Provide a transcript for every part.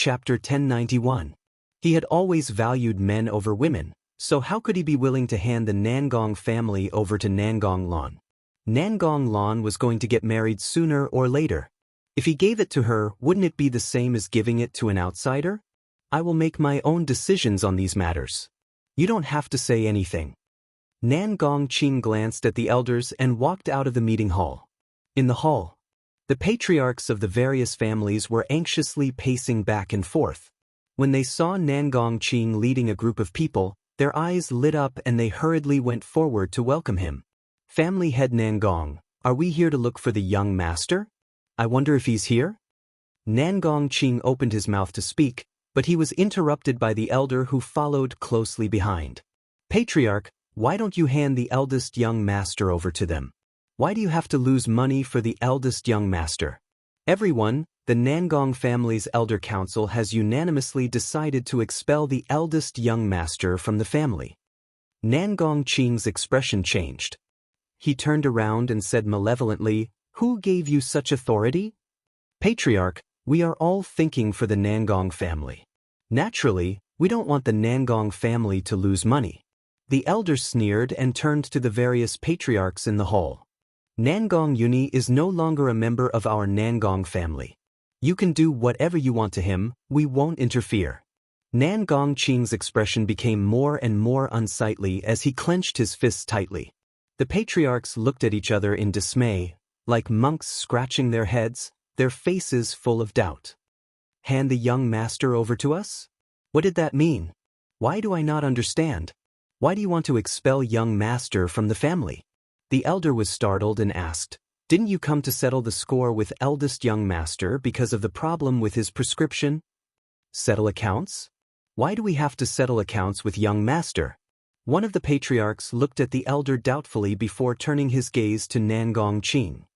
Chapter 1091. He had always valued men over women, so how could he be willing to hand the Nangong family over to Nangong Lan? Nangong Lan was going to get married sooner or later. If he gave it to her, wouldn't it be the same as giving it to an outsider? I will make my own decisions on these matters. You don't have to say anything. Nangong Qing glanced at the elders and walked out of the meeting hall. In the hall, the patriarchs of the various families were anxiously pacing back and forth. When they saw Nangong Qing leading a group of people, their eyes lit up and they hurriedly went forward to welcome him. Family head Nangong, are we here to look for the young master? I wonder if he's here? Nangong Qing opened his mouth to speak, but he was interrupted by the elder who followed closely behind. Patriarch, why don't you hand the eldest young master over to them? Why do you have to lose money for the eldest young master? Everyone, the Nangong family's elder council has unanimously decided to expel the eldest young master from the family. Nangong Qing's expression changed. He turned around and said malevolently, "Who gave you such authority?" Patriarch, we are all thinking for the Nangong family. Naturally, we don't want the Nangong family to lose money. The elder sneered and turned to the various patriarchs in the hall. Nangong Uni is no longer a member of our Nangong family. You can do whatever you want to him, we won't interfere. Nangong Qing's expression became more and more unsightly as he clenched his fists tightly. The patriarchs looked at each other in dismay, like monks scratching their heads, their faces full of doubt. Hand the young master over to us? What did that mean? Why do I not understand? Why do you want to expel young master from the family? The elder was startled and asked, "Didn't you come to settle the score with eldest young master because of the problem with his prescription?" Settle accounts? Why do we have to settle accounts with young master? One of the patriarchs looked at the elder doubtfully before turning his gaze to Nangong Qing.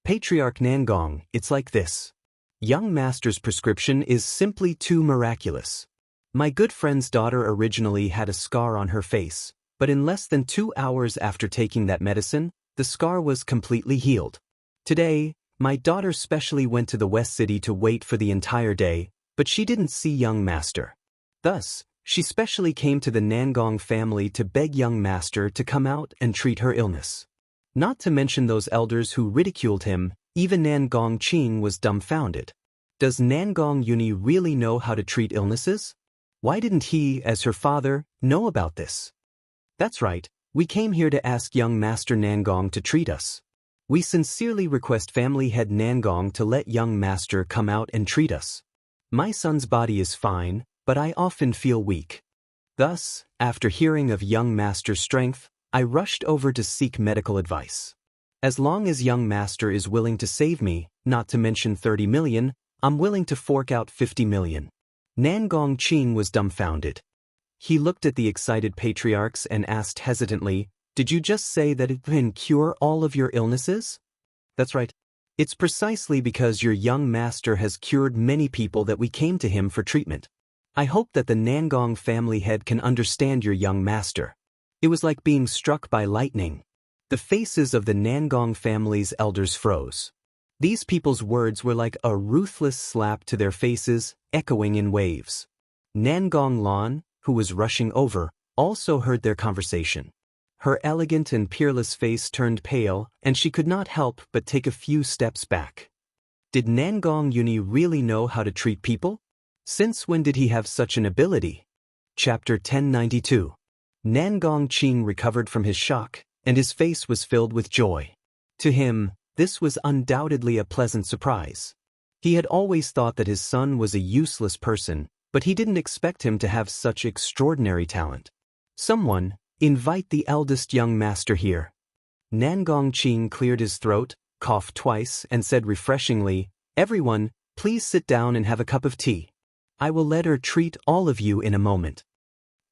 Patriarch Nangong, it's like this. Young master's prescription is simply too miraculous. My good friend's daughter originally had a scar on her face, but in less than 2 hours after taking that medicine, the scar was completely healed. Today, my daughter specially went to the West City to wait for the entire day, but she didn't see young master. Thus, she specially came to the Nangong family to beg young master to come out and treat her illness. Not to mention those elders who ridiculed him, even Nangong Qing was dumbfounded. Does Nangong Uni really know how to treat illnesses? Why didn't he, as her father, know about this? That's right, we came here to ask young Master Nangong to treat us. We sincerely request family head Nangong to let young master come out and treat us. My son's body is fine, but I often feel weak. Thus, after hearing of young master's strength, I rushed over to seek medical advice. As long as young master is willing to save me, not to mention 30 million, I'm willing to fork out 50 million. Nangong Qing was dumbfounded. He looked at the excited patriarchs and asked hesitantly, "Did you just say that it can cure all of your illnesses?" "That's right. It's precisely because your young master has cured many people that we came to him for treatment. I hope that the Nangong family head can understand your young master." It was like being struck by lightning. The faces of the Nangong family's elders froze. These people's words were like a ruthless slap to their faces, echoing in waves. Nangong Lan, who was rushing over, also heard their conversation. Her elegant and peerless face turned pale, and she could not help but take a few steps back. Did Nangong Uni really know how to treat people? Since when did he have such an ability? Chapter 1092. Nangong Qing recovered from his shock, and his face was filled with joy. To him, this was undoubtedly a pleasant surprise. He had always thought that his son was a useless person, but he didn't expect him to have such extraordinary talent. Someone, invite the eldest young master here. Nangong Qing cleared his throat, coughed twice, and said refreshingly, "Everyone, please sit down and have a cup of tea. I will let her treat all of you in a moment."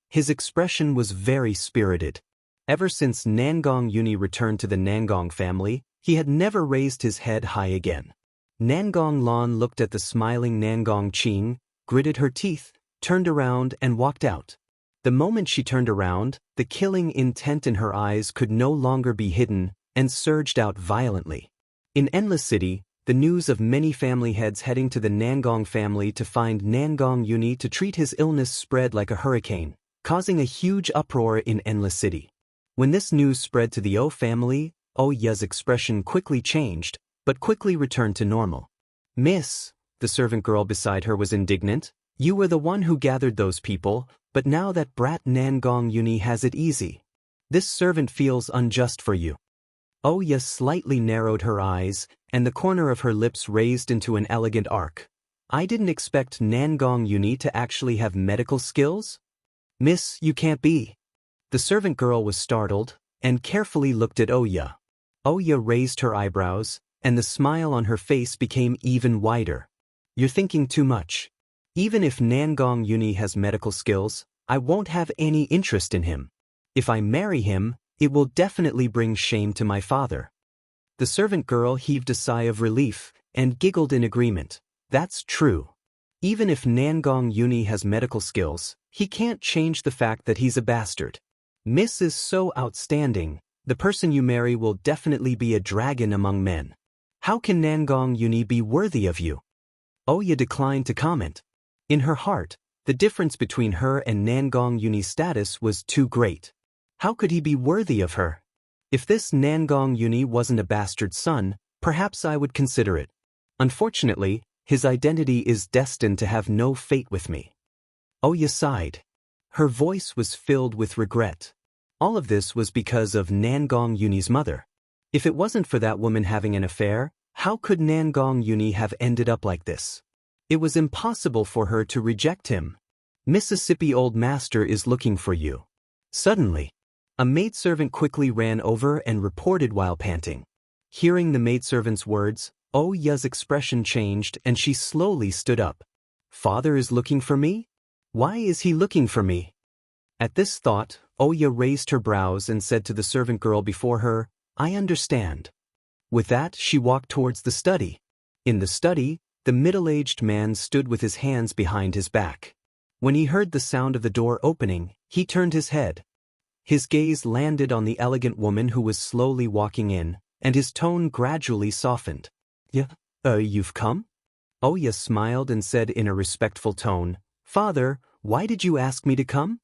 His expression was very spirited. Ever since Nangong Uni returned to the Nangong family, he had never raised his head high again. Nangong Lan looked at the smiling Nangong Qing, gritted her teeth, turned around and walked out. The moment she turned around, the killing intent in her eyes could no longer be hidden and surged out violently. In Endless City, the news of many family heads heading to the Nangong family to find Nangong Uni to treat his illness spread like a hurricane, causing a huge uproar in Endless City. When this news spread to the O family, Ya's expression quickly changed, but quickly returned to normal. "Miss," the servant girl beside her was indignant, "you were the one who gathered those people, but now that brat Nangong Uni has it easy. This servant feels unjust for you." Ya slightly narrowed her eyes, and the corner of her lips raised into an elegant arc. "I didn't expect Nangong Uni to actually have medical skills?" "Miss, you can't be." The servant girl was startled, and carefully looked at Oya. Oya raised her eyebrows, and the smile on her face became even wider. "You're thinking too much. Even if Nangong Uni has medical skills, I won't have any interest in him. If I marry him, it will definitely bring shame to my father." The servant girl heaved a sigh of relief, and giggled in agreement. "That's true. Even if Nangong Uni has medical skills, he can't change the fact that he's a bastard. Miss is so outstanding, the person you marry will definitely be a dragon among men. How can Nangong Uni be worthy of you?" Oya declined to comment. In her heart, the difference between her and Nangong Uni's status was too great. How could he be worthy of her? If this Nangong Uni wasn't a bastard son, perhaps I would consider it. Unfortunately, his identity is destined to have no fate with me. Oya sighed. Her voice was filled with regret. All of this was because of Nangong Uni's mother. If it wasn't for that woman having an affair, how could Nangong Uni have ended up like this? It was impossible for her to reject him. "Mississippi Old Master is looking for you." Suddenly, a maidservant quickly ran over and reported while panting. Hearing the maidservant's words, Ya's expression changed and she slowly stood up. "Father is looking for me? Why is he looking for me?" At this thought, Ya raised her brows and said to the servant girl before her, "I understand." With that, she walked towards the study. In the study, the middle-aged man stood with his hands behind his back. When he heard the sound of the door opening, he turned his head. His gaze landed on the elegant woman who was slowly walking in, and his tone gradually softened. You've come?" Ya smiled and said in a respectful tone, "Father, why did you ask me to come?"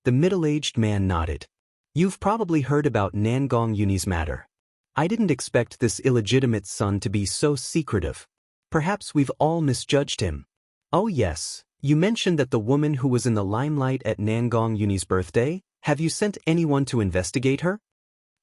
The middle-aged man nodded. "You've probably heard about Nangong Uni's matter. I didn't expect this illegitimate son to be so secretive. Perhaps we've all misjudged him." "Oh yes, you mentioned that the woman who was in the limelight at Nangong Uni's birthday, have you sent anyone to investigate her?"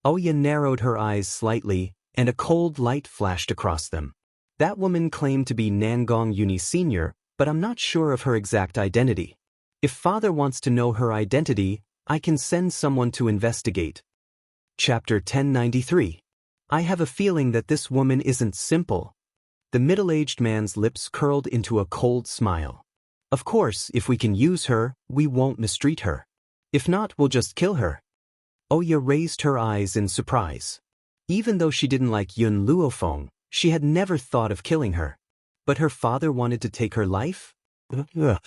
Ya narrowed her eyes slightly, and a cold light flashed across them. "That woman claimed to be Nangong Uni Senior, but I'm not sure of her exact identity. If father wants to know her identity, I can send someone to investigate." Chapter 1093. I have a feeling that this woman isn't simple. The middle-aged man's lips curled into a cold smile. "Of course, if we can use her, we won't mistreat her. If not, we'll just kill her." Oya raised her eyes in surprise. Even though she didn't like Yun Luofeng, she had never thought of killing her. But her father wanted to take her life? The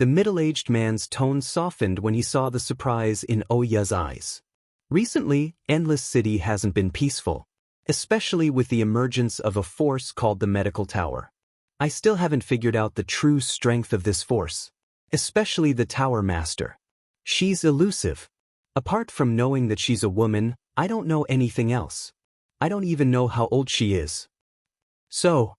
middle-aged man's tone softened when he saw the surprise in Oya's eyes. Recently, Endless City hasn't been peaceful, especially with the emergence of a force called the Medical Tower. I still haven't figured out the true strength of this force, especially the Tower Master. She's elusive. Apart from knowing that she's a woman, I don't know anything else. I don't even know how old she is. So,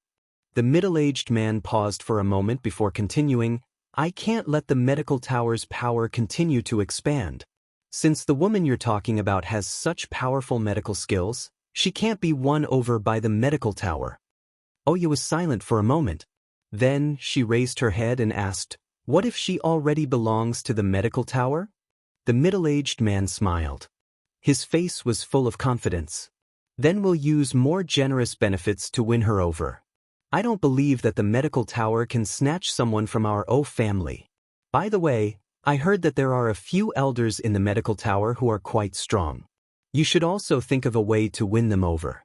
the middle-aged man paused for a moment before continuing, "I can't let the Medical Tower's power continue to expand. Since the woman you're talking about has such powerful medical skills, she can't be won over by the Medical Tower." Oya was silent for a moment. Then she raised her head and asked, "What if she already belongs to the Medical Tower?" The middle-aged man smiled. His face was full of confidence. "Then we'll use more generous benefits to win her over. I don't believe that the Medical Tower can snatch someone from our O family. By the way, I heard that there are a few elders in the Medical Tower who are quite strong. You should also think of a way to win them over.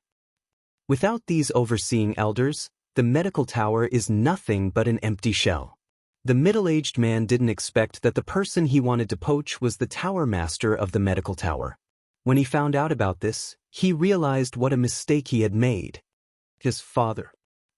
Without these overseeing elders, the Medical Tower is nothing but an empty shell." The middle-aged man didn't expect that the person he wanted to poach was the Tower Master of the Medical Tower. When he found out about this, he realized what a mistake he had made. His father.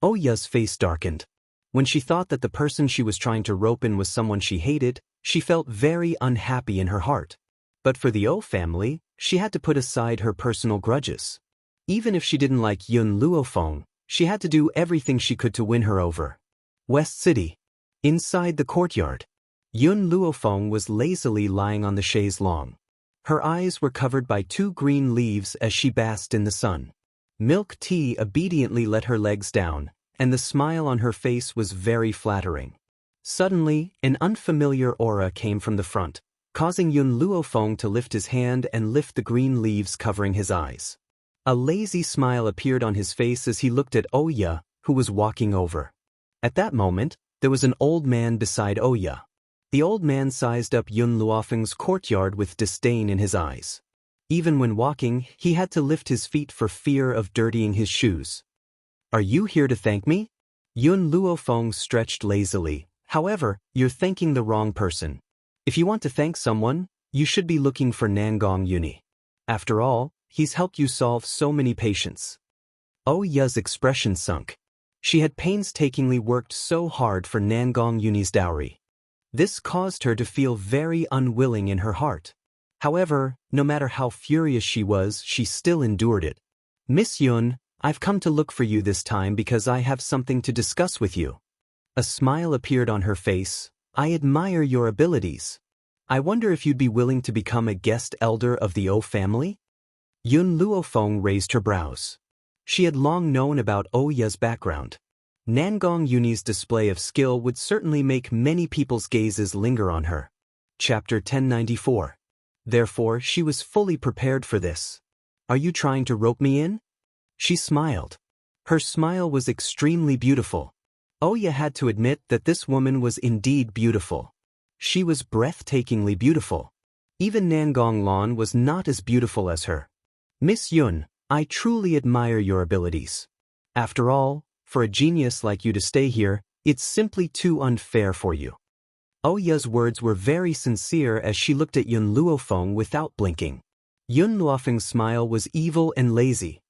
Oya's face darkened. When she thought that the person she was trying to rope in was someone she hated, she felt very unhappy in her heart. But for the O family, she had to put aside her personal grudges. Even if she didn't like Yun Luofeng, she had to do everything she could to win her over. West City. Inside the courtyard, Yun Luofeng was lazily lying on the chaise longue. Her eyes were covered by 2 green leaves as she basked in the sun. Milk Tea obediently let her legs down, and the smile on her face was very flattering. Suddenly, an unfamiliar aura came from the front, causing Yun Luofeng to lift his hand and lift the green leaves covering his eyes. A lazy smile appeared on his face as he looked at Oya, who was walking over. At that moment, there was an old man beside Oya. The old man sized up Yun Luofeng's courtyard with disdain in his eyes. Even when walking, he had to lift his feet for fear of dirtying his shoes. "Are you here to thank me?" Yun Luofeng stretched lazily. "However, you're thanking the wrong person. If you want to thank someone, you should be looking for Nangong Uni. After all, he's helped you solve so many patients." Oya's expression sunk. She had painstakingly worked so hard for Nangong Uni's dowry. This caused her to feel very unwilling in her heart. However, no matter how furious she was, she still endured it. "Miss Yun, I've come to look for you this time because I have something to discuss with you." A smile appeared on her face. "I admire your abilities. I wonder if you'd be willing to become a guest elder of the O family?" Yun Luofeng raised her brows. She had long known about Oya's background. Nangong Uni's display of skill would certainly make many people's gazes linger on her. Chapter 1094. Therefore, she was fully prepared for this. "Are you trying to rope me in?" She smiled. Her smile was extremely beautiful. Oya had to admit that this woman was indeed beautiful. She was breathtakingly beautiful. Even Nangong Lan was not as beautiful as her. "Miss Yun, I truly admire your abilities. After all, for a genius like you to stay here, it's simply too unfair for you." Oya's words were very sincere as she looked at Yun Luofeng without blinking. Yun Luofeng's smile was evil and lazy.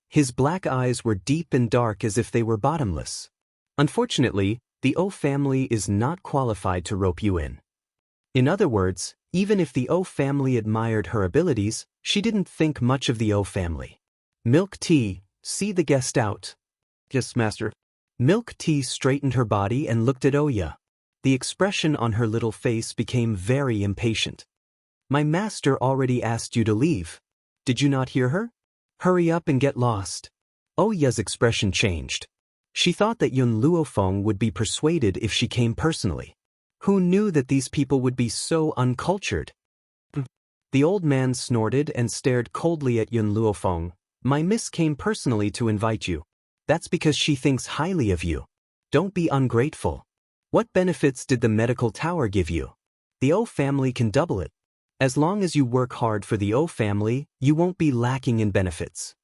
His black eyes were deep and dark as if they were bottomless. "Unfortunately, the O family is not qualified to rope you in." In other words, even if the O family admired her abilities, she didn't think much of the O family. "Milk Tea, see the guest out." "Yes, master." Milk Tea straightened her body and looked at Oya. The expression on her little face became very impatient. "My master already asked you to leave. Did you not hear her? Hurry up and get lost." Oya's expression changed. She thought that Yun Luofeng would be persuaded if she came personally. Who knew that these people would be so uncultured? The old man snorted and stared coldly at Yun Luofeng. "My miss came personally to invite you. That's because she thinks highly of you. Don't be ungrateful. What benefits did the medical tower give you? The O family can double it. As long as you work hard for the O family, you won't be lacking in benefits."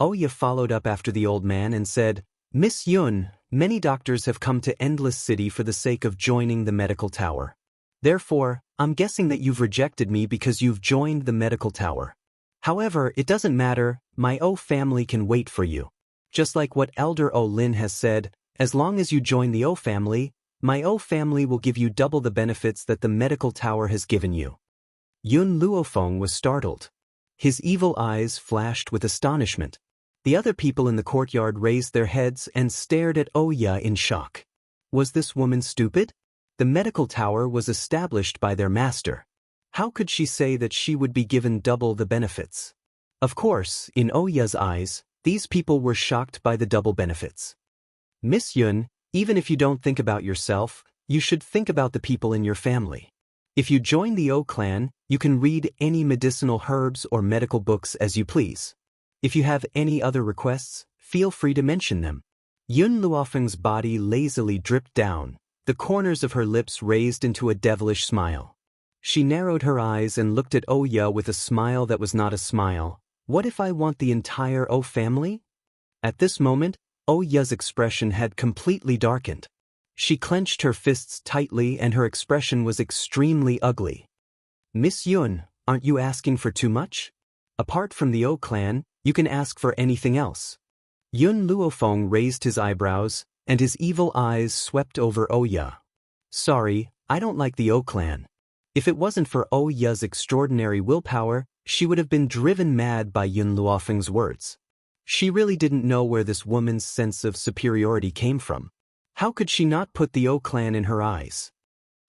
Oya followed up after the old man and said, "Miss Yun, many doctors have come to Endless City for the sake of joining the medical tower. Therefore, I'm guessing that you've rejected me because you've joined the medical tower. However, it doesn't matter, my O family can wait for you. Just like what Elder O Lin has said, as long as you join the O family, my O family will give you double the benefits that the medical tower has given you." Yun Luofeng was startled. His evil eyes flashed with astonishment. The other people in the courtyard raised their heads and stared at Oya in shock. Was this woman stupid? The medical tower was established by their master. How could she say that she would be given double the benefits? Of course, in Oya's eyes, these people were shocked by the double benefits. "Miss Yun, even if you don't think about yourself, you should think about the people in your family. If you join the O clan, you can read any medicinal herbs or medical books as you please. If you have any other requests, feel free to mention them." Yun Luofeng's body lazily dripped down, the corners of her lips raised into a devilish smile. She narrowed her eyes and looked at Oya with a smile that was not a smile. "What if I want the entire O family?" At this moment, Oya's expression had completely darkened. She clenched her fists tightly and her expression was extremely ugly. "Miss Yun, aren't you asking for too much? Apart from the O clan, you can ask for anything else." Yun Luofeng raised his eyebrows, and his evil eyes swept over Oya. Sorry, I don't like the O clan. If it wasn't for Oya's extraordinary willpower, she would have been driven mad by Yun Luofeng's words. She really didn't know where this woman's sense of superiority came from. How could she not put the O clan in her eyes?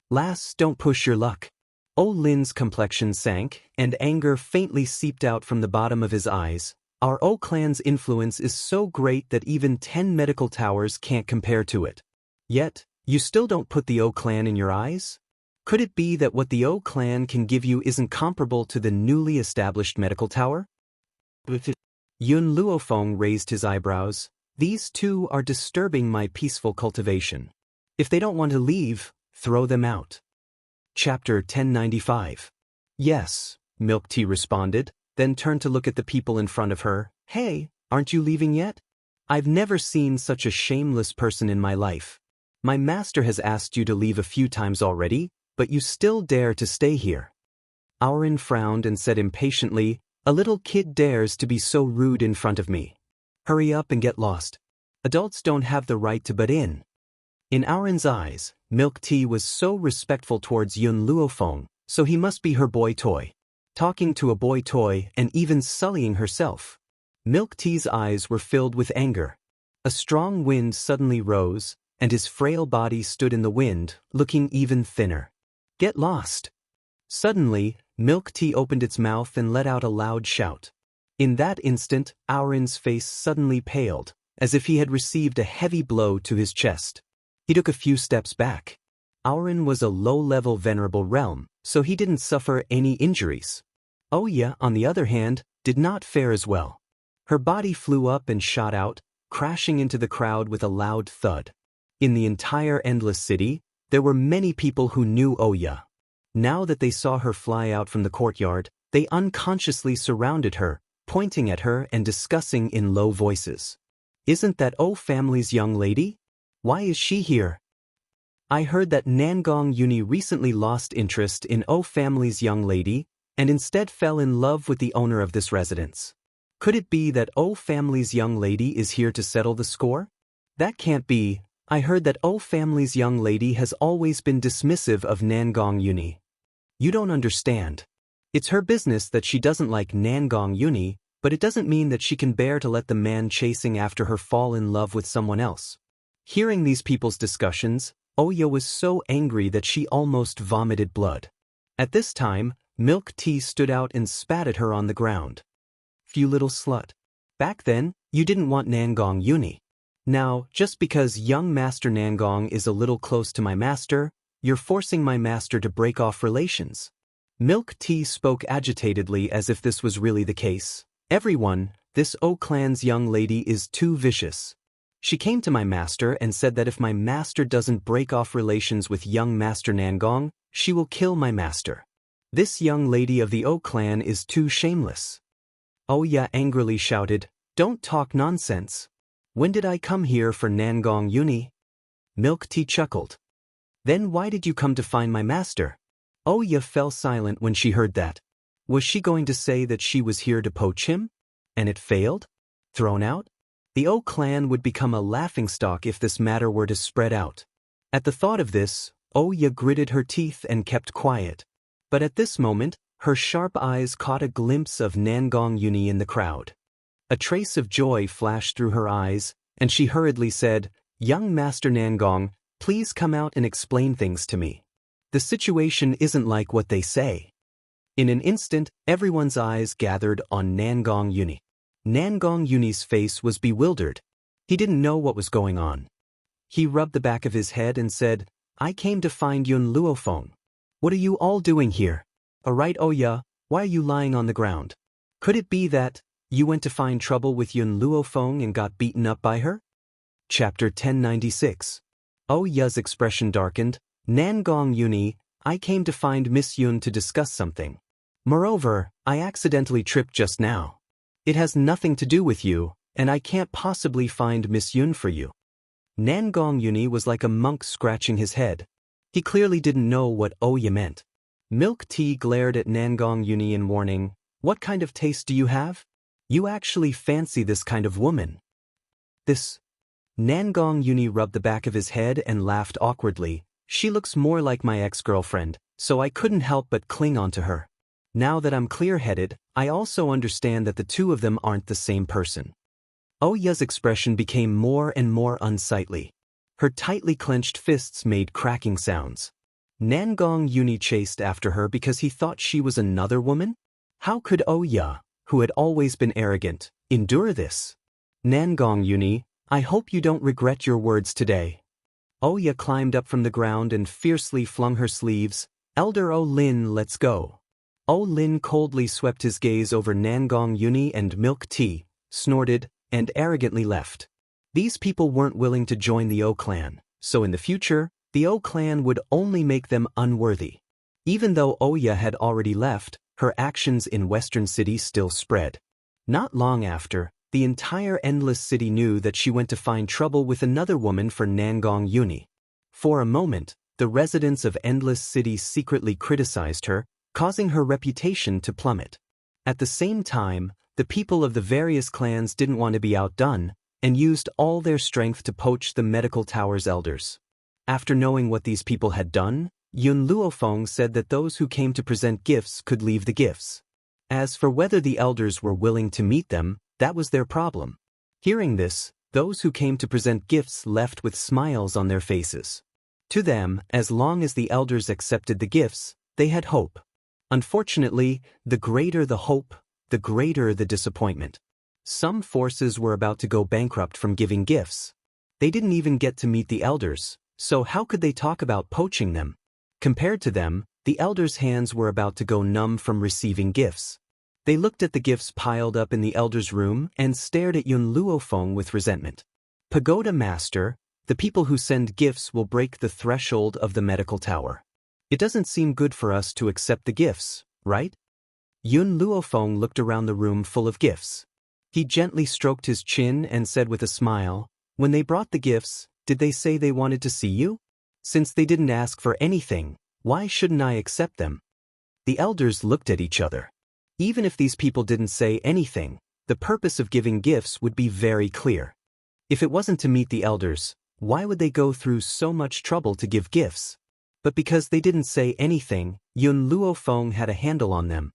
Lass, don't push your luck. O Lin's complexion sank, and anger faintly seeped out from the bottom of his eyes. Our O clan's influence is so great that even 10 medical towers can't compare to it. Yet, you still don't put the O clan in your eyes? Could it be that what the O clan can give you isn't comparable to the newly established medical tower? Yun Luofeng raised his eyebrows. These two are disturbing my peaceful cultivation. If they don't want to leave, throw them out. Chapter 1095. Yes, Milk Tea responded, then turned to look at the people in front of her. Hey, aren't you leaving yet? I've never seen such a shameless person in my life. My master has asked you to leave a few times already, but you still dare to stay here. Auren frowned and said impatiently, a little kid dares to be so rude in front of me. Hurry up and get lost. Adults don't have the right to butt in. In Auren's eyes, Milk Tea was so respectful towards Yun Luofeng, so he must be her boy toy. Talking to a boy toy and even sullying herself. Milk Tea's eyes were filled with anger. A strong wind suddenly rose, and his frail body stood in the wind, looking even thinner. Get lost. Suddenly, Milk Tea opened its mouth and let out a loud shout. In that instant, Auren's face suddenly paled, as if he had received a heavy blow to his chest. He took a few steps back. Auren was a low-level venerable realm, so he didn't suffer any injuries. Oya, on the other hand, did not fare as well. Her body flew up and shot out, crashing into the crowd with a loud thud. In the entire Endless City, there were many people who knew Oya. Now that they saw her fly out from the courtyard, they unconsciously surrounded her, pointing at her and discussing in low voices. Isn't that O family's young lady? Why is she here? I heard that Nangong Uni recently lost interest in O family's young lady and instead fell in love with the owner of this residence. Could it be that O family's young lady is here to settle the score? That can't be. I heard that O family's young lady has always been dismissive of Nangong Uni. You don't understand. It's her business that she doesn't like Nangong Uni, but it doesn't mean that she can bear to let the man chasing after her fall in love with someone else. Hearing these people's discussions, Oya was so angry that she almost vomited blood. At this time, Milk Tea stood out and spat at her on the ground. You little slut. Back then, you didn't want Nangong Uni. Now, just because young Master Nangong is a little close to my master, you're forcing my master to break off relations. Milk Tea spoke agitatedly as if this was really the case. Everyone, this O clan's young lady is too vicious. She came to my master and said that if my master doesn't break off relations with young Master Nangong, she will kill my master. This young lady of the O clan is too shameless. Oya angrily shouted, Don't talk nonsense. When did I come here for Nangong Uni? Milk Tea chuckled. Then why did you come to find my master? Oya fell silent when she heard that. Was she going to say that she was here to poach him? And it failed? Thrown out? The O clan would become a laughingstock if this matter were to spread out. At the thought of this, Oya gritted her teeth and kept quiet. But at this moment, her sharp eyes caught a glimpse of Nangong Uni in the crowd. A trace of joy flashed through her eyes, and she hurriedly said, Young Master Nangong, please come out and explain things to me. The situation isn't like what they say. In an instant, everyone's eyes gathered on Nangong Uni. Nangong Uni's face was bewildered. He didn't know what was going on. He rubbed the back of his head and said, I came to find Yun Luofeng. What are you all doing here? Alright Oya, why are you lying on the ground? Could it be that you went to find trouble with Yun Luofeng and got beaten up by her? Chapter 1096. Oya's expression darkened. Nangong Uni, I came to find Miss Yun to discuss something. Moreover, I accidentally tripped just now. It has nothing to do with you, and I can't possibly find Miss Yun for you. Nangong Uni was like a monk scratching his head. He clearly didn't know what Oya meant. Milk Tea glared at Nangong Uni in warning. What kind of taste do you have? You actually fancy this kind of woman. This. Nangong Yuni rubbed the back of his head and laughed awkwardly. She looks more like my ex-girlfriend, so I couldn't help but cling onto her. Now that I'm clear-headed, I also understand that the two of them aren't the same person. Oya's expression became more and more unsightly. Her tightly clenched fists made cracking sounds. Nangong Yuni chased after her because he thought she was another woman? How could Oya, who had always been arrogant, endure this? Nangong Yuni, I hope you don't regret your words today. Oya climbed up from the ground and fiercely flung her sleeves. Elder O Lin, let's go. O Lin coldly swept his gaze over Nangong Yuni and milk tea, snorted, and arrogantly left. These people weren't willing to join the O clan, so in the future, the O clan would only make them unworthy. Even though Oya had already left, her actions in Western City still spread. Not long after, the entire Endless City knew that she went to find trouble with another woman for Nangong Yuni. For a moment, the residents of Endless City secretly criticized her, causing her reputation to plummet. At the same time, the people of the various clans didn't want to be outdone, and used all their strength to poach the medical tower's elders. After knowing what these people had done, Yun Luofeng said that those who came to present gifts could leave the gifts. As for whether the elders were willing to meet them, that was their problem. Hearing this, those who came to present gifts left with smiles on their faces. To them, as long as the elders accepted the gifts, they had hope. Unfortunately, the greater the hope, the greater the disappointment. Some forces were about to go bankrupt from giving gifts. They didn't even get to meet the elders, so how could they talk about poaching them? Compared to them, the elders' hands were about to go numb from receiving gifts. They looked at the gifts piled up in the elders' room and stared at Yun Luofeng with resentment. Pagoda Master, the people who send gifts will break the threshold of the medical tower. It doesn't seem good for us to accept the gifts, right? Yun Luofeng looked around the room full of gifts. He gently stroked his chin and said with a smile, when they brought the gifts, did they say they wanted to see you? Since they didn't ask for anything, why shouldn't I accept them? The elders looked at each other. Even if these people didn't say anything, the purpose of giving gifts would be very clear. If it wasn't to meet the elders, why would they go through so much trouble to give gifts? But because they didn't say anything, Yun Luofeng had a handle on them.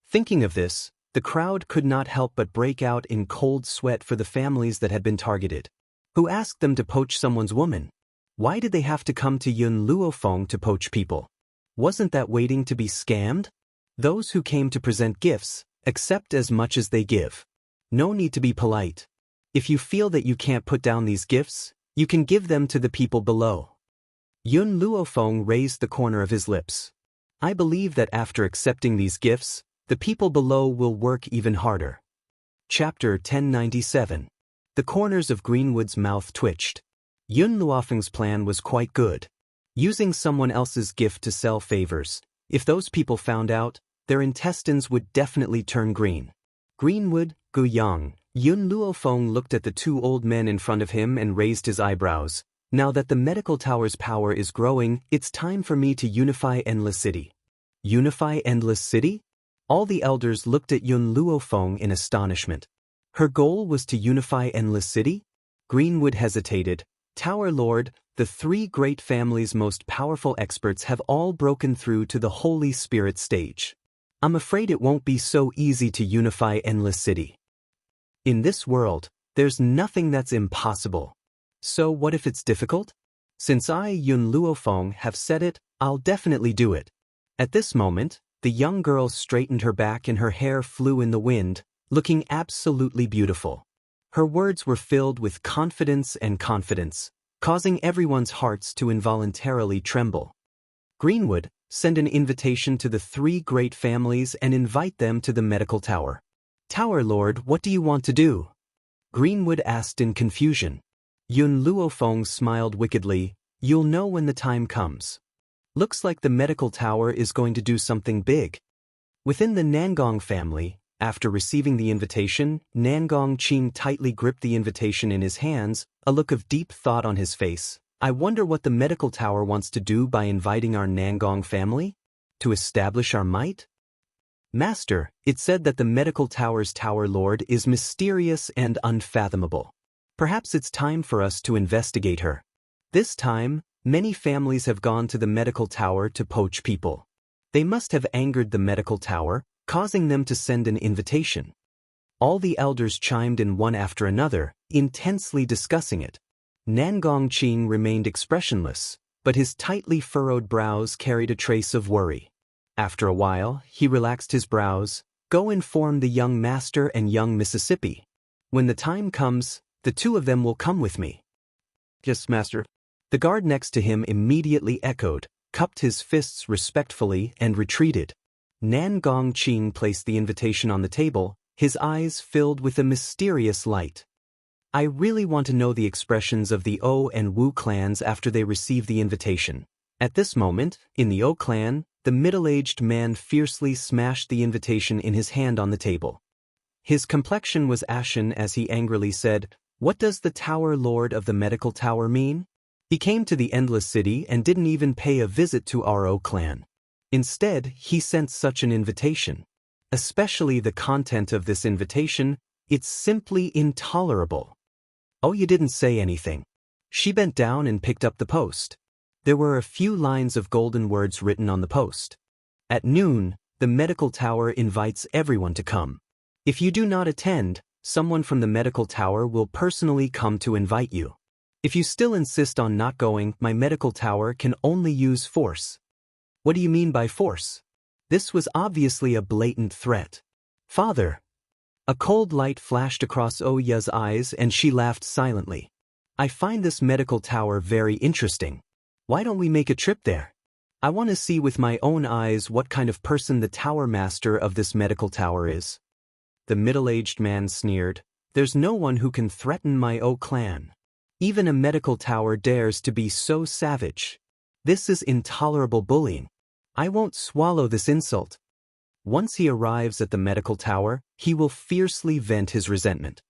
Thinking of this, the crowd could not help but break out in cold sweat for the families that had been targeted. Who asked them to poach someone's woman? Why did they have to come to Yun Luofeng to poach people? Wasn't that waiting to be scammed? Those who came to present gifts, accept as much as they give. No need to be polite. If you feel that you can't put down these gifts, you can give them to the people below. Yun Luofeng raised the corner of his lips. I believe that after accepting these gifts, the people below will work even harder. Chapter 1097. The corners of Greenwood's mouth twitched. Yun Luofeng's plan was quite good. Using someone else's gift to sell favors, if those people found out, their intestines would definitely turn green. Greenwood, Guyang, Yun Luofeng looked at the two old men in front of him and raised his eyebrows. Now that the medical tower's power is growing, it's time for me to unify Endless City. Unify Endless City? All the elders looked at Yun Luofeng in astonishment. Her goal was to unify Endless City? Greenwood hesitated. Tower Lord, the three great families' most powerful experts have all broken through to the Holy Spirit stage. I'm afraid it won't be so easy to unify Endless City. In this world, there's nothing that's impossible. So what if it's difficult? Since I, Yun Luofeng, have said it, I'll definitely do it. At this moment, the young girl straightened her back and her hair flew in the wind, looking absolutely beautiful. Her words were filled with confidence and confidence, causing everyone's hearts to involuntarily tremble. Greenwood, send an invitation to the three great families and invite them to the medical tower. Tower Lord, what do you want to do? Greenwood asked in confusion. Yun Luofeng smiled wickedly. You'll know when the time comes. Looks like the medical tower is going to do something big. Within the Nangong family, after receiving the invitation, Nangong Qing tightly gripped the invitation in his hands, a look of deep thought on his face. I wonder what the medical tower wants to do by inviting our Nangong family? To establish our might? Master, it said that the medical tower's Tower Lord is mysterious and unfathomable. Perhaps it's time for us to investigate her. This time, many families have gone to the medical tower to poach people. They must have angered the medical tower, causing them to send an invitation. All the elders chimed in one after another, intensely discussing it. Nangong Qing remained expressionless, but his tightly furrowed brows carried a trace of worry. After a while, he relaxed his brows. Go inform the young master and young Mississippi. When the time comes, the two of them will come with me. Yes, master. The guard next to him immediately echoed, cupped his fists respectfully, and retreated. Nangong Qing placed the invitation on the table, his eyes filled with a mysterious light. I really want to know the expressions of the O and Wu clans after they receive the invitation. At this moment, in the O clan, the middle-aged man fiercely smashed the invitation in his hand on the table. His complexion was ashen as he angrily said, "What does the Tower Lord of the Medical Tower mean? He came to the Endless City and didn't even pay a visit to our O clan. Instead, he sent such an invitation. Especially the content of this invitation, it's simply intolerable." Oh, you didn't say anything. She bent down and picked up the post. There were a few lines of golden words written on the post. At noon, the medical tower invites everyone to come. If you do not attend, someone from the medical tower will personally come to invite you. If you still insist on not going, my medical tower can only use force. What do you mean by force? This was obviously a blatant threat. Father. A cold light flashed across Oya's eyes and she laughed silently. I find this medical tower very interesting. Why don't we make a trip there? I want to see with my own eyes what kind of person the tower master of this medical tower is. The middle-aged man sneered. There's no one who can threaten my O clan. Even a medical tower dares to be so savage. This is intolerable bullying. I won't swallow this insult. Once he arrives at the medical tower, he will fiercely vent his resentment.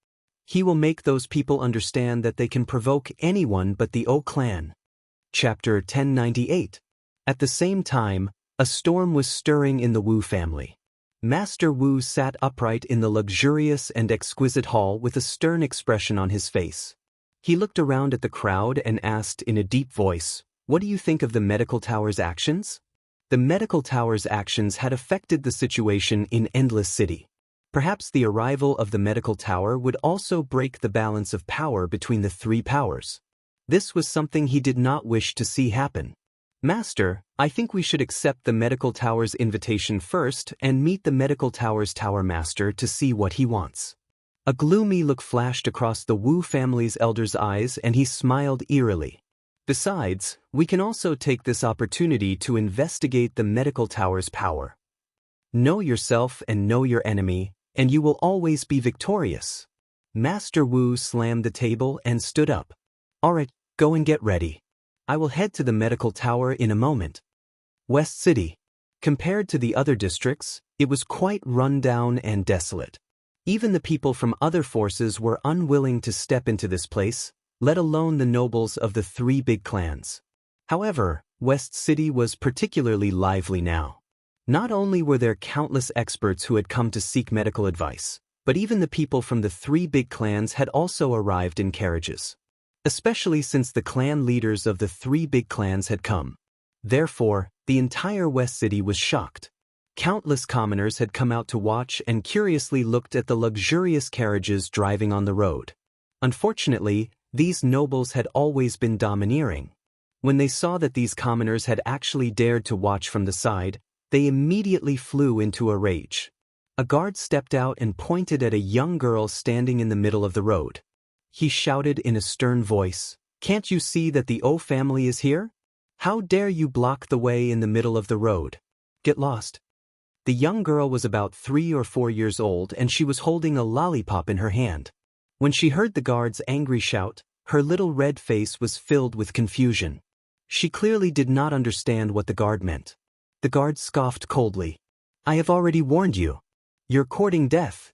He will make those people understand that they can provoke anyone but the O clan. Chapter 1098. At the same time, a storm was stirring in the Wu family. Master Wu sat upright in the luxurious and exquisite hall with a stern expression on his face. He looked around at the crowd and asked in a deep voice, "What do you think of the medical tower's actions?" The medical tower's actions had affected the situation in Endless City. Perhaps the arrival of the medical tower would also break the balance of power between the three powers. This was something he did not wish to see happen. Master, I think we should accept the medical tower's invitation first and meet the medical tower's tower master to see what he wants. A gloomy look flashed across the Wu family's elder's eyes and he smiled eerily. Besides, we can also take this opportunity to investigate the medical tower's power. Know yourself and know your enemy, and you will always be victorious. Master Wu slammed the table and stood up. All right, go and get ready. I will head to the medical tower in a moment. West City. Compared to the other districts, it was quite run down and desolate. Even the people from other forces were unwilling to step into this place, let alone the nobles of the three big clans. However, West City was particularly lively now. Not only were there countless experts who had come to seek medical advice, but even the people from the three big clans had also arrived in carriages. Especially since the clan leaders of the three big clans had come. Therefore, the entire West City was shocked. Countless commoners had come out to watch and curiously looked at the luxurious carriages driving on the road. Unfortunately, these nobles had always been domineering. When they saw that these commoners had actually dared to watch from the side, they immediately flew into a rage. A guard stepped out and pointed at a young girl standing in the middle of the road. He shouted in a stern voice, "Can't you see that the O family is here? How dare you block the way in the middle of the road? Get lost." The young girl was about 3 or 4 years old and she was holding a lollipop in her hand. When she heard the guard's angry shout, her little red face was filled with confusion. She clearly did not understand what the guard meant. The guard scoffed coldly. "I have already warned you. You're courting death."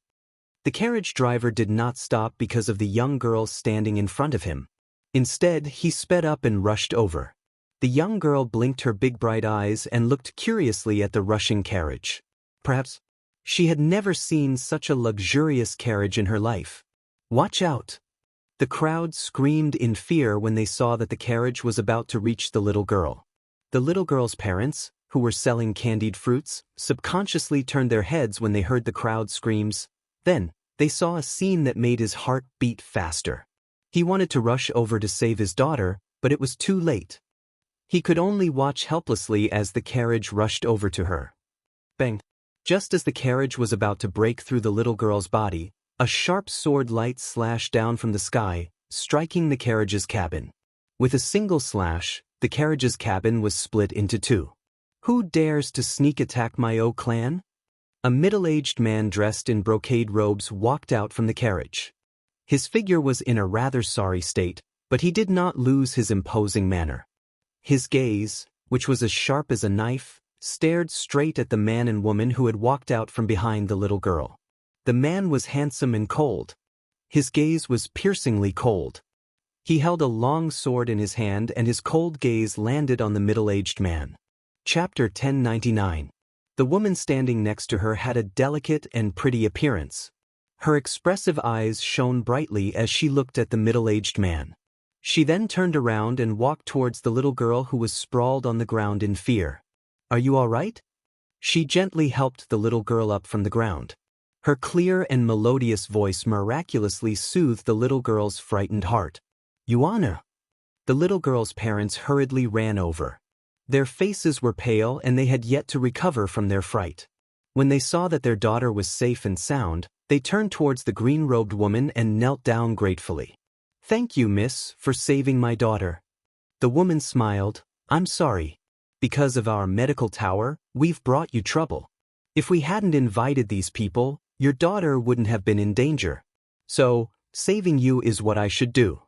The carriage driver did not stop because of the young girl standing in front of him. Instead, he sped up and rushed over. The young girl blinked her big bright eyes and looked curiously at the rushing carriage. Perhaps she had never seen such a luxurious carriage in her life. "Watch out!" The crowd screamed in fear when they saw that the carriage was about to reach the little girl. The little girl's parents, who were selling candied fruits, subconsciously turned their heads when they heard the crowd screams. Then, they saw a scene that made his heart beat faster. He wanted to rush over to save his daughter, but it was too late. He could only watch helplessly as the carriage rushed over to her. Bang! Just as the carriage was about to break through the little girl's body, a sharp sword light slashed down from the sky, striking the carriage's cabin. With a single slash, the carriage's cabin was split into two. Who dares to sneak attack my clan? A middle-aged man dressed in brocade robes walked out from the carriage. His figure was in a rather sorry state, but he did not lose his imposing manner. His gaze, which was as sharp as a knife, stared straight at the man and woman who had walked out from behind the little girl. The man was handsome and cold. His gaze was piercingly cold. He held a long sword in his hand and his cold gaze landed on the middle-aged man. Chapter 1099. The woman standing next to her had a delicate and pretty appearance. Her expressive eyes shone brightly as she looked at the middle-aged man. She then turned around and walked towards the little girl who was sprawled on the ground in fear. "Are you all right?" She gently helped the little girl up from the ground. Her clear and melodious voice miraculously soothed the little girl's frightened heart. "Yuana!" The little girl's parents hurriedly ran over. Their faces were pale and they had yet to recover from their fright. When they saw that their daughter was safe and sound, they turned towards the green-robed woman and knelt down gratefully. "Thank you, miss, for saving my daughter." The woman smiled. "I'm sorry. Because of our medical tower, we've brought you trouble. If we hadn't invited these people, your daughter wouldn't have been in danger. So, saving you is what I should do."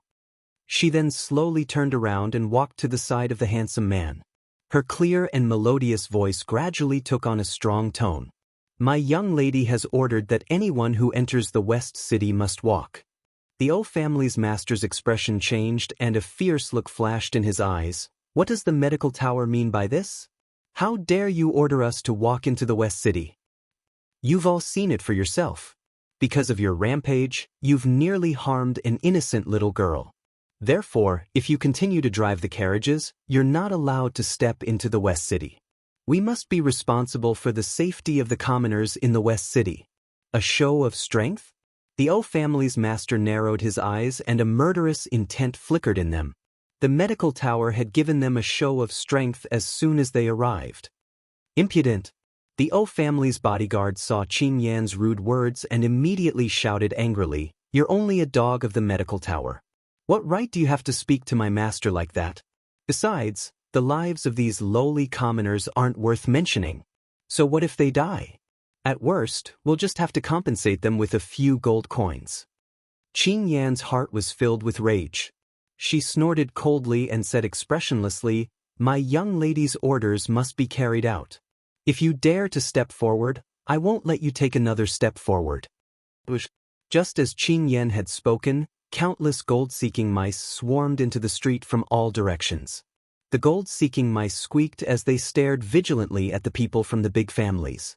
She then slowly turned around and walked to the side of the handsome man. Her clear and melodious voice gradually took on a strong tone. "My young lady has ordered that anyone who enters the West City must walk." The O family's master's expression changed and a fierce look flashed in his eyes. "What does the medical tower mean by this? How dare you order us to walk into the West City? You've all seen it for yourself. Because of your rampage, you've nearly harmed an innocent little girl. Therefore, if you continue to drive the carriages, you're not allowed to step into the West City. We must be responsible for the safety of the commoners in the West City." A show of strength? The O family's master narrowed his eyes and a murderous intent flickered in them. The medical tower had given them a show of strength as soon as they arrived. Impudent! The O family's bodyguard saw Qin Yan's rude words and immediately shouted angrily, "You're only a dog of the medical tower. What right do you have to speak to my master like that? Besides, the lives of these lowly commoners aren't worth mentioning. So what if they die? At worst, we'll just have to compensate them with a few gold coins." Qin Yan's heart was filled with rage. She snorted coldly and said expressionlessly, "My young lady's orders must be carried out. If you dare to step forward, I won't let you take another step forward." Just as Qin Yan had spoken, countless gold-seeking mice swarmed into the street from all directions. The gold-seeking mice squeaked as they stared vigilantly at the people from the big families.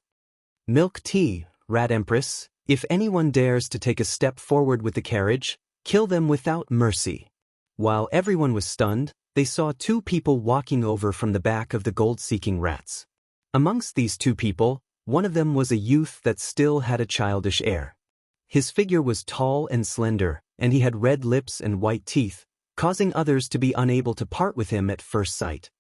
"Milk tea, Rat Empress, if anyone dares to take a step forward with the carriage, kill them without mercy." While everyone was stunned, they saw two people walking over from the back of the gold-seeking rats. Amongst these two people, one of them was a youth that still had a childish air. His figure was tall and slender, and he had red lips and white teeth, causing others to be unable to part with him at first sight.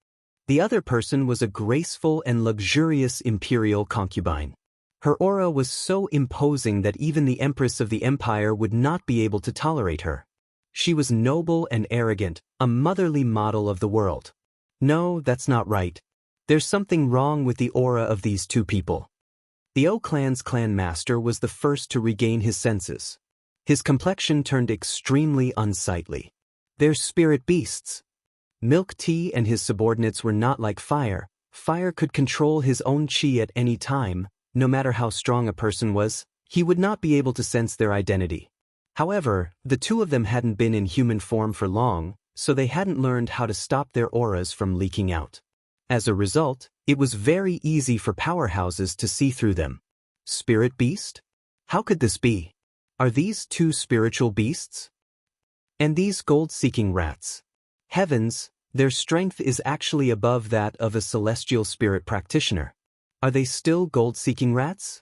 The other person was a graceful and luxurious imperial concubine. Her aura was so imposing that even the Empress of the Empire would not be able to tolerate her. She was noble and arrogant, a motherly model of the world. No, that's not right. There's something wrong with the aura of these two people. The O clan's clan master was the first to regain his senses. His complexion turned extremely unsightly. They're spirit beasts. Milk Tea and his subordinates were not like fire. Fire could control his own chi at any time. No matter how strong a person was, he would not be able to sense their identity. However, the two of them hadn't been in human form for long, so they hadn't learned how to stop their auras from leaking out. As a result, it was very easy for powerhouses to see through them. Spirit beast? How could this be? Are these two spiritual beasts? And these gold-seeking rats. Heavens, their strength is actually above that of a celestial spirit practitioner. Are they still gold-seeking rats?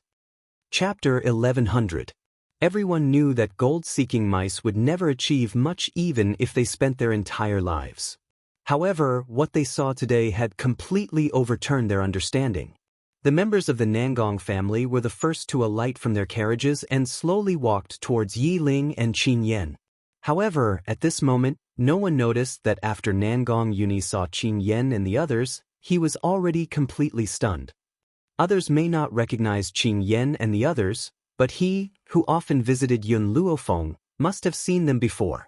Chapter 1100. Everyone knew that gold-seeking mice would never achieve much even if they spent their entire lives. However, what they saw today had completely overturned their understanding. The members of the Nangong family were the first to alight from their carriages and slowly walked towards Yi Ling and Qin Yan. However, at this moment, no one noticed that after Nangong Uni saw Qin Yan and the others, he was already completely stunned. Others may not recognize Qin Yan and the others, but he, who often visited Yun Luofeng, must have seen them before.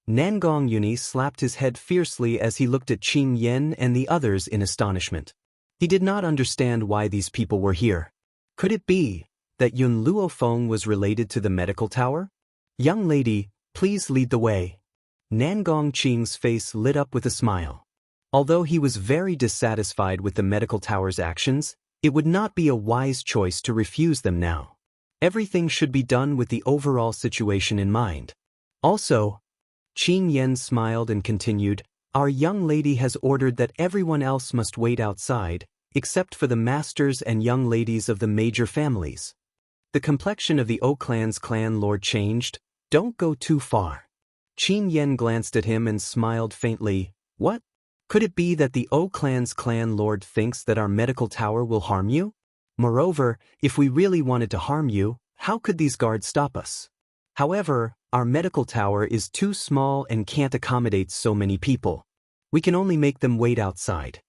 Nangong Uni slapped his head fiercely as he looked at Qin Yan and the others in astonishment. He did not understand why these people were here. Could it be that Yun Luofeng was related to the medical tower? Young lady, please lead the way. Nangong Qing's face lit up with a smile. Although he was very dissatisfied with the medical tower's actions, it would not be a wise choice to refuse them now. Everything should be done with the overall situation in mind. Also, Qin Yan smiled and continued, our young lady has ordered that everyone else must wait outside, except for the masters and young ladies of the major families. The complexion of the O clan's clan lord changed. Don't go too far. Qin Yan glanced at him and smiled faintly. What? Could it be that the O clan's clan lord thinks that our medical tower will harm you? Moreover, if we really wanted to harm you, how could these guards stop us? However, our medical tower is too small and can't accommodate so many people. We can only make them wait outside.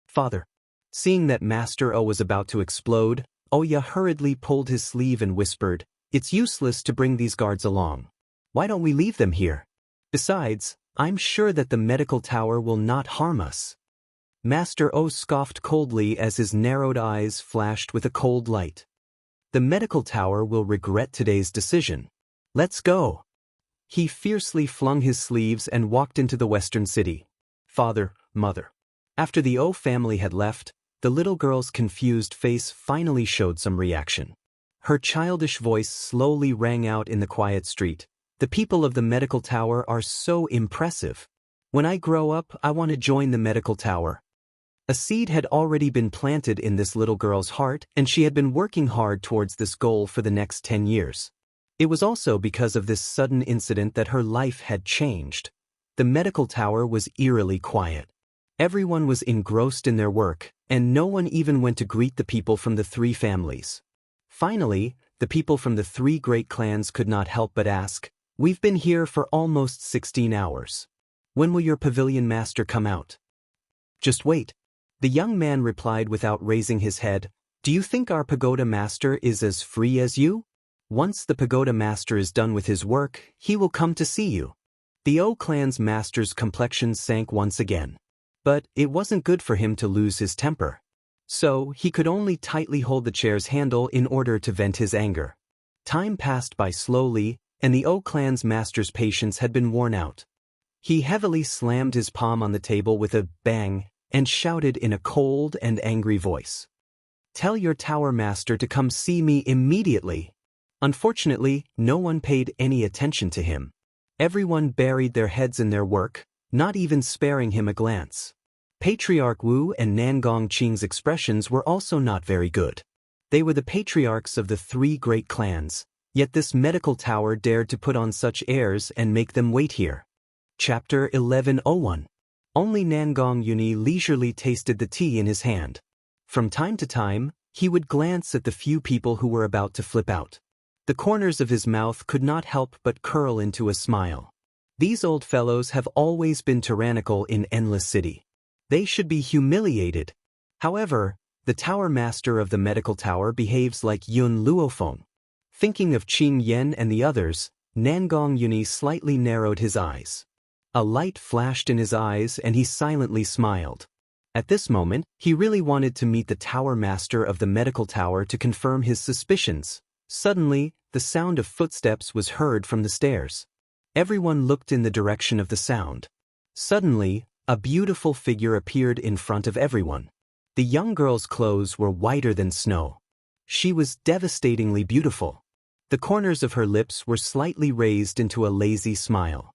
Father. Seeing that Master O was about to explode, Oya hurriedly pulled his sleeve and whispered, it's useless to bring these guards along. Why don't we leave them here? Besides, I'm sure that the medical tower will not harm us. Master O scoffed coldly as his narrowed eyes flashed with a cold light. The medical tower will regret today's decision. Let's go. He fiercely flung his sleeves and walked into the western city. Father, mother. After the O family had left, the little girl's confused face finally showed some reaction. Her childish voice slowly rang out in the quiet street. The people of the medical tower are so impressive. When I grow up, I want to join the medical tower. A seed had already been planted in this little girl's heart, and she had been working hard towards this goal for the next 10 years. It was also because of this sudden incident that her life had changed. The medical tower was eerily quiet. Everyone was engrossed in their work, and no one even went to greet the people from the three families. Finally, the people from the three great clans could not help but ask, we've been here for almost 16 hours. When will your pavilion master come out? Just wait. The young man replied without raising his head, do you think our pagoda master is as free as you? Once the pagoda master is done with his work, he will come to see you. The O clan's master's complexion sank once again. But it wasn't good for him to lose his temper. So he could only tightly hold the chair's handle in order to vent his anger. Time passed by slowly, and the O clan's master's patience had been worn out. He heavily slammed his palm on the table with a bang and shouted in a cold and angry voice. Tell your tower master to come see me immediately. Unfortunately, no one paid any attention to him. Everyone buried their heads in their work, not even sparing him a glance. Patriarch Wu and Nangong Qing's expressions were also not very good. They were the patriarchs of the three great clans, yet this medical tower dared to put on such airs and make them wait here. Chapter 1101. Only Nangong Uni leisurely tasted the tea in his hand. From time to time, he would glance at the few people who were about to flip out. The corners of his mouth could not help but curl into a smile. These old fellows have always been tyrannical in Endless City. They should be humiliated. However, the tower master of the medical tower behaves like Yun Luofeng. Thinking of Qin Yan and the others, Nangong Uni slightly narrowed his eyes. A light flashed in his eyes and he silently smiled. At this moment, he really wanted to meet the tower master of the medical tower to confirm his suspicions. Suddenly, the sound of footsteps was heard from the stairs. Everyone looked in the direction of the sound. Suddenly, a beautiful figure appeared in front of everyone. The young girl's clothes were whiter than snow. She was devastatingly beautiful. The corners of her lips were slightly raised into a lazy smile.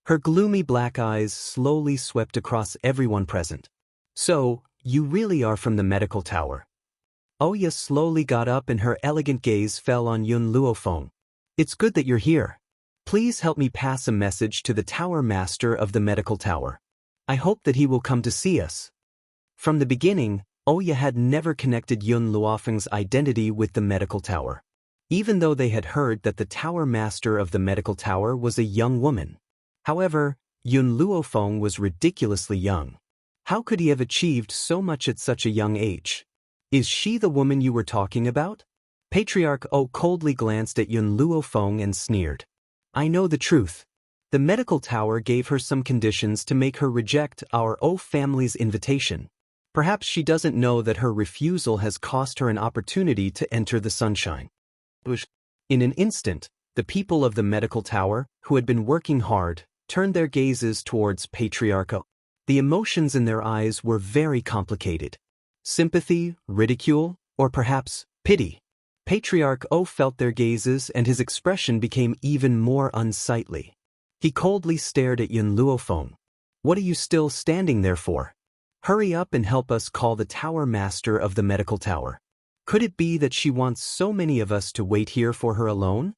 Her gloomy black eyes slowly swept across everyone present. So, you really are from the medical tower. Oya slowly got up and her elegant gaze fell on Yun Luofeng. It's good that you're here. Please help me pass a message to the tower master of the medical tower. I hope that he will come to see us. From the beginning, Oya had never connected Yun Luofeng's identity with the medical tower. Even though they had heard that the tower master of the medical tower was a young woman. However, Yun Luofeng was ridiculously young. How could he have achieved so much at such a young age? Is she the woman you were talking about? Patriarch O coldly glanced at Yun Luofeng and sneered. I know the truth. The medical tower gave her some conditions to make her reject our O family's invitation. Perhaps she doesn't know that her refusal has cost her an opportunity to enter the sunshine. In an instant, the people of the medical tower, who had been working hard, turned their gazes towards Patriarch O. The emotions in their eyes were very complicated. Sympathy, ridicule, or perhaps pity. Patriarch O felt their gazes and his expression became even more unsightly. He coldly stared at Yun Luofeng. What are you still standing there for? Hurry up and help us call the tower master of the medical tower. Could it be that she wants so many of us to wait here for her alone?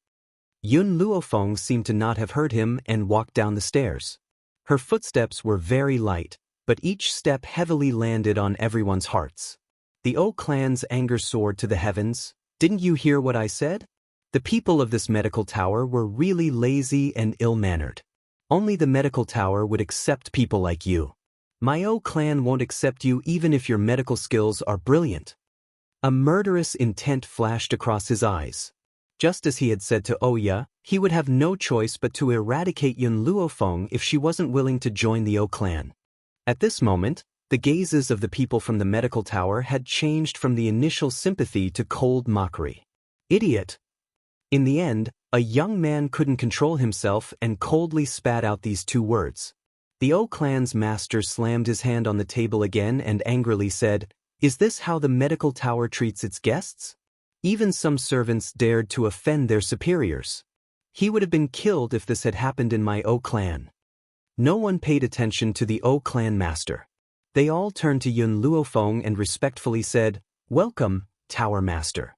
Yun Luofeng seemed to not have heard him and walked down the stairs. Her footsteps were very light, but each step heavily landed on everyone's hearts. The O clan's anger soared to the heavens. Didn't you hear what I said? The people of this medical tower were really lazy and ill-mannered. Only the medical tower would accept people like you. My O clan won't accept you even if your medical skills are brilliant. A murderous intent flashed across his eyes. Just as he had said to Oya, he would have no choice but to eradicate Yun Luofeng if she wasn't willing to join the O clan. At this moment, the gazes of the people from the medical tower had changed from the initial sympathy to cold mockery. Idiot! In the end, a young man couldn't control himself and coldly spat out these two words. The O clan's master slammed his hand on the table again and angrily said, Is this how the medical tower treats its guests? Even some servants dared to offend their superiors. He would have been killed if this had happened in my O clan. No one paid attention to the O clan master. They all turned to Yun Luofeng and respectfully said, Welcome, Tower Master.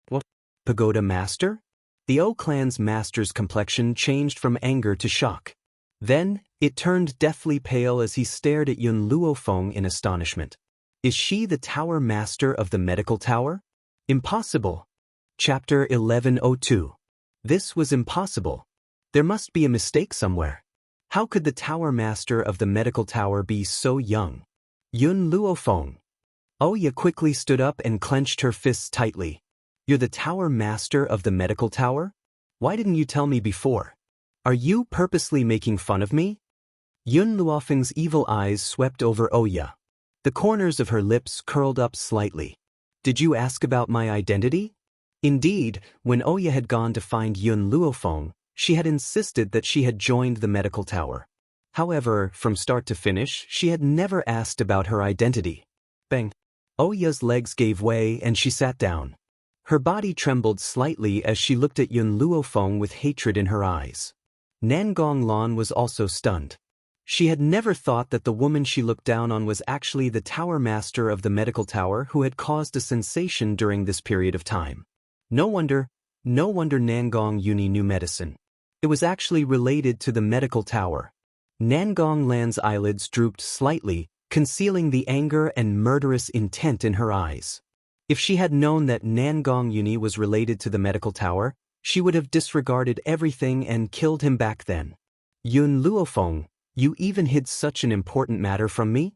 What? Pagoda Master? The O clan's master's complexion changed from anger to shock. Then, it turned deathly pale as he stared at Yun Luofeng in astonishment. Is she the Tower Master of the medical tower? Impossible. Chapter 1102. This was impossible. There must be a mistake somewhere. How could the tower master of the medical tower be so young? Yun Luofeng. Oya quickly stood up and clenched her fists tightly. You're the tower master of the medical tower? Why didn't you tell me before? Are you purposely making fun of me? Yun Luofeng's evil eyes swept over Oya. The corners of her lips curled up slightly. Did you ask about my identity? Indeed, when Oya had gone to find Yun Luofeng, she had insisted that she had joined the medical tower. However, from start to finish, she had never asked about her identity. Bang! Oya's legs gave way and she sat down. Her body trembled slightly as she looked at Yun Luofeng with hatred in her eyes. Nangong Lan was also stunned. She had never thought that the woman she looked down on was actually the tower master of the medical tower who had caused a sensation during this period of time. No wonder Nangong Uni knew medicine. It was actually related to the medical tower. Nangong Lan's eyelids drooped slightly, concealing the anger and murderous intent in her eyes. If she had known that Nangong Uni was related to the medical tower, she would have disregarded everything and killed him back then. Yun Luofeng, you even hid such an important matter from me?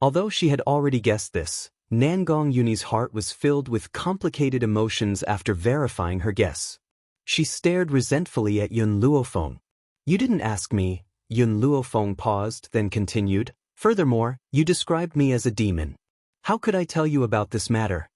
Although she had already guessed this, Nangong Uni's heart was filled with complicated emotions after verifying her guess. She stared resentfully at Yun Luofeng. You didn't ask me. Yun Luofeng paused, then continued. Furthermore, you described me as a demon. How could I tell you about this matter?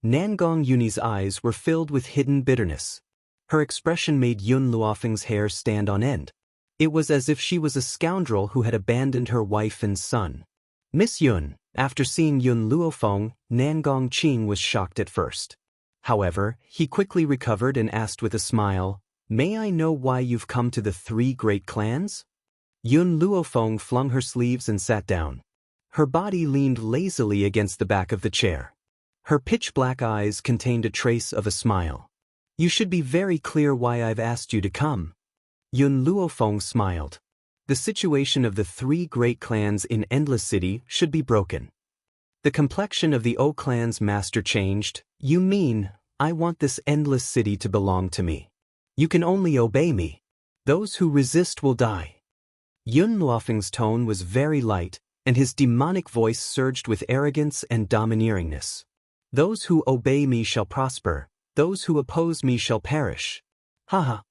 Nangong Uni's eyes were filled with hidden bitterness. Her expression made Yun Luofeng's hair stand on end. It was as if she was a scoundrel who had abandoned her wife and son. Miss Yun, after seeing Yun Luofeng, Nangong Qing was shocked at first. However, he quickly recovered and asked with a smile, May I know why you've come to the three great clans? Yun Luofeng flung her sleeves and sat down. Her body leaned lazily against the back of the chair. Her pitch-black eyes contained a trace of a smile. You should be very clear why I've asked you to come. Yun Luofeng smiled. The situation of the three great clans in Endless City should be broken. The complexion of the O clan's master changed. You mean, I want this Endless City to belong to me. You can only obey me. Those who resist will die. Yun Luofeng's tone was very light, and his demonic voice surged with arrogance and domineeringness. Those who obey me shall prosper, those who oppose me shall perish. Haha.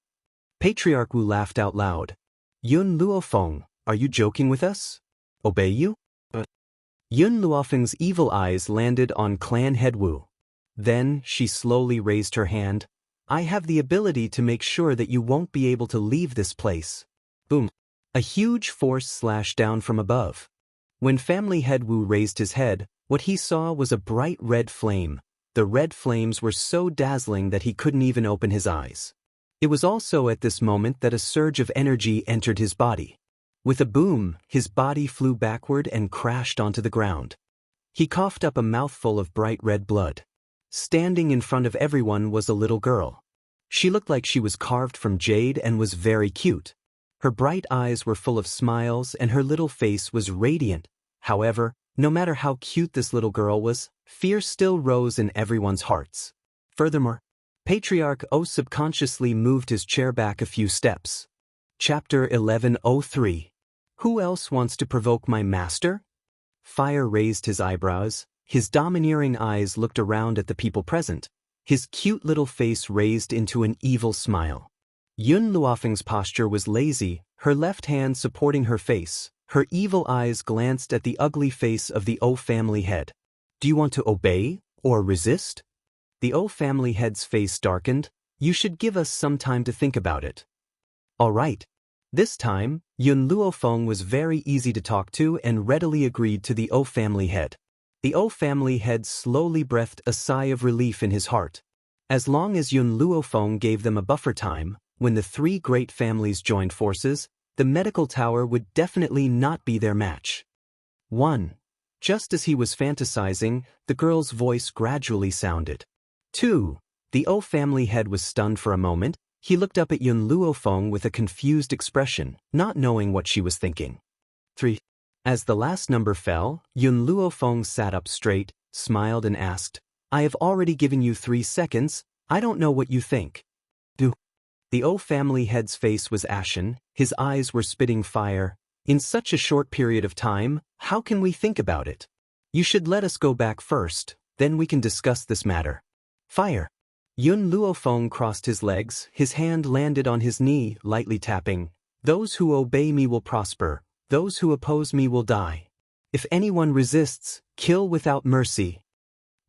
Patriarch Wu laughed out loud. Yun Luofeng, are you joking with us? Obey you? Yun Luofeng's evil eyes landed on Clan Head Wu. Then, she slowly raised her hand. I have the ability to make sure that you won't be able to leave this place. Boom. A huge force slashed down from above. When Family Head Wu raised his head, what he saw was a bright red flame. The red flames were so dazzling that he couldn't even open his eyes. It was also at this moment that a surge of energy entered his body. With a boom, his body flew backward and crashed onto the ground. He coughed up a mouthful of bright red blood. Standing in front of everyone was a little girl. She looked like she was carved from jade and was very cute. Her bright eyes were full of smiles and her little face was radiant. However, no matter how cute this little girl was, fear still rose in everyone's hearts. Furthermore, Patriarch O subconsciously moved his chair back a few steps. Chapter 1103. Who else wants to provoke my master? Fire raised his eyebrows. His domineering eyes looked around at the people present. His cute little face raised into an evil smile. Yun Luofeng's posture was lazy, her left hand supporting her face. Her evil eyes glanced at the ugly face of the O family head. Do you want to obey or resist? The O family head's face darkened. You should give us some time to think about it. All right. This time, Yun Luofeng was very easy to talk to and readily agreed to the O family head. The O family head slowly breathed a sigh of relief in his heart. As long as Yun Luofeng gave them a buffer time, when the three great families joined forces, the medical tower would definitely not be their match. 1. Just as he was fantasizing, the girl's voice gradually sounded. 2. The O family head was stunned for a moment. He looked up at Yun Luofeng with a confused expression, not knowing what she was thinking. 3. As the last number fell, Yun Luofeng sat up straight, smiled and asked, I have already given you 3 seconds, I don't know what you think. Do. The O family head's face was ashen, his eyes were spitting fire. In such a short period of time, how can we think about it? You should let us go back first, then we can discuss this matter. Fire. Yun Luofeng crossed his legs, his hand landed on his knee, lightly tapping. Those who obey me will prosper, those who oppose me will die. If anyone resists, kill without mercy.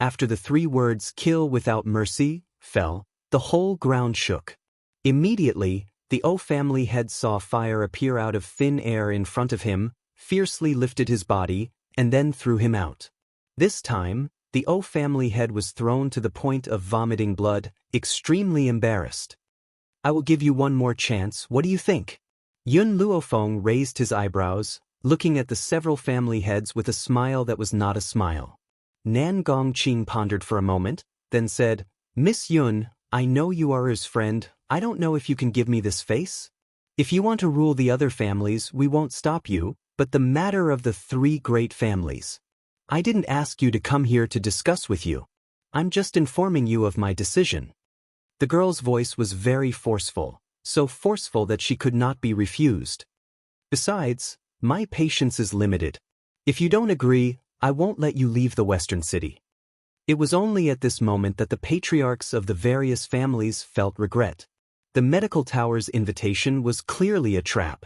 After the 3 words kill without mercy fell, the whole ground shook. Immediately, the O family head saw fire appear out of thin air in front of him, fiercely lifted his body, and then threw him out. This time, the O family head was thrown to the point of vomiting blood, extremely embarrassed. I will give you one more chance, what do you think? Yun Luofeng raised his eyebrows, looking at the several family heads with a smile that was not a smile. Nan Gongqing pondered for a moment, then said, Miss Yun, I know you are his friend, I don't know if you can give me this face? If you want to rule the other families, we won't stop you, but the matter of the 3 great families. I didn't ask you to come here to discuss with you. I'm just informing you of my decision. The girl's voice was very forceful, so forceful that she could not be refused. Besides, my patience is limited. If you don't agree, I won't let you leave the Western City. It was only at this moment that the patriarchs of the various families felt regret. The medical tower's invitation was clearly a trap.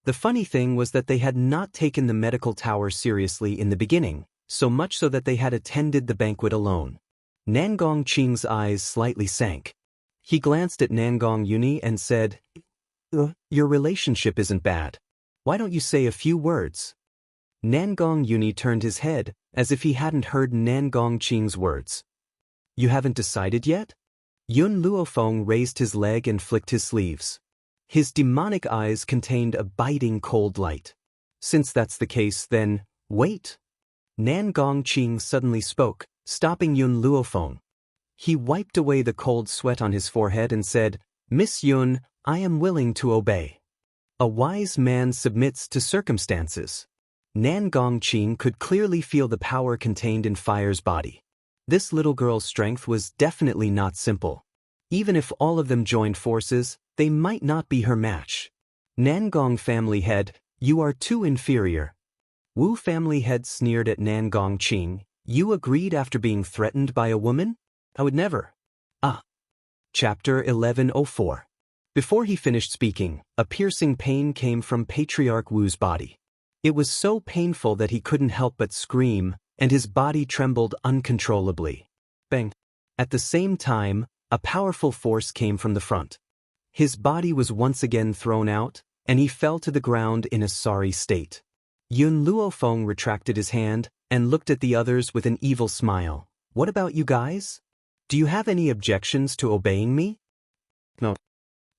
The funny thing was that they had not taken the medical tower seriously in the beginning, so much so that they had attended the banquet alone. Nangong Qing's eyes slightly sank. He glanced at Nangong Yuni and said, Your relationship isn't bad. Why don't you say a few words? Nangong Yuni turned his head, as if he hadn't heard Nangong Qing's words. You haven't decided yet? Yun Luofeng raised his leg and flicked his sleeves. His demonic eyes contained a biting cold light. Since that's the case, then, wait. Nan Gongqing suddenly spoke, stopping Yun Luofeng. He wiped away the cold sweat on his forehead and said, "Miss Yun, I am willing to obey." A wise man submits to circumstances. Nan Gongqing could clearly feel the power contained in Fire's body. This little girl's strength was definitely not simple. Even if all of them joined forces, they might not be her match. Nangong family head, you are too inferior. Wu family head sneered at Nan Gongqing. You agreed after being threatened by a woman? I would never. Chapter 1104. Before he finished speaking, a piercing pain came from Patriarch Wu's body. It was so painful that he couldn't help but scream, and his body trembled uncontrollably. Bang! At the same time, a powerful force came from the front. His body was once again thrown out, and he fell to the ground in a sorry state. Yun Luofeng retracted his hand and looked at the others with an evil smile. What about you guys? Do you have any objections to obeying me? No.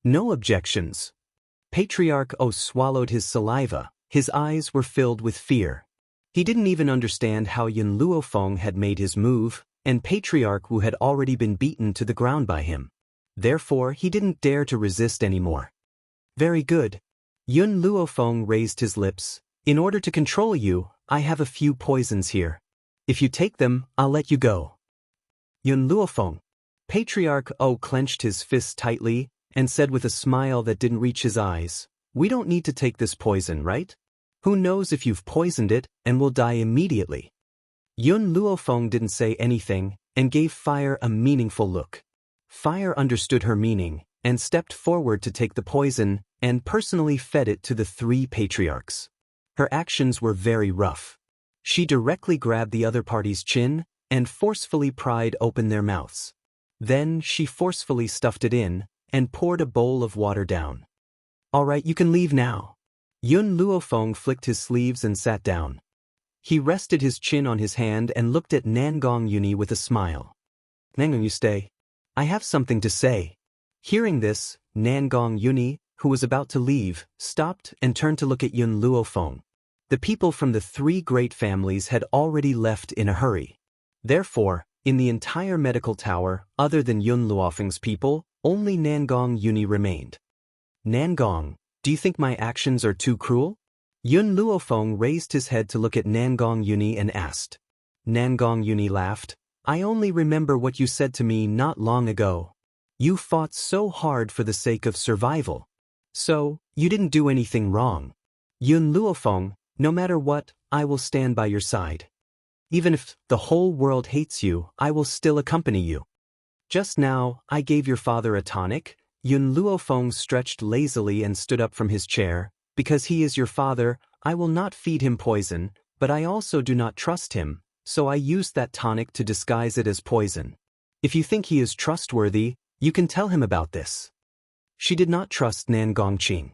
No objections. Patriarch O swallowed his saliva. His eyes were filled with fear. He didn't even understand how Yun Luofeng had made his move, and Patriarch Wu had already been beaten to the ground by him. Therefore, he didn't dare to resist anymore. Very good. Yun Luofeng raised his lips. In order to control you, I have a few poisons here. If you take them, I'll let you go. Yun Luofeng. Patriarch O clenched his fists tightly and said with a smile that didn't reach his eyes, "We don't need to take this poison, right? Who knows if you've poisoned it and will die immediately." Yun Luofeng didn't say anything and gave Fire a meaningful look. Fire understood her meaning and stepped forward to take the poison and personally fed it to the three patriarchs. Her actions were very rough. She directly grabbed the other party's chin and forcefully pried open their mouths. Then she forcefully stuffed it in and poured a bowl of water down. "All right, you can leave now." Yun Luofeng flicked his sleeves and sat down. He rested his chin on his hand and looked at Nangong Yuni with a smile. "Nangong, you stay. I have something to say." Hearing this, Nangong Yuni, who was about to leave, stopped and turned to look at Yun Luofeng. The people from the three great families had already left in a hurry. Therefore, in the entire medical tower, other than Yun Luofeng's people, only Nangong Yuni remained. "Nangong, do you think my actions are too cruel?" Yun Luofeng raised his head to look at Nangong Yuni and asked. Nangong Yuni laughed. "I only remember what you said to me not long ago. You fought so hard for the sake of survival. So, you didn't do anything wrong. Yun Luofeng, no matter what, I will stand by your side. Even if the whole world hates you, I will still accompany you. Just now, I gave your father a tonic." Yun Luofeng stretched lazily and stood up from his chair. "Because he is your father, I will not feed him poison, but I also do not trust him, so I used that tonic to disguise it as poison. If you think he is trustworthy, you can tell him about this." She did not trust Nan Gongqing,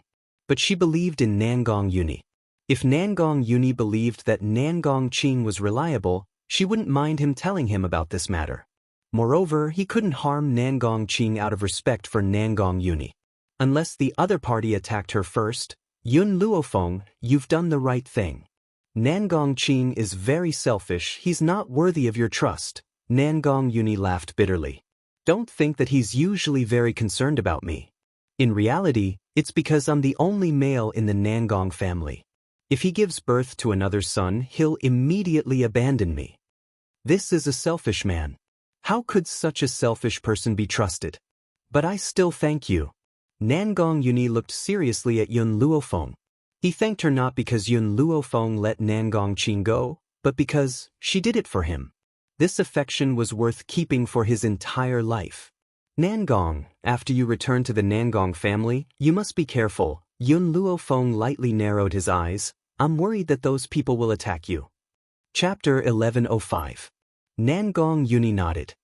but she believed in Nangong Yuni. If Nangong Yuni believed that Nan Gongqing was reliable, she wouldn't mind him telling him about this matter. Moreover, he couldn't harm Nan Gongqing out of respect for Nangong Yuni. Unless the other party attacked her first, "Yun Luofeng, you've done the right thing. Nangong Qing is very selfish, he's not worthy of your trust." Nangong Yuni laughed bitterly. "Don't think that he's usually very concerned about me. In reality, it's because I'm the only male in the Nangong family. If he gives birth to another son, he'll immediately abandon me. This is a selfish man. How could such a selfish person be trusted? But I still thank you." Nangong Yuni looked seriously at Yun Luofeng. He thanked her not because Yun Luofeng let Nangong Qing go, but because she did it for him. This affection was worth keeping for his entire life. "Nangong, after you return to the Nangong family, you must be careful." Yun Luofeng lightly narrowed his eyes. "I'm worried that those people will attack you." Chapter 1105. Nangong Yuni nodded.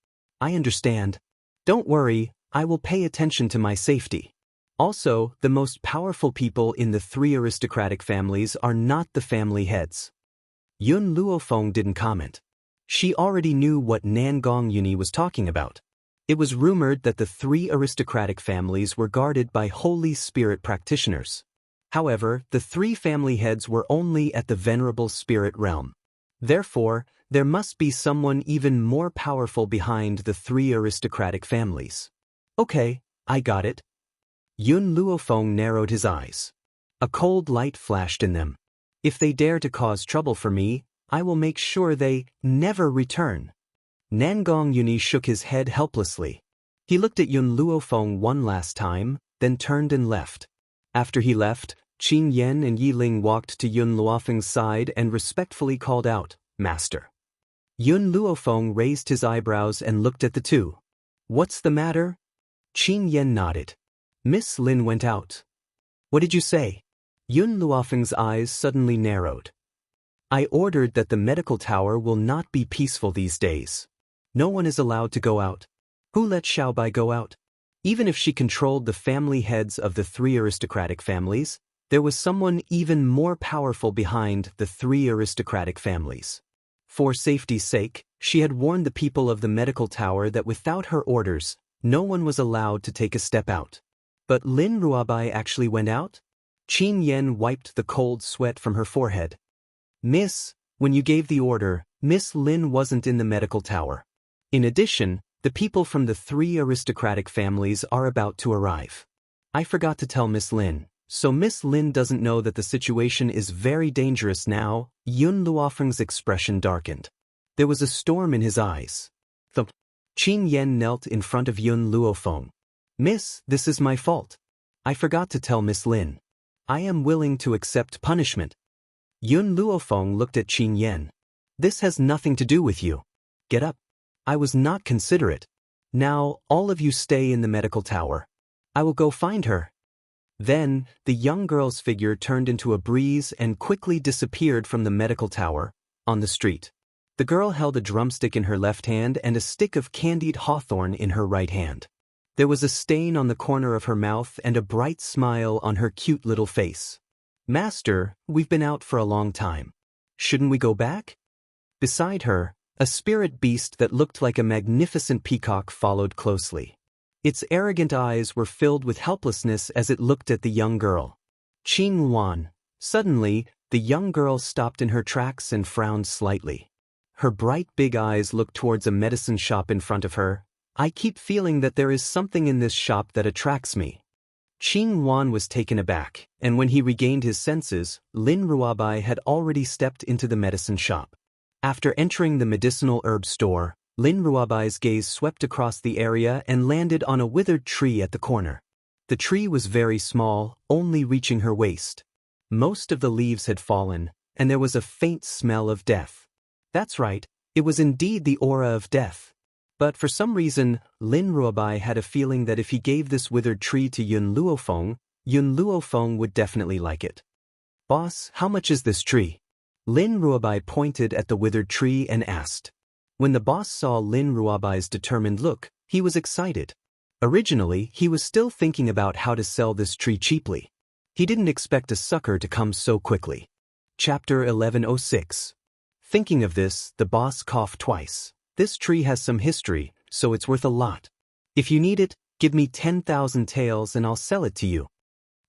"I understand. Don't worry, I will pay attention to my safety. Also, the most powerful people in the three aristocratic families are not the family heads." Yun Luofeng didn't comment. She already knew what Nangong Yuni was talking about. It was rumored that the three aristocratic families were guarded by Holy Spirit practitioners. However, the three family heads were only at the venerable spirit realm. Therefore, there must be someone even more powerful behind the three aristocratic families. Okay, I got it. Yun Luofeng narrowed his eyes. A cold light flashed in them. If they dare to cause trouble for me, I will make sure they never return. Nangong Yuni shook his head helplessly. He looked at Yun Luofeng one last time, then turned and left. After he left, Qin Yen and Yi Ling walked to Yun Luofeng's side and respectfully called out, "Master." Yun Luofeng raised his eyebrows and looked at the two. "What's the matter?" Qin Yen nodded. "Miss Lin went out." "What did you say?" Yun Luofeng's eyes suddenly narrowed. "I ordered that the medical tower will not be peaceful these days. No one is allowed to go out." "Who let Xiaobai go out?" Even if she controlled the family heads of the three aristocratic families, there was someone even more powerful behind the three aristocratic families. For safety's sake, she had warned the people of the medical tower that without her orders, no one was allowed to take a step out. But Lin Ruabai actually went out? Qin Yen wiped the cold sweat from her forehead. "Miss, when you gave the order, Miss Lin wasn't in the medical tower. In addition, the people from the three aristocratic families are about to arrive. I forgot to tell Miss Lin, so Miss Lin doesn't know that the situation is very dangerous now." Yun Luofeng's expression darkened. There was a storm in his eyes. Qin Yen knelt in front of Yun Luofeng. "Miss, this is my fault. I forgot to tell Miss Lin. I am willing to accept punishment." Yun Luofeng looked at Qin Yen. "This has nothing to do with you. Get up. I was not considerate. Now, all of you stay in the medical tower. I will go find her." Then, the young girl's figure turned into a breeze and quickly disappeared from the medical tower, on the street. The girl held a drumstick in her left hand and a stick of candied hawthorn in her right hand. There was a stain on the corner of her mouth and a bright smile on her cute little face. "Master, we've been out for a long time. Shouldn't we go back?" Beside her, a spirit beast that looked like a magnificent peacock followed closely. Its arrogant eyes were filled with helplessness as it looked at the young girl. "Qing Wan." Suddenly, the young girl stopped in her tracks and frowned slightly. Her bright big eyes looked towards a medicine shop in front of her. "I keep feeling that there is something in this shop that attracts me." Qing Wan was taken aback, and when he regained his senses, Lin Ruabai had already stepped into the medicine shop. After entering the medicinal herb store, Lin Ruabai's gaze swept across the area and landed on a withered tree at the corner. The tree was very small, only reaching her waist. Most of the leaves had fallen, and there was a faint smell of death. That's right, it was indeed the aura of death. But for some reason, Lin Ruabai had a feeling that if he gave this withered tree to Yun Luofeng would definitely like it. "Boss, how much is this tree?" Lin Ruabai pointed at the withered tree and asked. When the boss saw Lin Ruabai's determined look, he was excited. Originally, he was still thinking about how to sell this tree cheaply. He didn't expect a sucker to come so quickly. Chapter 1106. Thinking of this, the boss coughed twice. "This tree has some history, so it's worth a lot. If you need it, give me 10,000 taels and I'll sell it to you."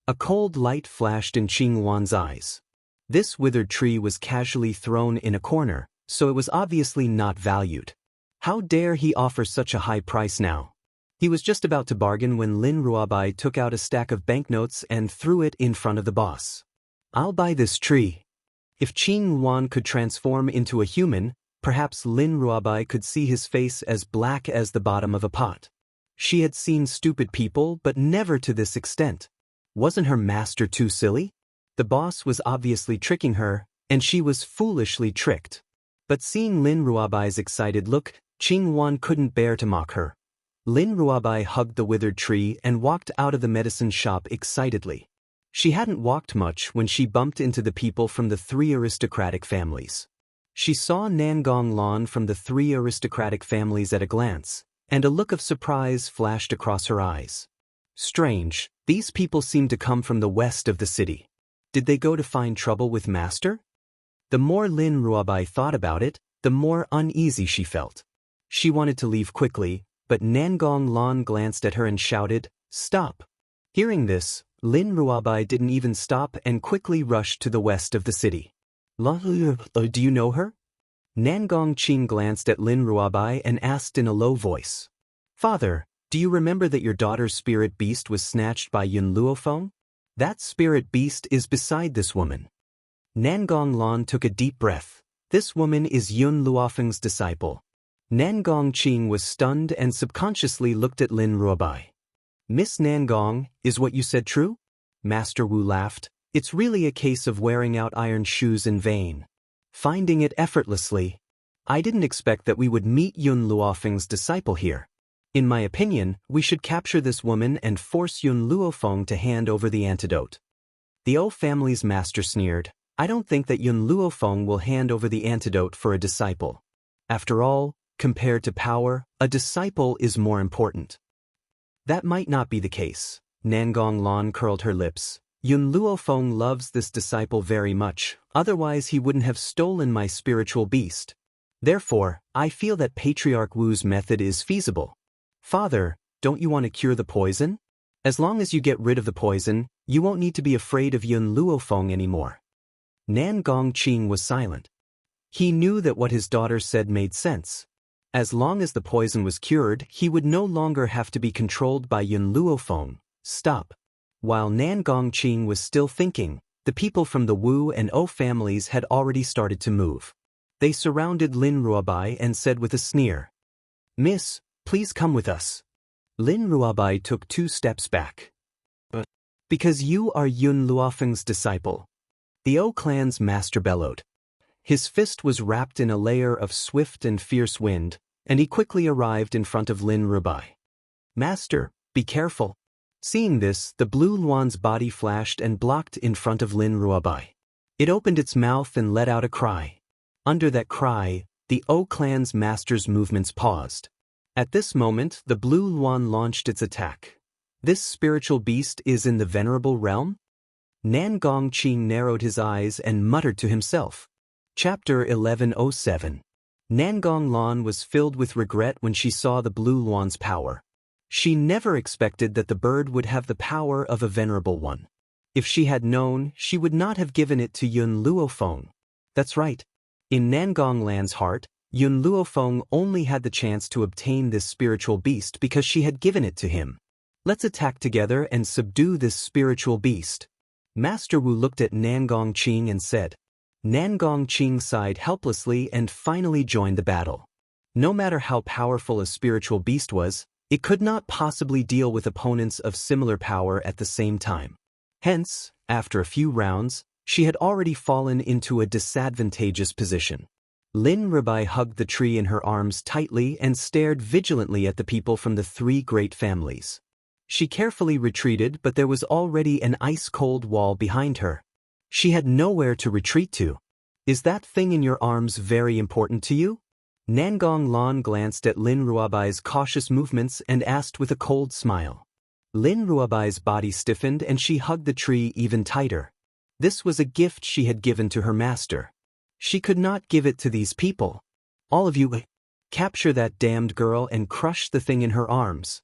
A cold light flashed in Qing Wan's eyes. This withered tree was casually thrown in a corner, so it was obviously not valued. How dare he offer such a high price now? He was just about to bargain when Lin Ruabai took out a stack of banknotes and threw it in front of the boss. "I'll buy this tree." If Qing Wan could transform into a human, perhaps Lin Ruabai could see his face as black as the bottom of a pot. She had seen stupid people, but never to this extent. Wasn't her master too silly? The boss was obviously tricking her, and she was foolishly tricked. But seeing Lin Ruabai's excited look, Qing Wan couldn't bear to mock her. Lin Ruabai hugged the withered tree and walked out of the medicine shop excitedly. She hadn't walked much when she bumped into the people from the three aristocratic families. She saw Nangong Lan from the three aristocratic families at a glance, and a look of surprise flashed across her eyes. Strange, these people seemed to come from the west of the city. Did they go to find trouble with Master? The more Lin Ruabai thought about it, the more uneasy she felt. She wanted to leave quickly, but Nangong Lan glanced at her and shouted, "Stop!" Hearing this, Lin Ruabai didn't even stop and quickly rushed to the west of the city. Do you know her? Nangong Qing glanced at Lin Ruabai and asked in a low voice. Father, do you remember that your daughter's spirit beast was snatched by Yun Luofeng? That spirit beast is beside this woman. Nangong Lan took a deep breath. This woman is Yun Luofeng's disciple. Nangong Qing was stunned and subconsciously looked at Lin Ruabai. Miss Nangong, is what you said true? Master Wu laughed. It's really a case of wearing out iron shoes in vain. Finding it effortlessly. I didn't expect that we would meet Yun Luofeng's disciple here. In my opinion, we should capture this woman and force Yun Luofeng to hand over the antidote. The O family's master sneered. I don't think that Yun Luofeng will hand over the antidote for a disciple. After all, compared to power, a disciple is more important. That might not be the case. Nangong Lan curled her lips. Yun Luofeng loves this disciple very much, otherwise he wouldn't have stolen my spiritual beast. Therefore, I feel that Patriarch Wu's method is feasible. Father, don't you want to cure the poison? As long as you get rid of the poison, you won't need to be afraid of Yun Luofeng anymore. Nangong Qing was silent. He knew that what his daughter said made sense. As long as the poison was cured, he would no longer have to be controlled by Yun Luofeng. Stop. While Nangong Qing was still thinking, the people from the Wu and O families had already started to move. They surrounded Lin Ruabai and said with a sneer, Miss, please come with us. Lin Ruabai took 2 steps back. But because you are Yun Luofeng's disciple. The O clan's master bellowed. His fist was wrapped in a layer of swift and fierce wind, and he quickly arrived in front of Lin Ruabai. Master, be careful. Seeing this, the blue Luan's body flashed and blocked in front of Lin Ruabai. It opened its mouth and let out a cry. Under that cry, the O clan's master's movements paused. At this moment, the blue Luan launched its attack. This spiritual beast is in the venerable realm? Nangong Qing narrowed his eyes and muttered to himself. Chapter 1107. Nangong Lan was filled with regret when she saw the blue Luan's power. She never expected that the bird would have the power of a venerable one. If she had known, she would not have given it to Yun Luofeng. That's right. In Nangong Lan's heart, Yun Luofeng only had the chance to obtain this spiritual beast because she had given it to him. Let's attack together and subdue this spiritual beast. Master Wu looked at Nangong Qing and said. Nangong Qing sighed helplessly and finally joined the battle. No matter how powerful a spiritual beast was, it could not possibly deal with opponents of similar power at the same time. Hence, after a few rounds, she had already fallen into a disadvantageous position. Lin Ruabai hugged the tree in her arms tightly and stared vigilantly at the people from the 3 great families. She carefully retreated, but there was already an ice-cold wall behind her. She had nowhere to retreat to. Is that thing in your arms very important to you? Nangong Lan glanced at Lin Ruabai's cautious movements and asked with a cold smile. Lin Ruabai's body stiffened and she hugged the tree even tighter. This was a gift she had given to her master. She could not give it to these people. All of you, capture that damned girl and crush the thing in her arms.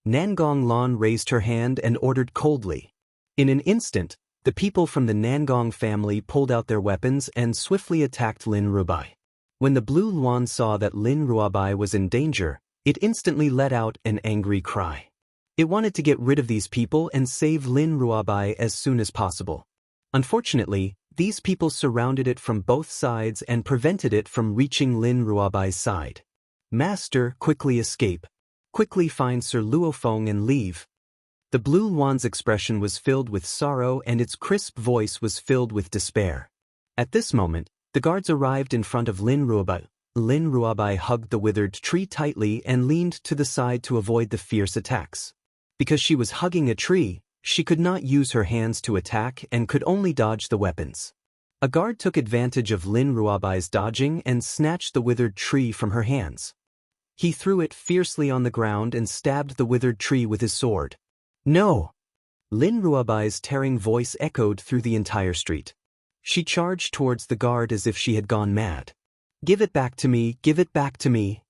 Nangong Lan raised her hand and ordered coldly. In an instant, the people from the Nangong family pulled out their weapons and swiftly attacked Lin Ruabai. When the blue Luan saw that Lin Ruabai was in danger, it instantly let out an angry cry. It wanted to get rid of these people and save Lin Ruabai as soon as possible. Unfortunately, these people surrounded it from both sides and prevented it from reaching Lin Ruabai's side. Master, quickly escape. Quickly find Sir Luofeng and leave. The blue Luan's expression was filled with sorrow and its crisp voice was filled with despair. At this moment, the guards arrived in front of Lin Ruabai. Lin Ruabai hugged the withered tree tightly and leaned to the side to avoid the fierce attacks. Because she was hugging a tree, she could not use her hands to attack and could only dodge the weapons. A guard took advantage of Lin Ruabai's dodging and snatched the withered tree from her hands. He threw it fiercely on the ground and stabbed the withered tree with his sword. No! Lin Ruabai's tearing voice echoed through the entire street. She charged towards the guard as if she had gone mad. Give it back to me, give it back to me.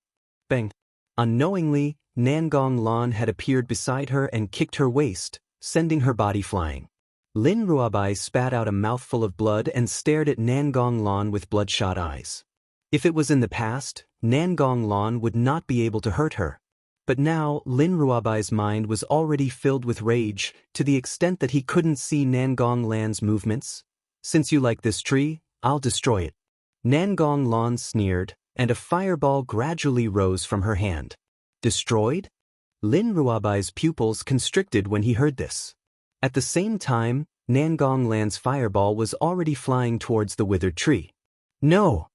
Bang! Unknowingly, Nangong Lan had appeared beside her and kicked her waist, sending her body flying. Lin Ruabai spat out a mouthful of blood and stared at Nangong Lan with bloodshot eyes. If it was in the past, Nangong Lan would not be able to hurt her. But now, Lin Ruabai's mind was already filled with rage, to the extent that he couldn't see Nangong Lan's movements. Since you like this tree, I'll destroy it. Nangong Lan sneered, and a fireball gradually rose from her hand. Destroyed? Lin Ruabai's pupils constricted when he heard this. At the same time, Nangong Lan's fireball was already flying towards the withered tree. No!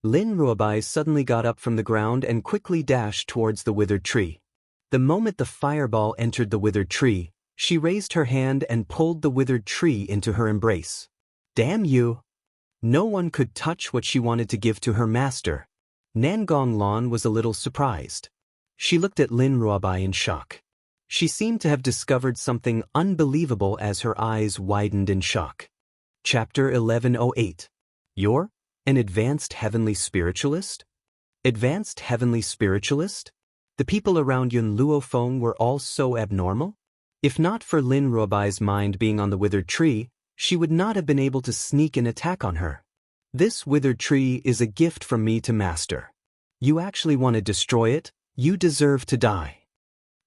Lin Ruabai suddenly got up from the ground and quickly dashed towards the withered tree. The moment the fireball entered the withered tree, she raised her hand and pulled the withered tree into her embrace. Damn you! No one could touch what she wanted to give to her master. Nangong Lan was a little surprised. She looked at Lin Ruabai in shock. She seemed to have discovered something unbelievable as her eyes widened in shock. Chapter 1108. You're an advanced heavenly spiritualist? Advanced heavenly spiritualist? The people around Yun Luofeng were all so abnormal? If not for Lin Ruabai's mind being on the withered tree, she would not have been able to sneak an attack on her. This withered tree is a gift from me to master. You actually want to destroy it? You deserve to die.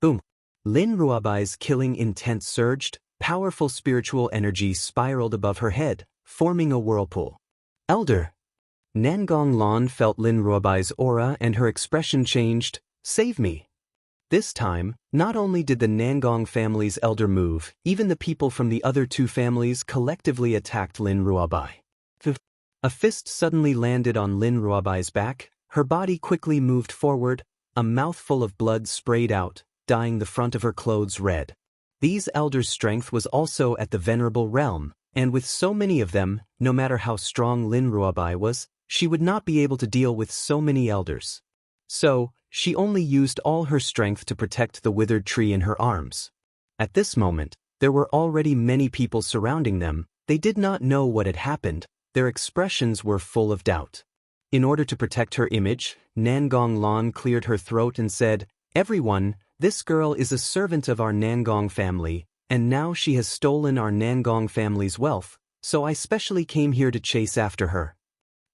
Boom. Lin Ruabai's killing intent surged, powerful spiritual energy spiraled above her head, forming a whirlpool. Elder! Nangong Lan felt Lin Ruabai's aura and her expression changed. Save me! This time, not only did the Nangong family's elder move, even the people from the other two families collectively attacked Lin Ruabai. A fist suddenly landed on Lin Ruabai's back, her body quickly moved forward, a mouthful of blood sprayed out, dyeing the front of her clothes red. These elders' strength was also at the venerable realm, and with so many of them, no matter how strong Lin Ruabai was, she would not be able to deal with so many elders. So, she only used all her strength to protect the withered tree in her arms. At this moment, there were already many people surrounding them. They did not know what had happened. Their expressions were full of doubt. In order to protect her image, Nangong Lan cleared her throat and said, "Everyone, this girl is a servant of our Nangong family, and now she has stolen our Nangong family's wealth, so I specially came here to chase after her."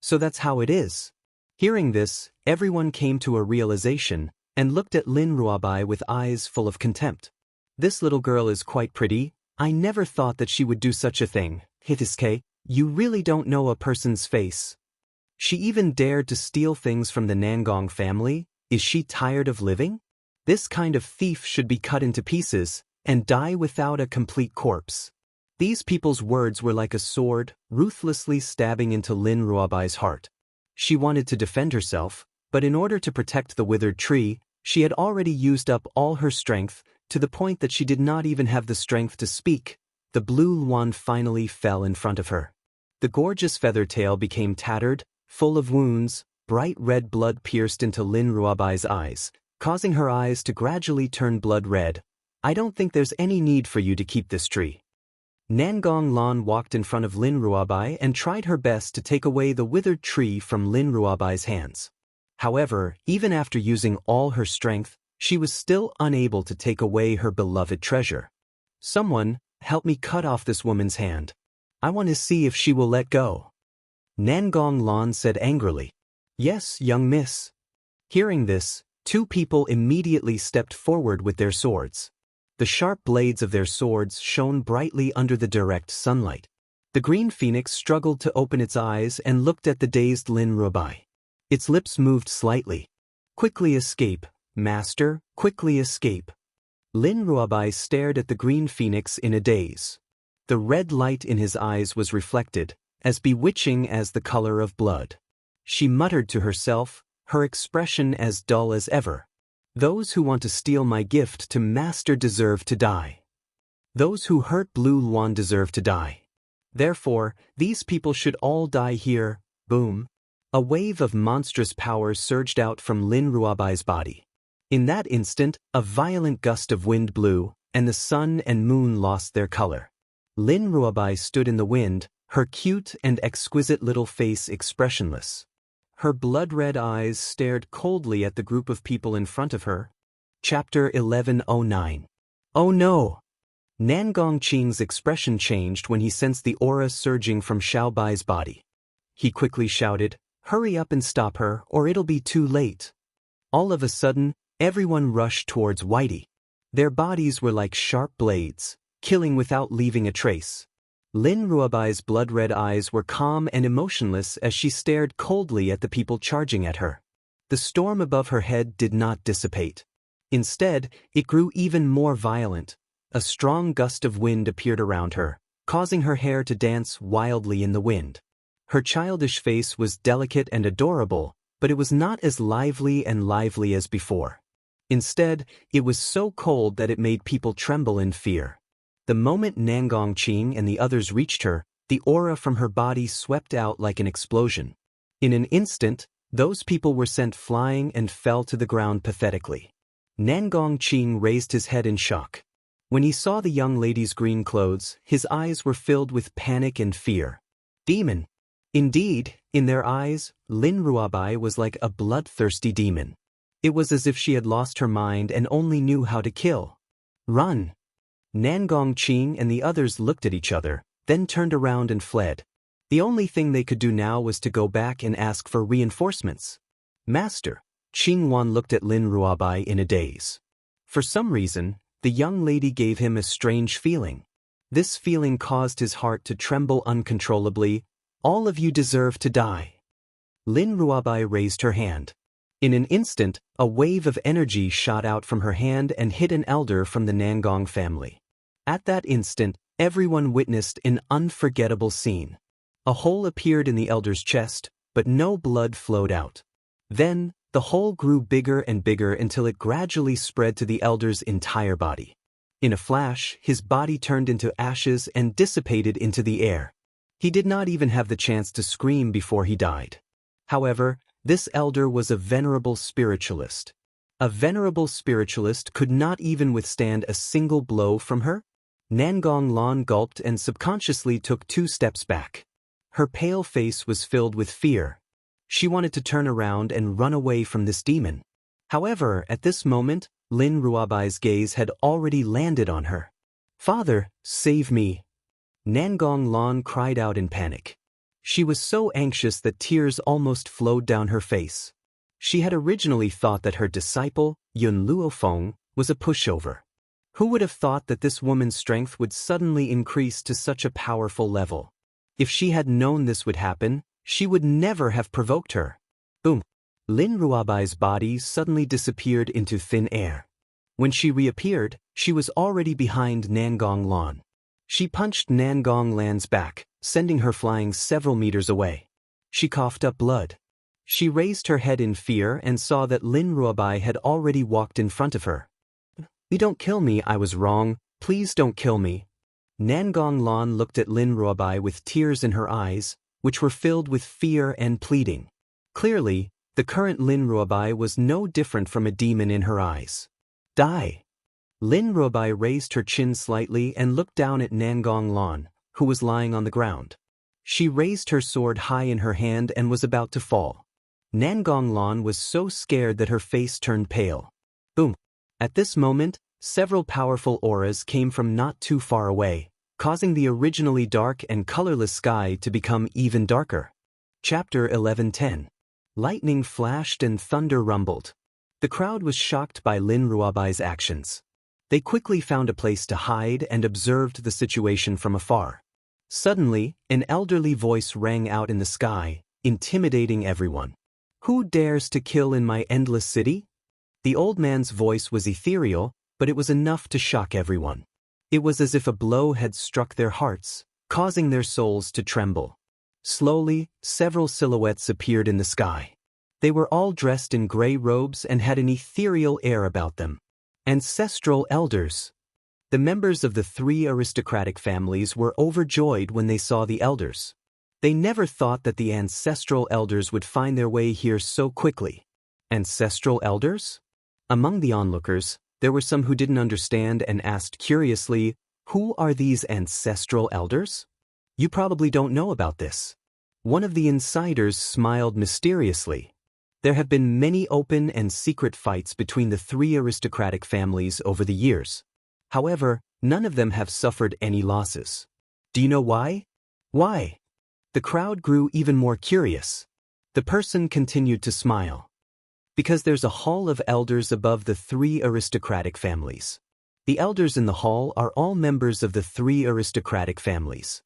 So that's how it is. Hearing this, everyone came to a realization, and looked at Lin Ruabai with eyes full of contempt. This little girl is quite pretty. I never thought that she would do such a thing. Hitiske, you really don't know a person's face. She even dared to steal things from the Nangong family. Is she tired of living? This kind of thief should be cut into pieces, and die without a complete corpse. These people's words were like a sword, ruthlessly stabbing into Lin Ruabai's heart. She wanted to defend herself, but in order to protect the withered tree, she had already used up all her strength, to the point that she did not even have the strength to speak. The blue wand finally fell in front of her. The gorgeous feather tail became tattered, full of wounds. Bright red blood pierced into Lin Ruabai's eyes, causing her eyes to gradually turn blood red. I don't think there's any need for you to keep this tree. Nangong Lan walked in front of Lin Ruabai and tried her best to take away the withered tree from Lin Ruabai's hands. However, even after using all her strength, she was still unable to take away her beloved treasure. Someone, help me cut off this woman's hand. I want to see if she will let go. Nangong Lan said angrily. Yes, young miss. Hearing this, two people immediately stepped forward with their swords. The sharp blades of their swords shone brightly under the direct sunlight. The green phoenix struggled to open its eyes and looked at the dazed Lin Ruabai. Its lips moved slightly. Quickly escape, master, quickly escape. Lin Ruabai stared at the green phoenix in a daze. The red light in his eyes was reflected, as bewitching as the color of blood. She muttered to herself, her expression as dull as ever. Those who want to steal my gift to master deserve to die. Those who hurt Blue Luan deserve to die. Therefore, these people should all die here. Boom. A wave of monstrous power surged out from Lin Ruabai's body. In that instant, a violent gust of wind blew, and the sun and moon lost their color. Lin Ruabai stood in the wind, her cute and exquisite little face expressionless. Her blood-red eyes stared coldly at the group of people in front of her. Chapter 1109. Oh no! Nangong Qing's expression changed when he sensed the aura surging from Xiaobai's body. He quickly shouted, "Hurry up and stop her, or it'll be too late." All of a sudden, everyone rushed towards Whitey. Their bodies were like sharp blades, killing without leaving a trace. Lin Ruobai's blood-red eyes were calm and emotionless as she stared coldly at the people charging at her. The storm above her head did not dissipate. Instead, it grew even more violent. A strong gust of wind appeared around her, causing her hair to dance wildly in the wind. Her childish face was delicate and adorable, but it was not as lively as before. Instead, it was so cold that it made people tremble in fear. The moment Nangong Qing and the others reached her, the aura from her body swept out like an explosion. In an instant, those people were sent flying and fell to the ground pathetically. Nangong Qing raised his head in shock. When he saw the young lady's green clothes, his eyes were filled with panic and fear. Demon! Indeed, in their eyes, Lin Ruobai was like a bloodthirsty demon. It was as if she had lost her mind and only knew how to kill. Run! Nangong Qing and the others looked at each other, then turned around and fled. The only thing they could do now was to go back and ask for reinforcements. Master, Qing Wan looked at Lin Ruobai in a daze. For some reason, the young lady gave him a strange feeling. This feeling caused his heart to tremble uncontrollably. All of you deserve to die. Lin Ruobai raised her hand. In an instant, a wave of energy shot out from her hand and hit an elder from the Nangong family. At that instant, everyone witnessed an unforgettable scene. A hole appeared in the elder's chest, but no blood flowed out. Then, the hole grew bigger and bigger until it gradually spread to the elder's entire body. In a flash, his body turned into ashes and dissipated into the air. He did not even have the chance to scream before he died. However, this elder was a venerable spiritualist. A venerable spiritualist could not even withstand a single blow from her? Nangong Lan gulped and subconsciously took 2 steps back. Her pale face was filled with fear. She wanted to turn around and run away from this demon. However, at this moment, Lin Ruobai's gaze had already landed on her. "Father, save me!" Nangong Lan cried out in panic. She was so anxious that tears almost flowed down her face. She had originally thought that her disciple, Yun Luofeng, was a pushover. Who would have thought that this woman's strength would suddenly increase to such a powerful level? If she had known this would happen, she would never have provoked her. Boom! Lin Ruobai's body suddenly disappeared into thin air. When she reappeared, she was already behind Nangong Lan. She punched Nangong Lan's back, sending her flying several meters away. She coughed up blood. She raised her head in fear and saw that Lin Ruobai had already walked in front of her. "You don't kill me, I was wrong. Please don't kill me." Nangong Lan looked at Lin Ruobai with tears in her eyes, which were filled with fear and pleading. Clearly, the current Lin Ruobai was no different from a demon in her eyes. "Die!" Lin Ruobai raised her chin slightly and looked down at Nangong Lan, who was lying on the ground. She raised her sword high in her hand and was about to fall. Nangong Lan was so scared that her face turned pale. Boom! At this moment, several powerful auras came from not too far away, causing the originally dark and colorless sky to become even darker. Chapter 1110. Lightning flashed and thunder rumbled. The crowd was shocked by Lin Ruobai's actions. They quickly found a place to hide and observed the situation from afar. Suddenly, an elderly voice rang out in the sky, intimidating everyone. "Who dares to kill in my endless city?" The old man's voice was ethereal, but it was enough to shock everyone. It was as if a blow had struck their hearts, causing their souls to tremble. Slowly, several silhouettes appeared in the sky. They were all dressed in gray robes and had an ethereal air about them. Ancestral elders. The members of the 3 aristocratic families were overjoyed when they saw the elders. They never thought that the ancestral elders would find their way here so quickly. Ancestral elders? Among the onlookers, there were some who didn't understand and asked curiously, "Who are these ancestral elders?" You probably don't know about this. One of the insiders smiled mysteriously. There have been many open and secret fights between the three aristocratic families over the years. However, none of them have suffered any losses. Do you know why? Why? The crowd grew even more curious. The person continued to smile. Because there's a hall of elders above the three aristocratic families. The elders in the hall are all members of the three aristocratic families.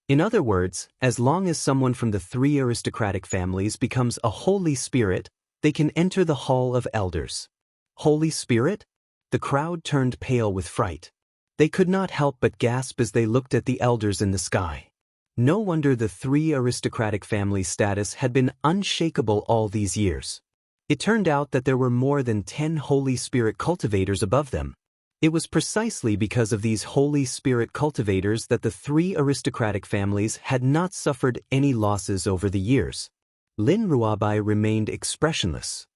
In other words, as long as someone from the three aristocratic families becomes a Holy Spirit, they can enter the Hall of Elders. Holy Spirit? The crowd turned pale with fright. They could not help but gasp as they looked at the elders in the sky. No wonder the three aristocratic families' status had been unshakable all these years. It turned out that there were more than 10 Holy Spirit cultivators above them. It was precisely because of these Holy Spirit cultivators that the three aristocratic families had not suffered any losses over the years. Lin Ruabai remained expressionless.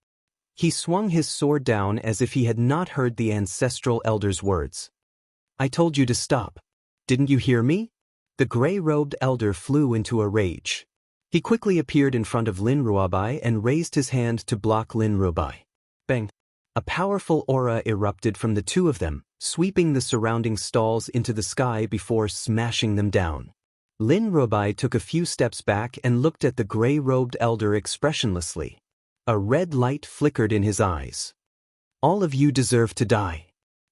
He swung his sword down as if he had not heard the ancestral elder's words. I told you to stop. Didn't you hear me? The gray-robed elder flew into a rage. He quickly appeared in front of Lin Ruabai and raised his hand to block Lin Ruabai. Bang! A powerful aura erupted from the two of them, sweeping the surrounding stalls into the sky before smashing them down. Lin Ruabai took a few steps back and looked at the gray-robed elder expressionlessly. A red light flickered in his eyes. All of you deserve to die.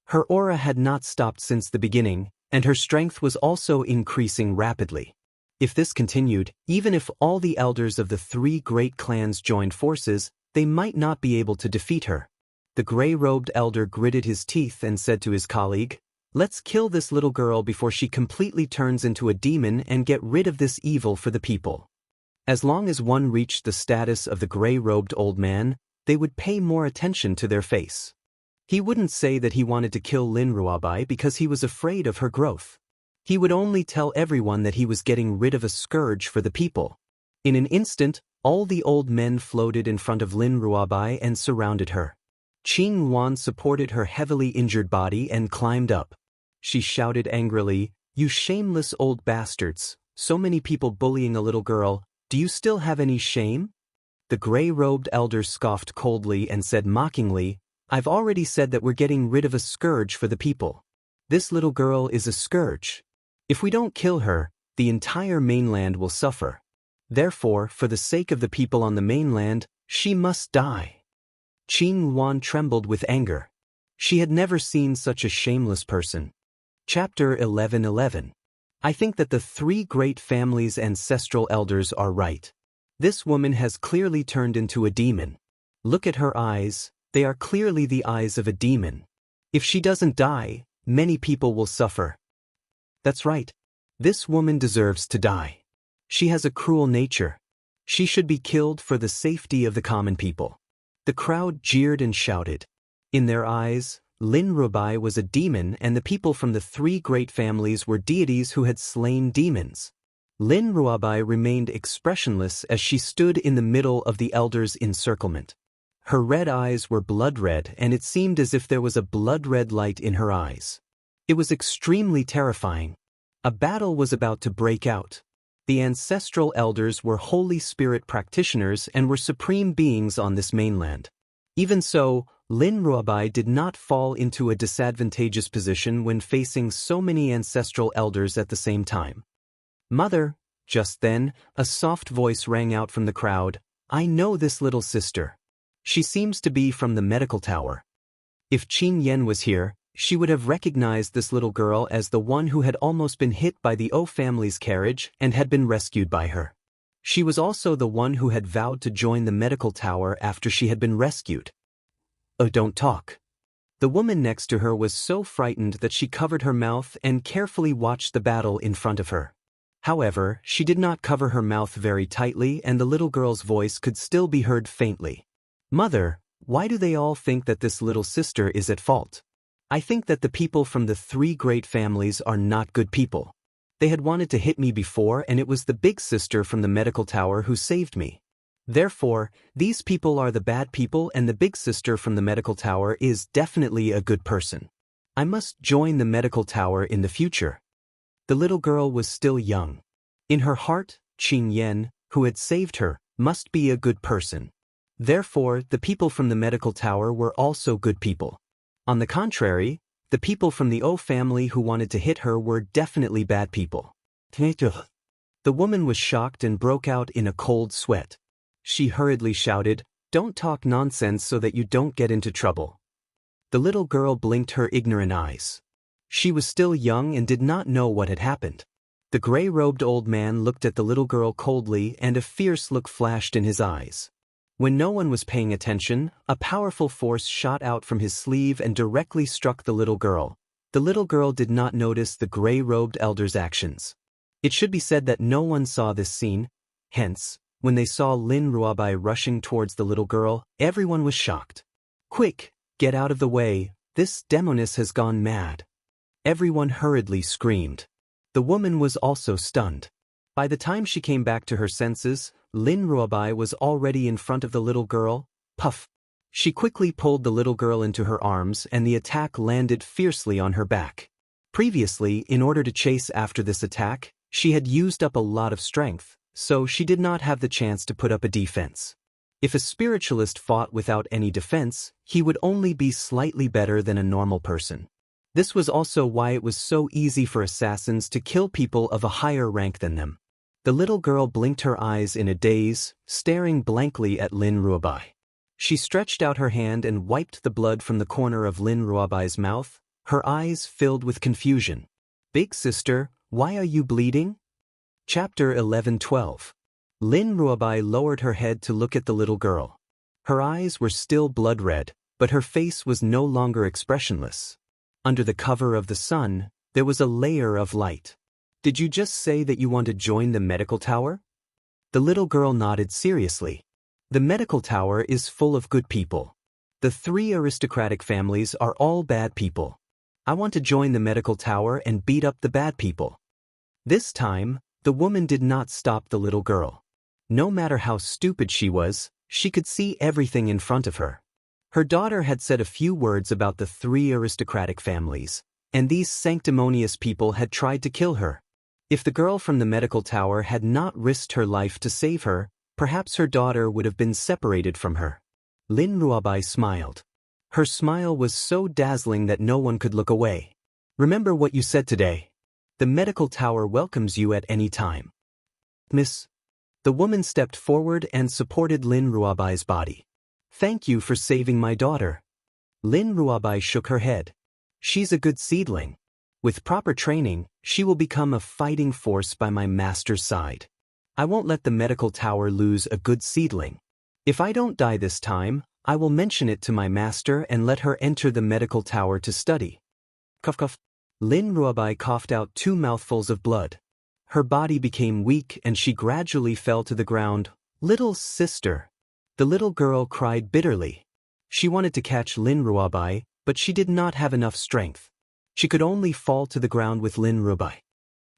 Her aura had not stopped since the beginning, and her strength was also increasing rapidly. If this continued, even if all the elders of the three great clans joined forces, they might not be able to defeat her. The gray-robed elder gritted his teeth and said to his colleague, "Let's kill this little girl before she completely turns into a demon and get rid of this evil for the people." As long as one reached the status of the gray-robed old man, they would pay more attention to their face. He wouldn't say that he wanted to kill Lin Ruabai because he was afraid of her growth. He would only tell everyone that he was getting rid of a scourge for the people. In an instant, all the old men floated in front of Lin Ruabai and surrounded her. Qing Yuan supported her heavily injured body and climbed up. She shouted angrily, "You shameless old bastards, so many people bullying a little girl, do you still have any shame?" The gray-robed elder scoffed coldly and said mockingly, "I've already said that we're getting rid of a scourge for the people. This little girl is a scourge. If we don't kill her, the entire mainland will suffer. Therefore, for the sake of the people on the mainland, she must die." Qing Yuan trembled with anger. She had never seen such a shameless person. Chapter 11:11. I think that the three great families' ancestral elders are right. This woman has clearly turned into a demon. Look at her eyes, they are clearly the eyes of a demon. If she doesn't die, many people will suffer. That's right. This woman deserves to die. She has a cruel nature. She should be killed for the safety of the common people. The crowd jeered and shouted. In their eyes, Lin Ruabai was a demon and the people from the three great families were deities who had slain demons. Lin Ruabai remained expressionless as she stood in the middle of the elders' encirclement. Her red eyes were blood-red and it seemed as if there was a blood-red light in her eyes. It was extremely terrifying. A battle was about to break out. The ancestral elders were Holy Spirit practitioners and were supreme beings on this mainland. Even so, Lin Ruabai did not fall into a disadvantageous position when facing so many ancestral elders at the same time. "Mother," just then, a soft voice rang out from the crowd, "I know this little sister. She seems to be from the medical tower." If Qing Yan was here, she would have recognized this little girl as the one who had almost been hit by the O family's carriage and had been rescued by her. She was also the one who had vowed to join the medical tower after she had been rescued. "Oh, don't talk." The woman next to her was so frightened that she covered her mouth and carefully watched the battle in front of her. However, she did not cover her mouth very tightly and the little girl's voice could still be heard faintly. "Mother, why do they all think that this little sister is at fault? I think that the people from the three great families are not good people. They had wanted to hit me before and it was the big sister from the medical tower who saved me. Therefore, these people are the bad people and the big sister from the medical tower is definitely a good person. I must join the medical tower in the future." The little girl was still young. In her heart, Qing Yan, who had saved her, must be a good person. Therefore, the people from the medical tower were also good people. On the contrary, the people from the O family who wanted to hit her were definitely bad people. The woman was shocked and broke out in a cold sweat. She hurriedly shouted, "Don't talk nonsense so that you don't get into trouble." The little girl blinked her ignorant eyes. She was still young and did not know what had happened. The gray-robed old man looked at the little girl coldly, and a fierce look flashed in his eyes. When no one was paying attention, a powerful force shot out from his sleeve and directly struck the little girl. The little girl did not notice the gray-robed elder's actions. It should be said that no one saw this scene. Hence, when they saw Lin Ruobai rushing towards the little girl, everyone was shocked. "Quick, get out of the way, this demoness has gone mad." Everyone hurriedly screamed. The woman was also stunned. By the time she came back to her senses, Lin Ruobai was already in front of the little girl. Puff! She quickly pulled the little girl into her arms and the attack landed fiercely on her back. Previously, in order to chase after this attack, she had used up a lot of strength, so she did not have the chance to put up a defense. If a spiritualist fought without any defense, he would only be slightly better than a normal person. This was also why it was so easy for assassins to kill people of a higher rank than them. The little girl blinked her eyes in a daze, staring blankly at Lin Ruobai. She stretched out her hand and wiped the blood from the corner of Lin Ruobai's mouth, her eyes filled with confusion. "Big sister, why are you bleeding?" Chapter 11:12. Lin Ruobai lowered her head to look at the little girl. Her eyes were still blood red, but her face was no longer expressionless. Under the cover of the sun, there was a layer of light. "Did you just say that you want to join the medical tower?" The little girl nodded seriously. "The medical tower is full of good people. The 3 aristocratic families are all bad people. I want to join the medical tower and beat up the bad people." This time, the woman did not stop the little girl. No matter how stupid she was, she could see everything in front of her. Her daughter had said a few words about the 3 aristocratic families, and these sanctimonious people had tried to kill her. If the girl from the medical tower had not risked her life to save her, perhaps her daughter would have been separated from her. Lin Ruobai smiled. Her smile was so dazzling that no one could look away. "Remember what you said today. The medical tower welcomes you at any time." "Miss." The woman stepped forward and supported Lin Ruobai's body. "Thank you for saving my daughter." Lin Ruobai shook her head. "She's a good seedling. With proper training, she will become a fighting force by my master's side. I won't let the medical tower lose a good seedling. If I don't die this time, I will mention it to my master and let her enter the medical tower to study." Cough cough. Lin Ruobai coughed out 2 mouthfuls of blood. Her body became weak and she gradually fell to the ground. "Little sister." The little girl cried bitterly. She wanted to catch Lin Ruobai, but she did not have enough strength. She could only fall to the ground with Lin Ruobai.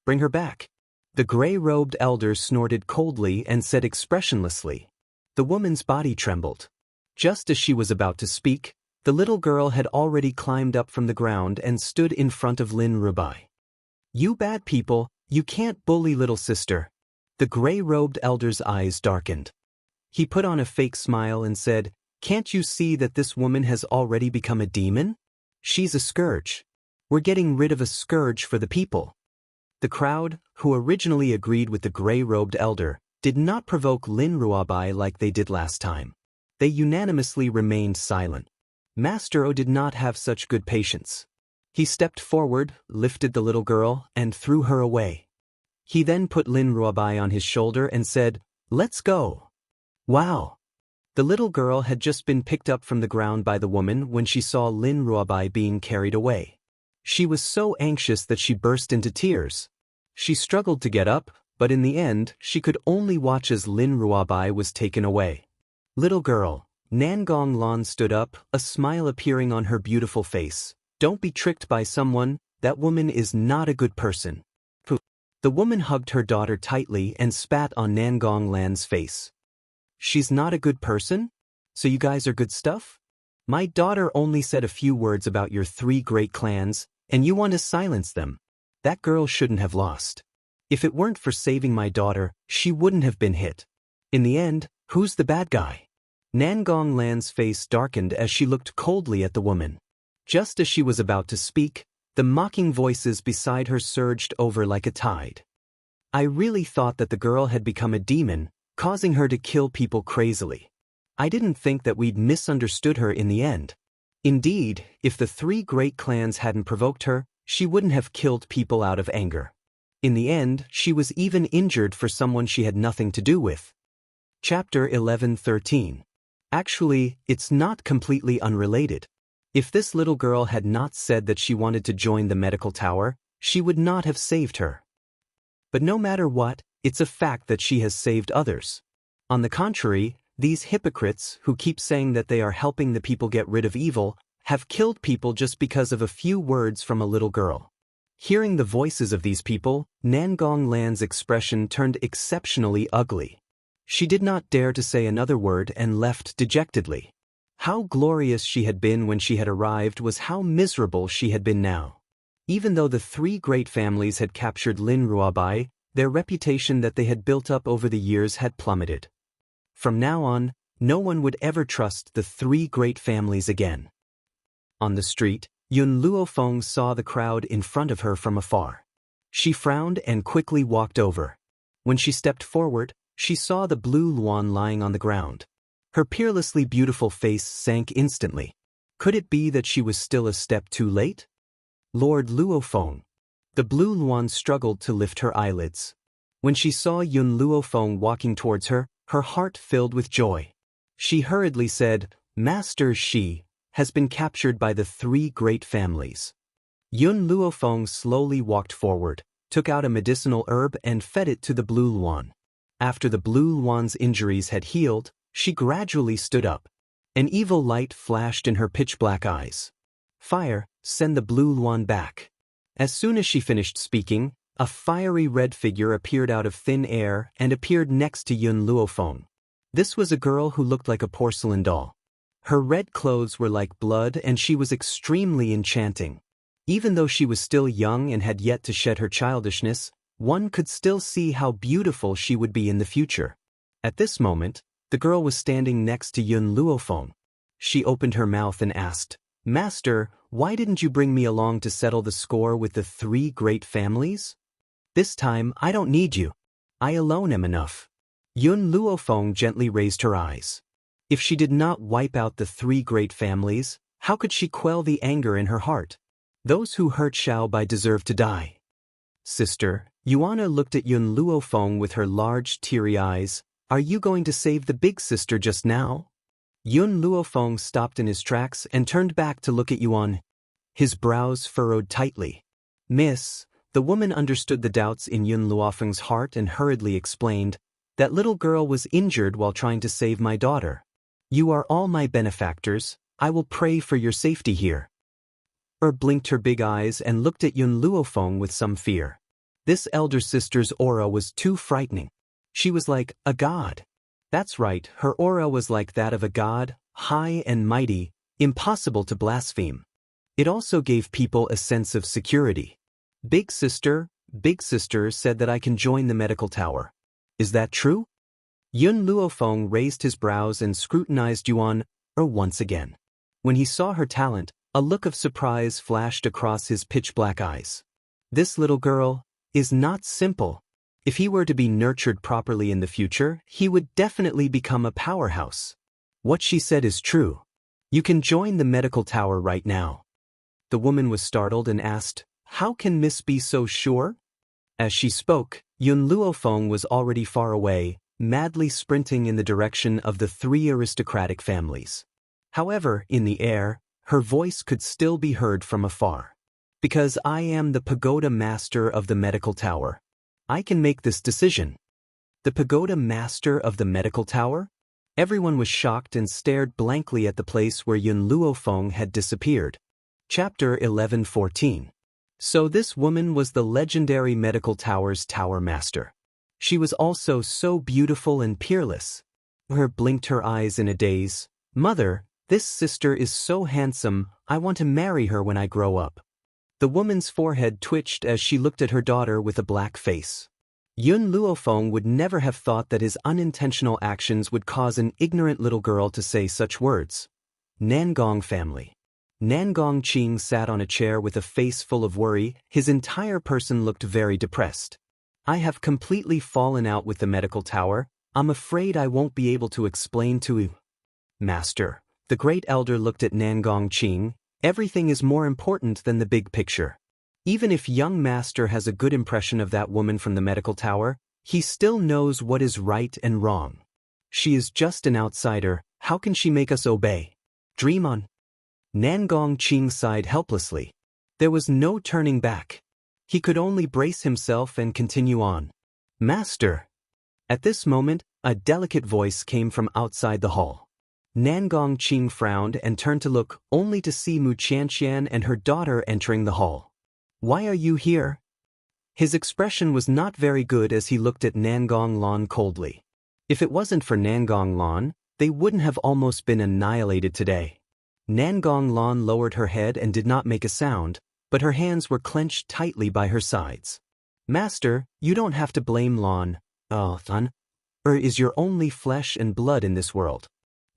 "Bring her back." The gray-robed elder snorted coldly and said expressionlessly. The woman's body trembled. Just as she was about to speak, the little girl had already climbed up from the ground and stood in front of Lin Ruobai. "You bad people, you can't bully little sister." The gray-robed elder's eyes darkened. He put on a fake smile and said, "Can't you see that this woman has already become a demon? She's a scourge. We're getting rid of a scourge for the people." The crowd, who originally agreed with the gray-robed elder, did not provoke Lin Ruobai like they did last time. They unanimously remained silent. Master O did not have such good patience. He stepped forward, lifted the little girl, and threw her away. He then put Lin Ruobai on his shoulder and said, "Let's go." "Wow!" The little girl had just been picked up from the ground by the woman when she saw Lin Ruobai being carried away. She was so anxious that she burst into tears. She struggled to get up, but in the end, she could only watch as Lin Ruobai was taken away. "Little girl." Nangong Lan stood up, a smile appearing on her beautiful face. "Don't be tricked by someone, that woman is not a good person." The woman hugged her daughter tightly and spat on Nangong Lan's face. "She's not a good person? So you guys are good stuff? My daughter only said a few words about your 3 great clans, and you want to silence them. That girl shouldn't have lost." If it weren't for saving my daughter, she wouldn't have been hit. In the end, who's the bad guy? Nangong Lan's face darkened as she looked coldly at the woman. Just as she was about to speak, the mocking voices beside her surged over like a tide. I really thought that the girl had become a demon, causing her to kill people crazily. I didn't think that we'd misunderstood her in the end. Indeed, if the 3 great clans hadn't provoked her, she wouldn't have killed people out of anger. In the end, she was even injured for someone she had nothing to do with. Chapter 11:13. Actually, it's not completely unrelated. If this little girl had not said that she wanted to join the medical tower, she would not have saved her. But no matter what, it's a fact that she has saved others. On the contrary, these hypocrites, who keep saying that they are helping the people get rid of evil, have killed people just because of a few words from a little girl. Hearing the voices of these people, Nangong Lan's expression turned exceptionally ugly. She did not dare to say another word and left dejectedly. How glorious she had been when she had arrived was how miserable she had been now. Even though the 3 great families had captured Lin Ruabai, their reputation that they had built up over the years had plummeted. From now on, no one would ever trust the 3 great families again. On the street, Yun Luofeng saw the crowd in front of her from afar. She frowned and quickly walked over. When she stepped forward, she saw the blue luan lying on the ground. Her peerlessly beautiful face sank instantly. Could it be that she was still a step too late? Lord Luofeng. The blue luan struggled to lift her eyelids. When she saw Yun Luofeng walking towards her, her heart filled with joy. She hurriedly said, "Master Shi has been captured by the 3 great families." Yun Luofeng slowly walked forward, took out a medicinal herb and fed it to the blue luan. After the blue luan's injuries had healed, she gradually stood up. An evil light flashed in her pitch-black eyes. "Fire, send the blue luan back." As soon as she finished speaking, a fiery red figure appeared out of thin air and appeared next to Yun Luofeng. This was a girl who looked like a porcelain doll. Her red clothes were like blood and she was extremely enchanting. Even though she was still young and had yet to shed her childishness, one could still see how beautiful she would be in the future. At this moment, the girl was standing next to Yun Luofeng. She opened her mouth and asked, "Master, why didn't you bring me along to settle the score with the 3 great families? This time, I don't need you. I alone am enough." Yun Luofeng gently raised her eyes. If she did not wipe out the 3 great families, how could she quell the anger in her heart? Those who hurt Xiaobai deserve to die. "Sister," Yuana looked at Yun Luofeng with her large, teary eyes. "Are you going to save the big sister just now?" Yun Luofeng stopped in his tracks and turned back to look at Yuan. His brows furrowed tightly. "Miss," the woman understood the doubts in Yun Luofeng's heart and hurriedly explained, "That little girl was injured while trying to save my daughter. You are all my benefactors. I will pray for your safety here." Blinked her big eyes and looked at Yun Luofeng with some fear. This elder sister's aura was too frightening. She was like a god. That's right, her aura was like that of a god, high and mighty, impossible to blaspheme. It also gave people a sense of security. Big sister said that I can join the medical tower. Is that true?" Yun Luofeng raised his brows and scrutinized Yuan once again. When he saw her talent, a look of surprise flashed across his pitch-black eyes. This little girl is not simple. If he were to be nurtured properly in the future, he would definitely become a powerhouse. What she said is true. You can join the medical tower right now. The woman was startled and asked, "How can Miss be so sure?" As she spoke, Yun Luofeng was already far away, madly sprinting in the direction of the 3 aristocratic families. However, in the air, her voice could still be heard from afar. "Because I am the pagoda master of the medical tower. I can make this decision." The pagoda master of the medical tower? Everyone was shocked and stared blankly at the place where Yun Luofeng had disappeared. Chapter 11:14. So this woman was the legendary medical tower's tower master. She was also so beautiful and peerless. Her blinked her eyes in a daze. "Mother, this sister is so handsome, I want to marry her when I grow up." The woman's forehead twitched as she looked at her daughter with a black face. Yun Luofeng would never have thought that his unintentional actions would cause an ignorant little girl to say such words. Nangong family. Nangong Qing sat on a chair with a face full of worry. His entire person looked very depressed. I have completely fallen out with the medical tower. I'm afraid I won't be able to explain to you. Master. The great elder looked at Nangong Qing. Everything is more important than the big picture. Even if young master has a good impression of that woman from the medical tower, he still knows what is right and wrong. She is just an outsider. How can she make us obey? Dream on. Nangong Qing sighed helplessly. There was no turning back. He could only brace himself and continue on. Master. At this moment, a delicate voice came from outside the hall. Nangong Qing frowned and turned to look, only to see Mu Xianxia and her daughter entering the hall. Why are you here? His expression was not very good as he looked at Nangong Lan coldly. If it wasn't for Nangong Lan, they wouldn't have almost been annihilated today. Nangong Lan lowered her head and did not make a sound, but her hands were clenched tightly by her sides. Master, you don't have to blame Lan. Is your only flesh and blood in this world.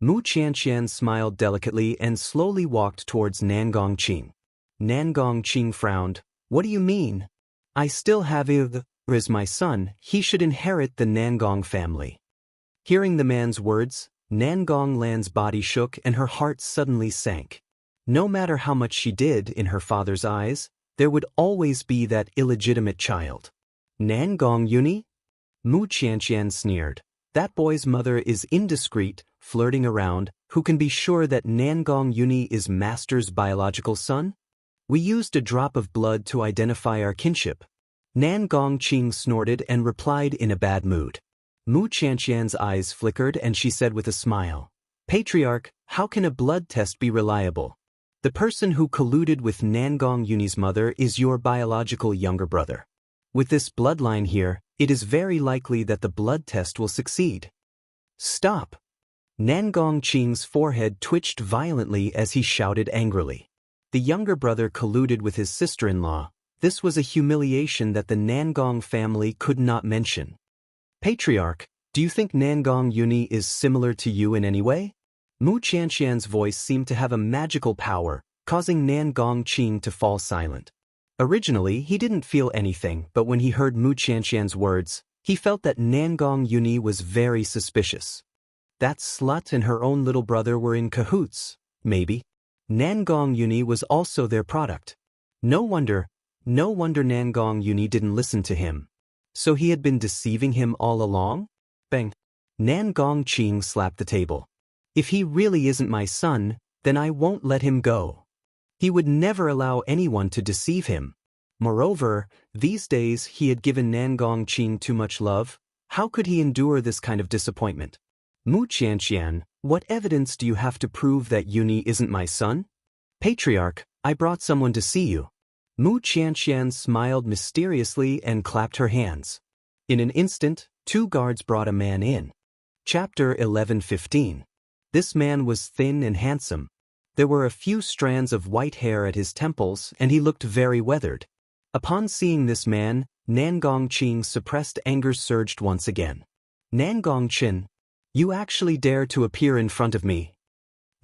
Mu Xianxian smiled delicately and slowly walked towards Nangong Qing. Nangong Qing frowned. What do you mean? I still have is my son. He should inherit the Nangong family. Hearing the man's words, Nangong Lan's body shook and her heart suddenly sank. No matter how much she did in her father's eyes, there would always be that illegitimate child. Nangong Yuni? Mu Xianxian sneered. That boy's mother is indiscreet, flirting around. Who can be sure that Nangong Yuni is master's biological son? We used a drop of blood to identify our kinship. Nangong Qing snorted and replied in a bad mood. Mu Xianxian's eyes flickered and she said with a smile, Patriarch, how can a blood test be reliable? The person who colluded with Nangong Yuni's mother is your biological younger brother. With this bloodline here, it is very likely that the blood test will succeed. Stop! Nangong Qing's forehead twitched violently as he shouted angrily. The younger brother colluded with his sister-in-law. This was a humiliation that the Nangong family could not mention. Patriarch, do you think Nangong Yuni is similar to you in any way? Mu Xianxian's voice seemed to have a magical power, causing Nangong Qing to fall silent. Originally, he didn't feel anything, but when he heard Mu Xianxian's words, he felt that Nangong Yuni was very suspicious. That slut and her own little brother were in cahoots, maybe. Nangong Yuni was also their product. No wonder Nangong Yuni didn't listen to him. So he had been deceiving him all along? Bang! Nangong Qing slapped the table. If he really isn't my son, then I won't let him go. He would never allow anyone to deceive him. Moreover, these days he had given Nangong Qing too much love. How could he endure this kind of disappointment? Mu Xianxian, what evidence do you have to prove that Yuni isn't my son? Patriarch, I brought someone to see you. Mu Xianxian smiled mysteriously and clapped her hands. In an instant, 2 guards brought a man in. Chapter 11:15. This man was thin and handsome. There were a few strands of white hair at his temples and he looked very weathered. Upon seeing this man, Nangong Qing's suppressed anger surged once again. Nangong Qin, you actually dare to appear in front of me.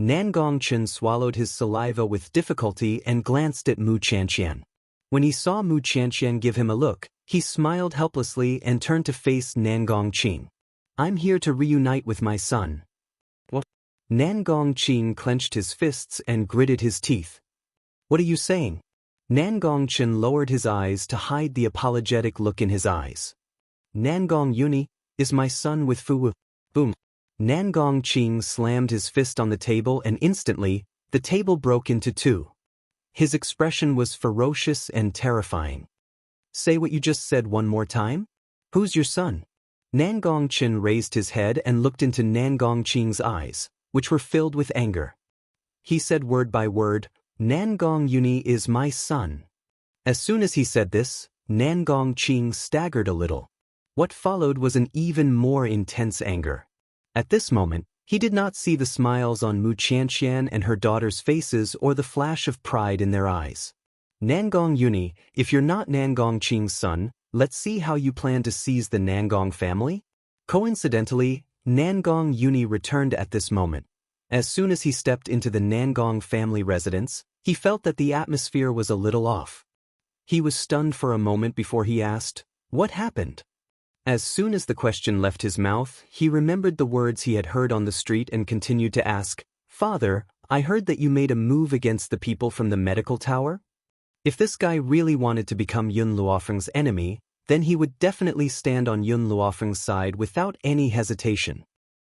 Nangong Qin swallowed his saliva with difficulty and glanced at Mu Xianxian. When he saw Mu Xianxian give him a look, he smiled helplessly and turned to face Nangong Qing. I'm here to reunite with my son. What? Nangong Qing clenched his fists and gritted his teeth. What are you saying? Nangong Qin lowered his eyes to hide the apologetic look in his eyes. Nangong Yuni is my son with Fu. Boom. Nangong Qing slammed his fist on the table and instantly, the table broke into 2. His expression was ferocious and terrifying. Say what you just said one more time? Who's your son? Nangong Qin raised his head and looked into Nangong Qing's eyes, which were filled with anger. He said word by word, Nangong Yuni is my son. As soon as he said this, Nangong Qing staggered a little. What followed was an even more intense anger. At this moment, he did not see the smiles on Mu Xianxian and her daughter's faces or the flash of pride in their eyes. Nangong Yuni, if you're not Nangong Qing's son, Let's see how you plan to seize the Nangong family? Coincidentally, Nangong Uni returned at this moment. As soon as he stepped into the Nangong family residence, he felt that the atmosphere was a little off. He was stunned for a moment before he asked, "What happened?" As soon as the question left his mouth, he remembered the words he had heard on the street and continued to ask, "Father, I heard that you made a move against the people from the medical tower?" If this guy really wanted to become Yun Luofeng's enemy, then he would definitely stand on Yun Luofeng's side without any hesitation.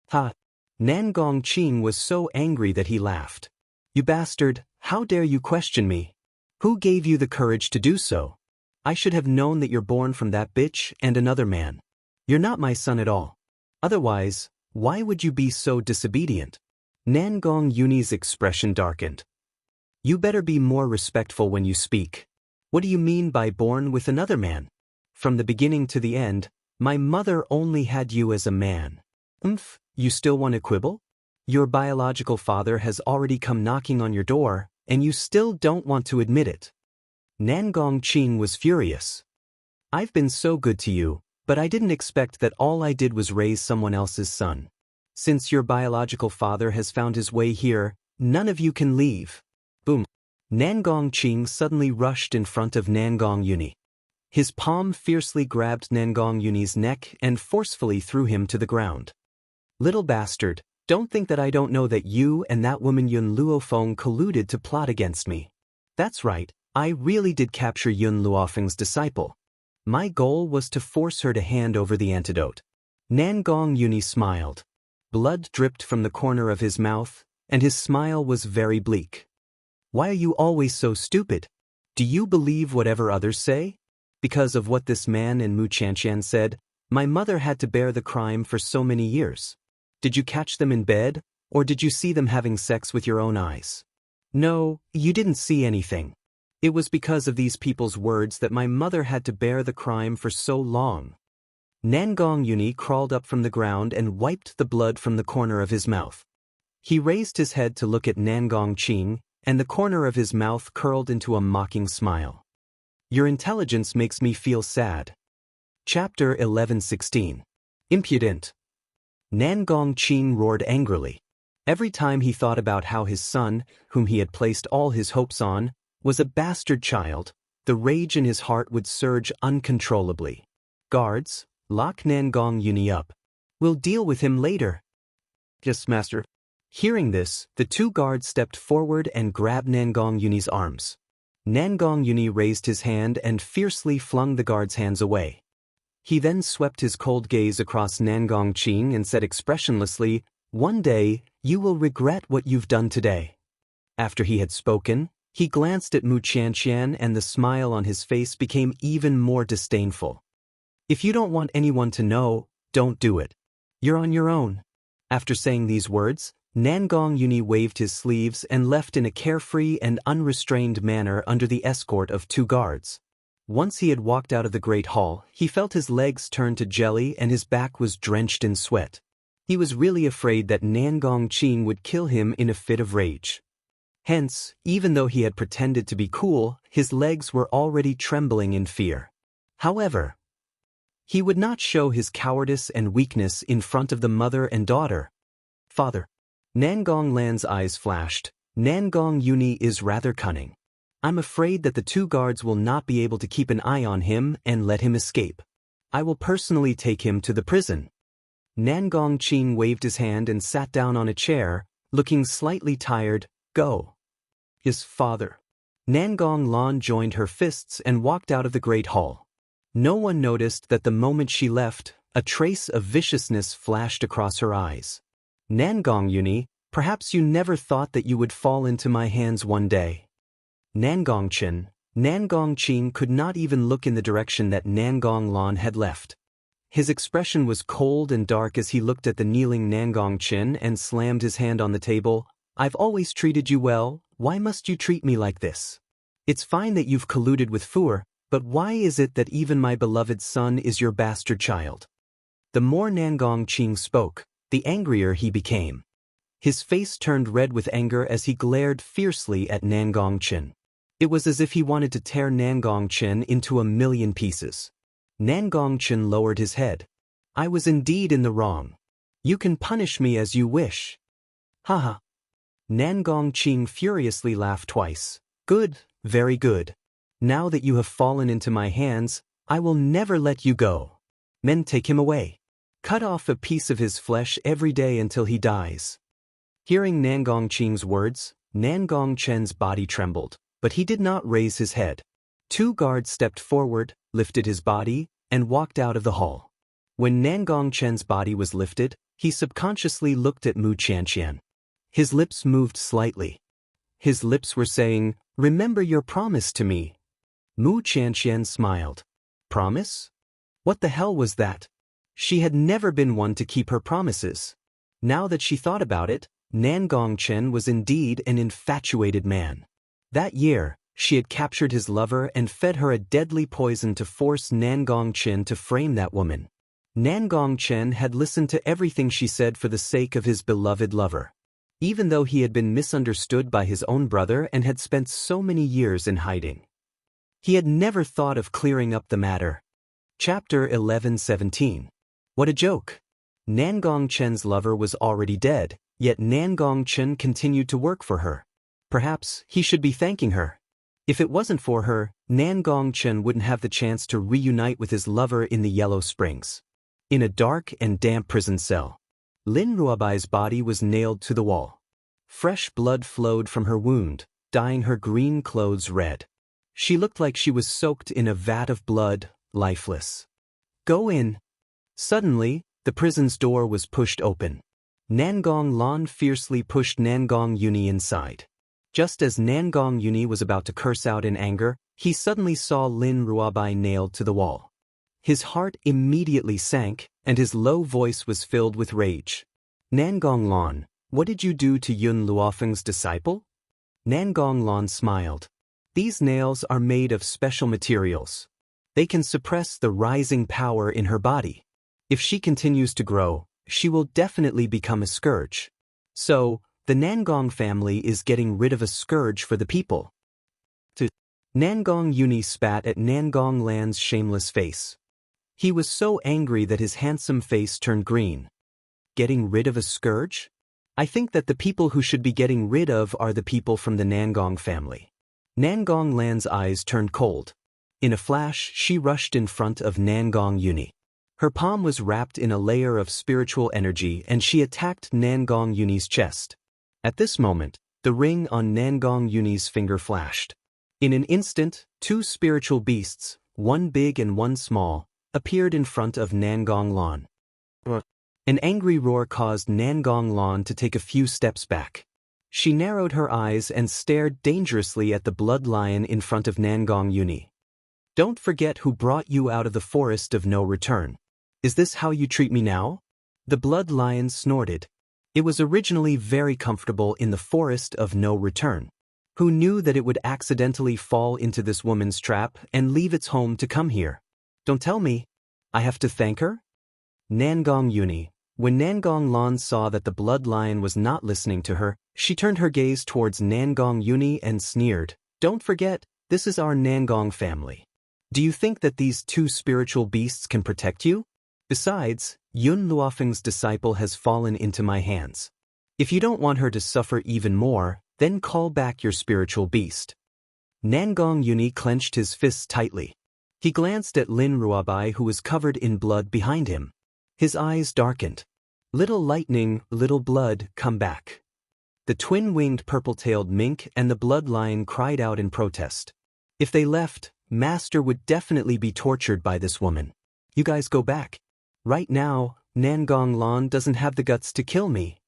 Ha! Nangong Qing was so angry that he laughed. "You bastard, how dare you question me? Who gave you the courage to do so? I should have known that you're born from that bitch and another man. You're not my son at all. Otherwise, why would you be so disobedient?" Nangong Yuni's expression darkened. "You better be more respectful when you speak. What do you mean by born with another man? From the beginning to the end, my mother only had you as a man. You still want to quibble? Your biological father has already come knocking on your door, and you still don't want to admit it." Nangong Qing was furious. "I've been so good to you, but I didn't expect that all I did was raise someone else's son. Since your biological father has found his way here, none of you can leave." Boom. Nangong Qing suddenly rushed in front of Nangong Uni. His palm fiercely grabbed Nangong Yuni's neck and forcefully threw him to the ground. "Little bastard, don't think that I don't know that you and that woman Yun Luofeng colluded to plot against me. That's right, I really did capture Yun Luofeng's disciple. My goal was to force her to hand over the antidote." Nangong Uni smiled. Blood dripped from the corner of his mouth, and his smile was very bleak. "Why are you always so stupid? Do you believe whatever others say? Because of what this man and Mu Xianxia said, my mother had to bear the crime for so many years. Did you catch them in bed, or did you see them having sex with your own eyes? No, you didn't see anything. It was because of these people's words that my mother had to bear the crime for so long." Nangong Uni crawled up from the ground and wiped the blood from the corner of his mouth. He raised his head to look at Nangong Qing, and the corner of his mouth curled into a mocking smile. "Your intelligence makes me feel sad." Chapter 11:16. Impudent. Nangong Qing roared angrily. Every time he thought about how his son, whom he had placed all his hopes on, was a bastard child, the rage in his heart would surge uncontrollably. "Guards, lock Nangong Uni up. We'll deal with him later." "Yes, master." Hearing this, the two guards stepped forward and grabbed Nangong Yuni's arms. Nangong Uni raised his hand and fiercely flung the guards' hands away. He then swept his cold gaze across Nangong Qing and said expressionlessly, "One day, you will regret what you've done today." After he had spoken, he glanced at Mu Xianxian and the smile on his face became even more disdainful. "If you don't want anyone to know, don't do it. You're on your own." After saying these words, Nangong Uni waved his sleeves and left in a carefree and unrestrained manner under the escort of two guards. Once he had walked out of the great hall, he felt his legs turn to jelly and his back was drenched in sweat. He was really afraid that Nangong Qing would kill him in a fit of rage. Hence, even though he had pretended to be cool, his legs were already trembling in fear. However, he would not show his cowardice and weakness in front of the mother and daughter. "Father." Nangong Lan's eyes flashed. "Nangong Uni is rather cunning. I'm afraid that the two guards will not be able to keep an eye on him and let him escape. I will personally take him to the prison." Nangong Qing waved his hand and sat down on a chair, looking slightly tired. "Go." "Yes, father." Nangong Lan joined her fists and walked out of the great hall. No one noticed that the moment she left, a trace of viciousness flashed across her eyes. "Nangong Uni, perhaps you never thought that you would fall into my hands one day." Nangong Qing could not even look in the direction that Nangong Lan had left. His expression was cold and dark as he looked at the kneeling Nangong Qin and slammed his hand on the table. "I've always treated you well, why must you treat me like this? It's fine that you've colluded with Fuer, but why is it that even my beloved son is your bastard child?" The more Nangong Qing spoke, the angrier he became. His face turned red with anger as he glared fiercely at Nangong Qin. It was as if he wanted to tear Nangong Qin into a million pieces. Nangong Chen lowered his head. I was indeed in the wrong. You can punish me as you wish. Haha. Nangong Qing furiously laughed twice. Good, very good. Now that you have fallen into my hands, I will never let you go. Men, take him away. Cut off a piece of his flesh every day until he dies. Hearing Nangong Qing's words, Nangong Chen's body trembled, but he did not raise his head. 2 guards stepped forward, lifted his body, and walked out of the hall. When Nangong Chen's body was lifted, he subconsciously looked at Mu Xianxian. His lips moved slightly. His lips were saying, "Remember your promise to me." Mu Xianxian smiled. Promise? What the hell was that? She had never been one to keep her promises. Now that she thought about it, Nangong Chen was indeed an infatuated man. That year, she had captured his lover and fed her a deadly poison to force Nangong Chen to frame that woman. Nangong Chen had listened to everything she said for the sake of his beloved lover. Even though he had been misunderstood by his own brother and had spent so many years in hiding. He had never thought of clearing up the matter. Chapter 11:17. What a joke. Nangong Chen's lover was already dead, yet Nangong Chen continued to work for her. Perhaps he should be thanking her. If it wasn't for her, Nangong Chen wouldn't have the chance to reunite with his lover in the Yellow Springs. In a dark and damp prison cell, Lin Ruobai's body was nailed to the wall. Fresh blood flowed from her wound, dyeing her green clothes red. She looked like she was soaked in a vat of blood, lifeless. Go in. Suddenly, the prison's door was pushed open. Nangong Lan fiercely pushed Nangong Yuni inside. Just as Nangong Yuni was about to curse out in anger, he suddenly saw Lin Ruobai nailed to the wall. His heart immediately sank, and his low voice was filled with rage. Nangong Lan, what did you do to Yun Luofeng's disciple? Nangong Lan smiled. These nails are made of special materials. They can suppress the rising power in her body. If she continues to grow, she will definitely become a scourge. So, the Nangong family is getting rid of a scourge for the people. Nangong Yuni spat at Nangong Lan's shameless face. He was so angry that his handsome face turned green. Getting rid of a scourge? I think that the people who should be getting rid of are the people from the Nangong family. Nangong Lan's eyes turned cold. In a flash, she rushed in front of Nangong Yuni. Her palm was wrapped in a layer of spiritual energy and she attacked Nangong Yuni's chest. At this moment, the ring on Nangong Yuni's finger flashed. In an instant, 2 spiritual beasts, one big and one small, appeared in front of Nangong Lan. An angry roar caused Nangong Lan to take a few steps back. She narrowed her eyes and stared dangerously at the blood lion in front of Nangong Yuni. Don't forget who brought you out of the forest of no return. Is this how you treat me now? The blood lion snorted. It was originally very comfortable in the forest of no return. Who knew that it would accidentally fall into this woman's trap and leave its home to come here? Don't tell me. I have to thank her? Nangong Yuni. When Nangong Lan saw that the blood lion was not listening to her, she turned her gaze towards Nangong Yuni and sneered. Don't forget, this is our Nangong family. Do you think that these 2 spiritual beasts can protect you? Besides, Yun Luofeng's disciple has fallen into my hands. If you don't want her to suffer even more, then call back your spiritual beast. Nangong Yuni clenched his fists tightly. He glanced at Lin Ruobai who was covered in blood behind him. His eyes darkened. Little lightning, little blood, come back. The twin-winged purple-tailed mink and the blood lion cried out in protest. If they left, Master would definitely be tortured by this woman. You guys go back. Right now, Nangong Lan doesn't have the guts to kill me.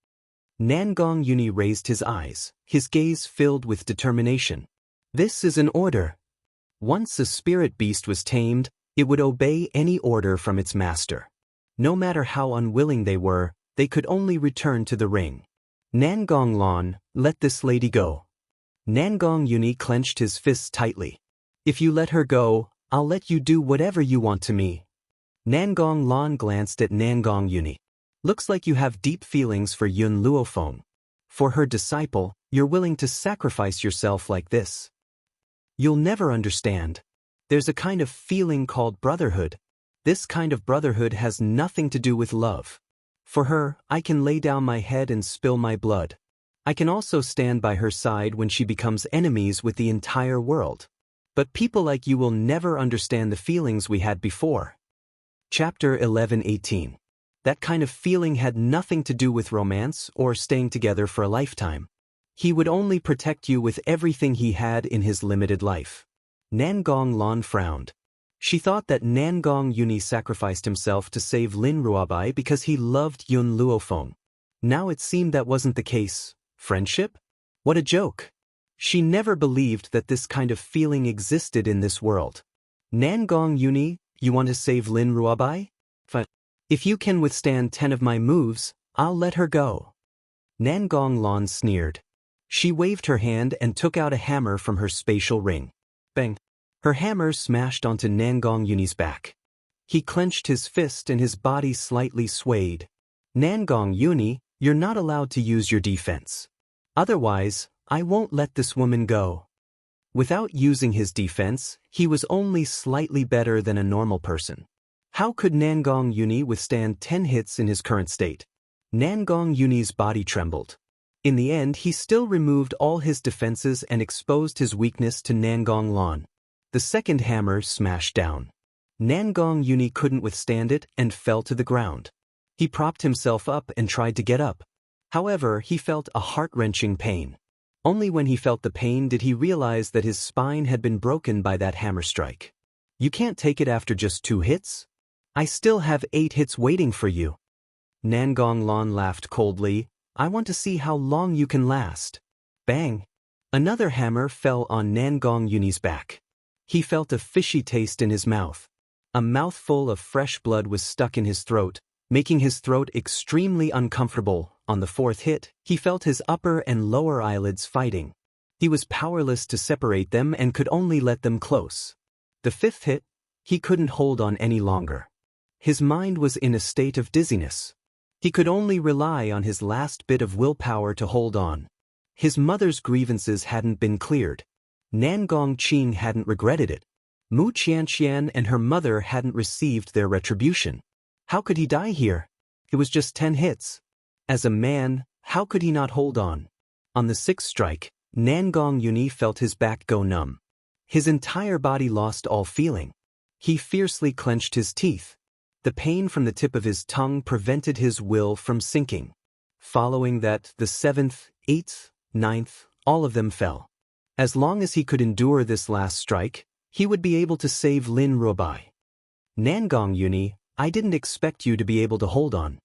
Nangong Yuni raised his eyes, his gaze filled with determination. This is an order. Once a spirit beast was tamed, it would obey any order from its master. No matter how unwilling they could only return to the ring. Nangong Lan, let this lady go. Nangong Yuni clenched his fists tightly. If you let her go, I'll let you do whatever you want to me. Nangong Lan glanced at Nangong Yuni. Looks like you have deep feelings for Yun Luofeng. For her disciple, you're willing to sacrifice yourself like this. You'll never understand. There's a kind of feeling called brotherhood. This kind of brotherhood has nothing to do with love. For her, I can lay down my head and spill my blood. I can also stand by her side when she becomes enemies with the entire world. But people like you will never understand the feelings we had before. Chapter 11:18. That kind of feeling had nothing to do with romance or staying together for a lifetime. He would only protect you with everything he had in his limited life. Nangong Lan frowned. She thought that Nangong Yuni sacrificed himself to save Lin Ruobai because he loved Yun Luofeng. Now it seemed that wasn't the case. Friendship? What a joke. She never believed that this kind of feeling existed in this world. Nangong Yuni, you want to save Lin Ruobai? If you can withstand 10 of my moves, I'll let her go. Nangong Lan sneered. She waved her hand and took out a hammer from her spatial ring. Bang! Her hammer smashed onto Nangong Yuni's back. He clenched his fist and his body slightly swayed. Nangong Yuni, you're not allowed to use your defense. Otherwise, I won't let this woman go. Without using his defense, he was only slightly better than a normal person. How could Nangong Yuni withstand 10 hits in his current state? Nangong Yuni's body trembled. In the end, he still removed all his defenses and exposed his weakness to Nangong Lan. The second hammer smashed down. Nangong Yuni couldn't withstand it and fell to the ground. He propped himself up and tried to get up. However, he felt a heart-wrenching pain. Only when he felt the pain did he realize that his spine had been broken by that hammer strike. You can't take it after just 2 hits? I still have 8 hits waiting for you. Nangong Lan laughed coldly. I want to see how long you can last. Bang! Another hammer fell on Nangong Yuni's back. He felt a fishy taste in his mouth. A mouthful of fresh blood was stuck in his throat, making his throat extremely uncomfortable. On the 4th hit, he felt his upper and lower eyelids fighting. He was powerless to separate them and could only let them close. The 5th hit, he couldn't hold on any longer. His mind was in a state of dizziness. He could only rely on his last bit of willpower to hold on. His mother's grievances hadn't been cleared. Nangong Qing hadn't regretted it. Mu Xianxian and her mother hadn't received their retribution. How could he die here? It was just 10 hits. As a man, how could he not hold on? On the 6th strike, Nangong Yuni felt his back go numb. His entire body lost all feeling. He fiercely clenched his teeth. The pain from the tip of his tongue prevented his will from sinking. Following that, the 7th, 8th, 9th, all of them fell. As long as he could endure this last strike, he would be able to save Lin Ruobai. Nangong Yuni, I didn't expect you to be able to hold on.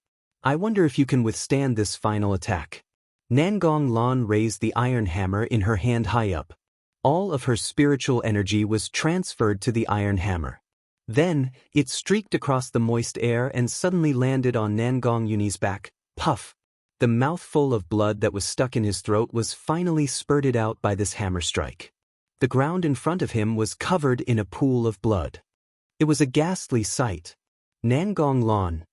I wonder if you can withstand this final attack. Nangong Lan raised the iron hammer in her hand high up. All of her spiritual energy was transferred to the iron hammer. Then, it streaked across the moist air and suddenly landed on Nangong Yuni's back. Puff! The mouthful of blood that was stuck in his throat was finally spurted out by this hammer strike. The ground in front of him was covered in a pool of blood. It was a ghastly sight. Nangong Lan.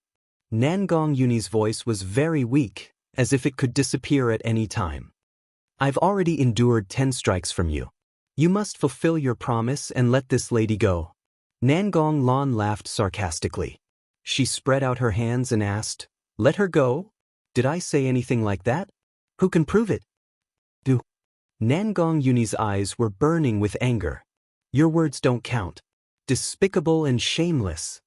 Nangong Yuni's voice was very weak, as if it could disappear at any time. I've already endured 10 strikes from you. You must fulfill your promise and let this lady go. Nangong Lan laughed sarcastically. She spread out her hands and asked, Let her go? Did I say anything like that? Who can prove it? Do. Nangong Yuni's eyes were burning with anger. Your words don't count. Despicable and shameless.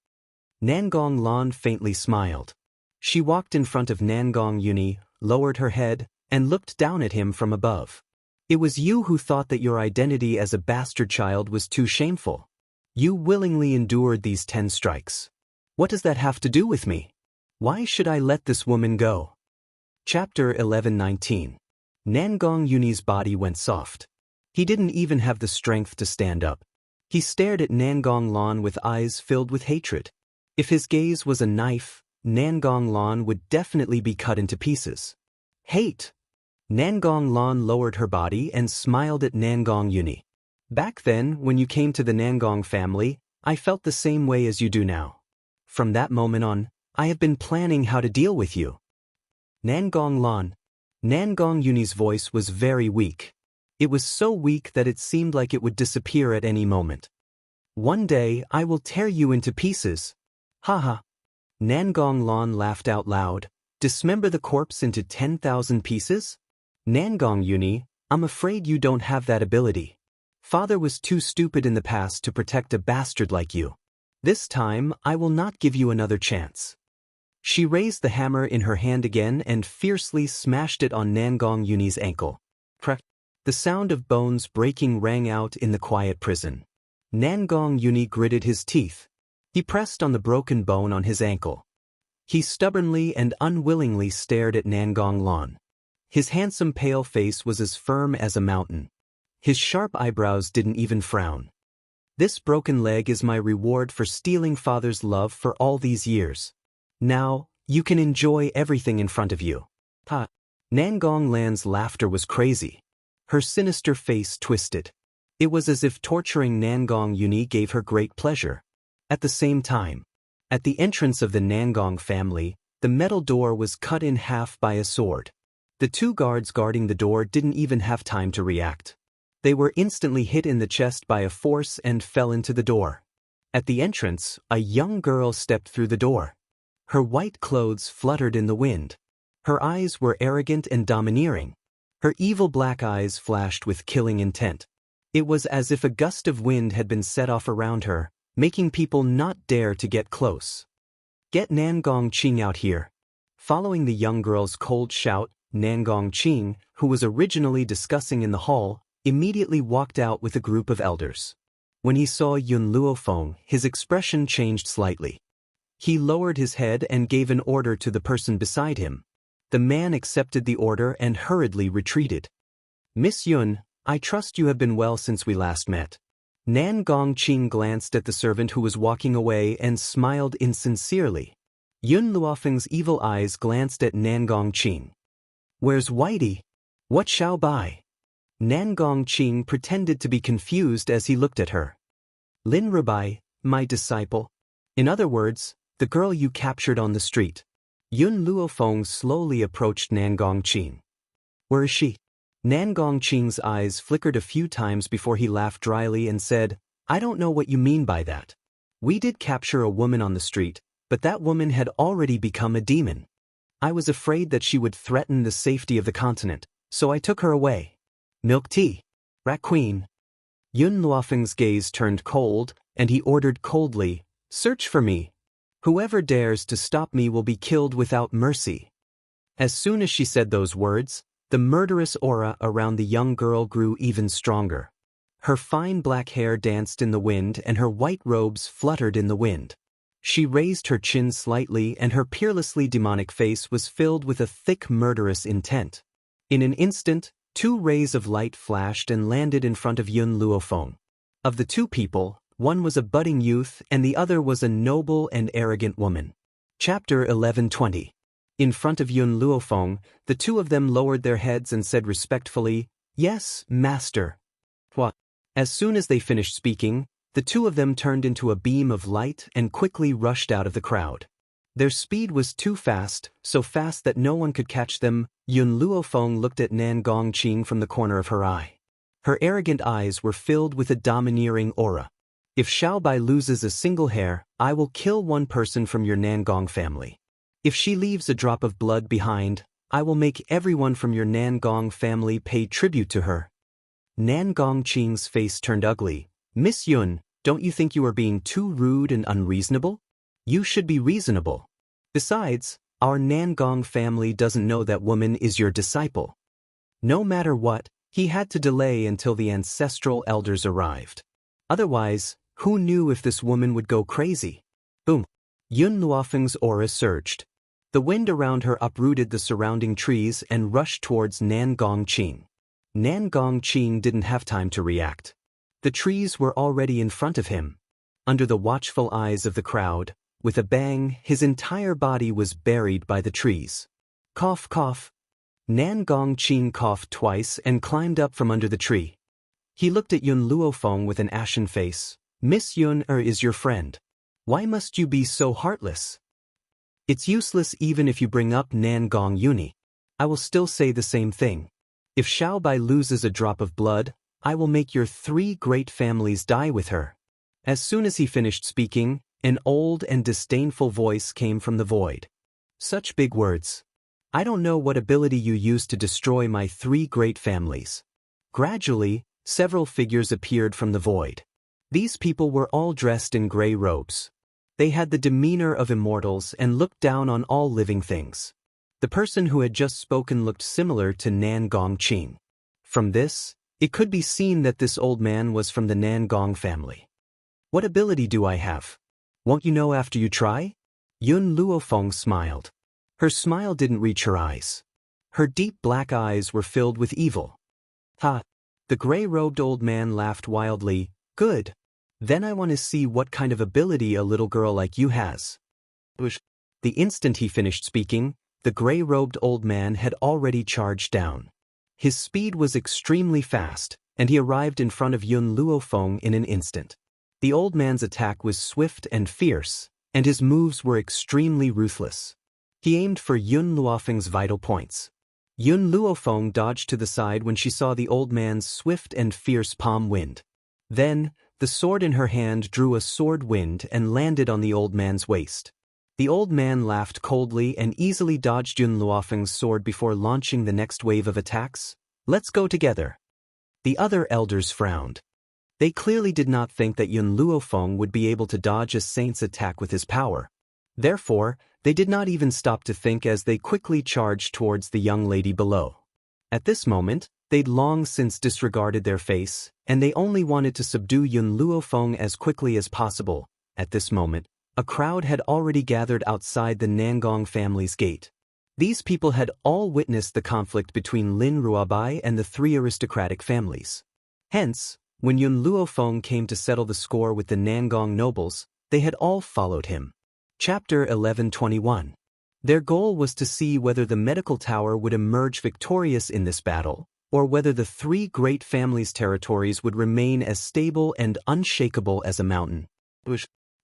Nangong Lan faintly smiled. She walked in front of Nangong Yuni, lowered her head, and looked down at him from above. It was you who thought that your identity as a bastard child was too shameful. You willingly endured these 10 strikes. What does that have to do with me? Why should I let this woman go? Chapter 11:19. Nangong Yuni's body went soft. He didn't even have the strength to stand up. He stared at Nangong Lan with eyes filled with hatred. If his gaze was a knife, Nangong Lan would definitely be cut into pieces. Hate! Nangong Lan lowered her body and smiled at Nangong Yuni. Back then, when you came to the Nangong family, I felt the same way as you do now. From that moment on, I have been planning how to deal with you. Nangong Lan. Nangong Yuni's voice was very weak. It was so weak that it seemed like it would disappear at any moment. One day, I will tear you into pieces. Ha. Nangong Lan laughed out loud. Dismember the corpse into 10,000 pieces? Nangong Uni, I'm afraid you don't have that ability. Father was too stupid in the past to protect a bastard like you. This time, I will not give you another chance. She raised the hammer in her hand again and fiercely smashed it on Nangong Uni's ankle. Crack! The sound of bones breaking rang out in the quiet prison. Nangong Uni gritted his teeth. He pressed on the broken bone on his ankle. He stubbornly and unwillingly stared at Nangong Lan. His handsome pale face was as firm as a mountain. His sharp eyebrows didn't even frown. This broken leg is my reward for stealing Father's love for all these years. Now, you can enjoy everything in front of you. Ha! Nangong Lan's laughter was crazy. Her sinister face twisted. It was as if torturing Nangong Uni gave her great pleasure. At the same time, at the entrance of the Nangong family, the metal door was cut in half by a sword. The two guards guarding the door didn't even have time to react. They were instantly hit in the chest by a force and fell into the door. At the entrance, a young girl stepped through the door. Her white clothes fluttered in the wind. Her eyes were arrogant and domineering. Her evil black eyes flashed with killing intent. It was as if a gust of wind had been set off around her, making people not dare to get close. Get Nangong Qing out here. Following the young girl's cold shout, Nangong Qing, who was originally discussing in the hall, immediately walked out with a group of elders. When he saw Yun Luofeng, his expression changed slightly. He lowered his head and gave an order to the person beside him. The man accepted the order and hurriedly retreated. Miss Yun, I trust you have been well since we last met. Nangong Qing glanced at the servant who was walking away and smiled insincerely. Yun Luofeng's evil eyes glanced at Nangong Qing. Where's Whitey? What shall buy? Nangong Qing pretended to be confused as he looked at her. Lin Rubai, my disciple. In other words, the girl you captured on the street. Yun Luofeng slowly approached Nangong Qing. Where is she? Nangong Qing's eyes flickered a few times before he laughed dryly and said, I don't know what you mean by that. We did capture a woman on the street, but that woman had already become a demon. I was afraid that she would threaten the safety of the continent, so I took her away. Milk tea. Rat Queen. Yun Luofeng's gaze turned cold, and he ordered coldly, Search for me. Whoever dares to stop me will be killed without mercy. As soon as she said those words, the murderous aura around the young girl grew even stronger. Her fine black hair danced in the wind and her white robes fluttered in the wind. She raised her chin slightly and her peerlessly demonic face was filled with a thick murderous intent. In an instant, two rays of light flashed and landed in front of Yun Luofeng. Of the two people, one was a budding youth and the other was a noble and arrogant woman. Chapter 11:20. In front of Yun Luofeng, the two of them lowered their heads and said respectfully, Yes, master. What? As soon as they finished speaking, the two of them turned into a beam of light and quickly rushed out of the crowd. Their speed was too fast, so fast that no one could catch them. Yun Luofeng looked at Nangong Qing from the corner of her eye. Her arrogant eyes were filled with a domineering aura. If Xiaobai loses a single hair, I will kill one person from your Nangong family. If she leaves a drop of blood behind, I will make everyone from your Nangong family pay tribute to her. Nangong Qing's face turned ugly. Miss Yun, don't you think you are being too rude and unreasonable? You should be reasonable. Besides, our Nangong family doesn't know that woman is your disciple. No matter what, he had to delay until the ancestral elders arrived. Otherwise, who knew if this woman would go crazy? Boom. Yun Luofeng's aura surged. The wind around her uprooted the surrounding trees and rushed towards Nangong Qing. Nangong Qing didn't have time to react. The trees were already in front of him. Under the watchful eyes of the crowd, with a bang, his entire body was buried by the trees. Cough, cough. Nangong Qing coughed twice and climbed up from under the tree. He looked at Yun Luofeng with an ashen face. Miss Yun is your friend. Why must you be so heartless? It's useless even if you bring up Nangong Uni. I will still say the same thing. If Xiaobai loses a drop of blood, I will make your 3 great families die with her. As soon as he finished speaking, An old and disdainful voice came from the void. Such big words. I don't know what ability you used to destroy my 3 great families. Gradually, several figures appeared from the void. These people were all dressed in gray robes. They had the demeanor of immortals and looked down on all living things. The person who had just spoken looked similar to Nan Gongqing. From this, it could be seen that this old man was from the Nan Gong family. What ability do I have? Won't you know after you try? Yun Luofeng smiled. Her smile didn't reach her eyes. Her deep black eyes were filled with evil. Ha! The gray-robed old man laughed wildly. Good. Then I want to see what kind of ability a little girl like you has. The instant he finished speaking, the gray-robed old man had already charged down. His speed was extremely fast, and he arrived in front of Yun Luofeng in an instant. The old man's attack was swift and fierce, and his moves were extremely ruthless. He aimed for Yun Luofeng's vital points. Yun Luofeng dodged to the side when she saw the old man's swift and fierce palm wind. Then, the sword in her hand drew a sword wind and landed on the old man's waist. The old man laughed coldly and easily dodged Yun Luofeng's sword before launching the next wave of attacks. Let's go together. The other elders frowned. They clearly did not think that Yun Luofeng would be able to dodge a saint's attack with his power. Therefore, they did not even stop to think as they quickly charged towards the young lady below. At this moment, they'd long since disregarded their face, and they only wanted to subdue Yun Luofeng as quickly as possible. At this moment, a crowd had already gathered outside the Nangong family's gate. These people had all witnessed the conflict between Lin Ruabai and the 3 aristocratic families. Hence, when Yun Luofeng came to settle the score with the Nangong nobles, they had all followed him. Chapter 1121. Their goal was to see whether the medical tower would emerge victorious in this battle, or whether the 3 great families' territories would remain as stable and unshakable as a mountain.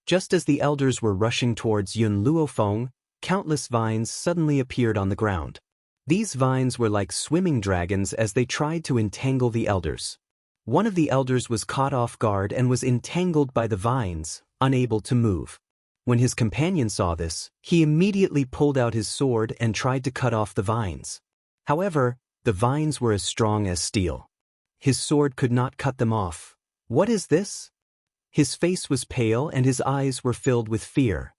Just as the elders were rushing towards Yun Luofeng, countless vines suddenly appeared on the ground. These vines were like swimming dragons as they tried to entangle the elders. One of the elders was caught off guard and was entangled by the vines, unable to move. When his companion saw this, he immediately pulled out his sword and tried to cut off the vines. However, the vines were as strong as steel. His sword could not cut them off. What is this? His face was pale and his eyes were filled with fear.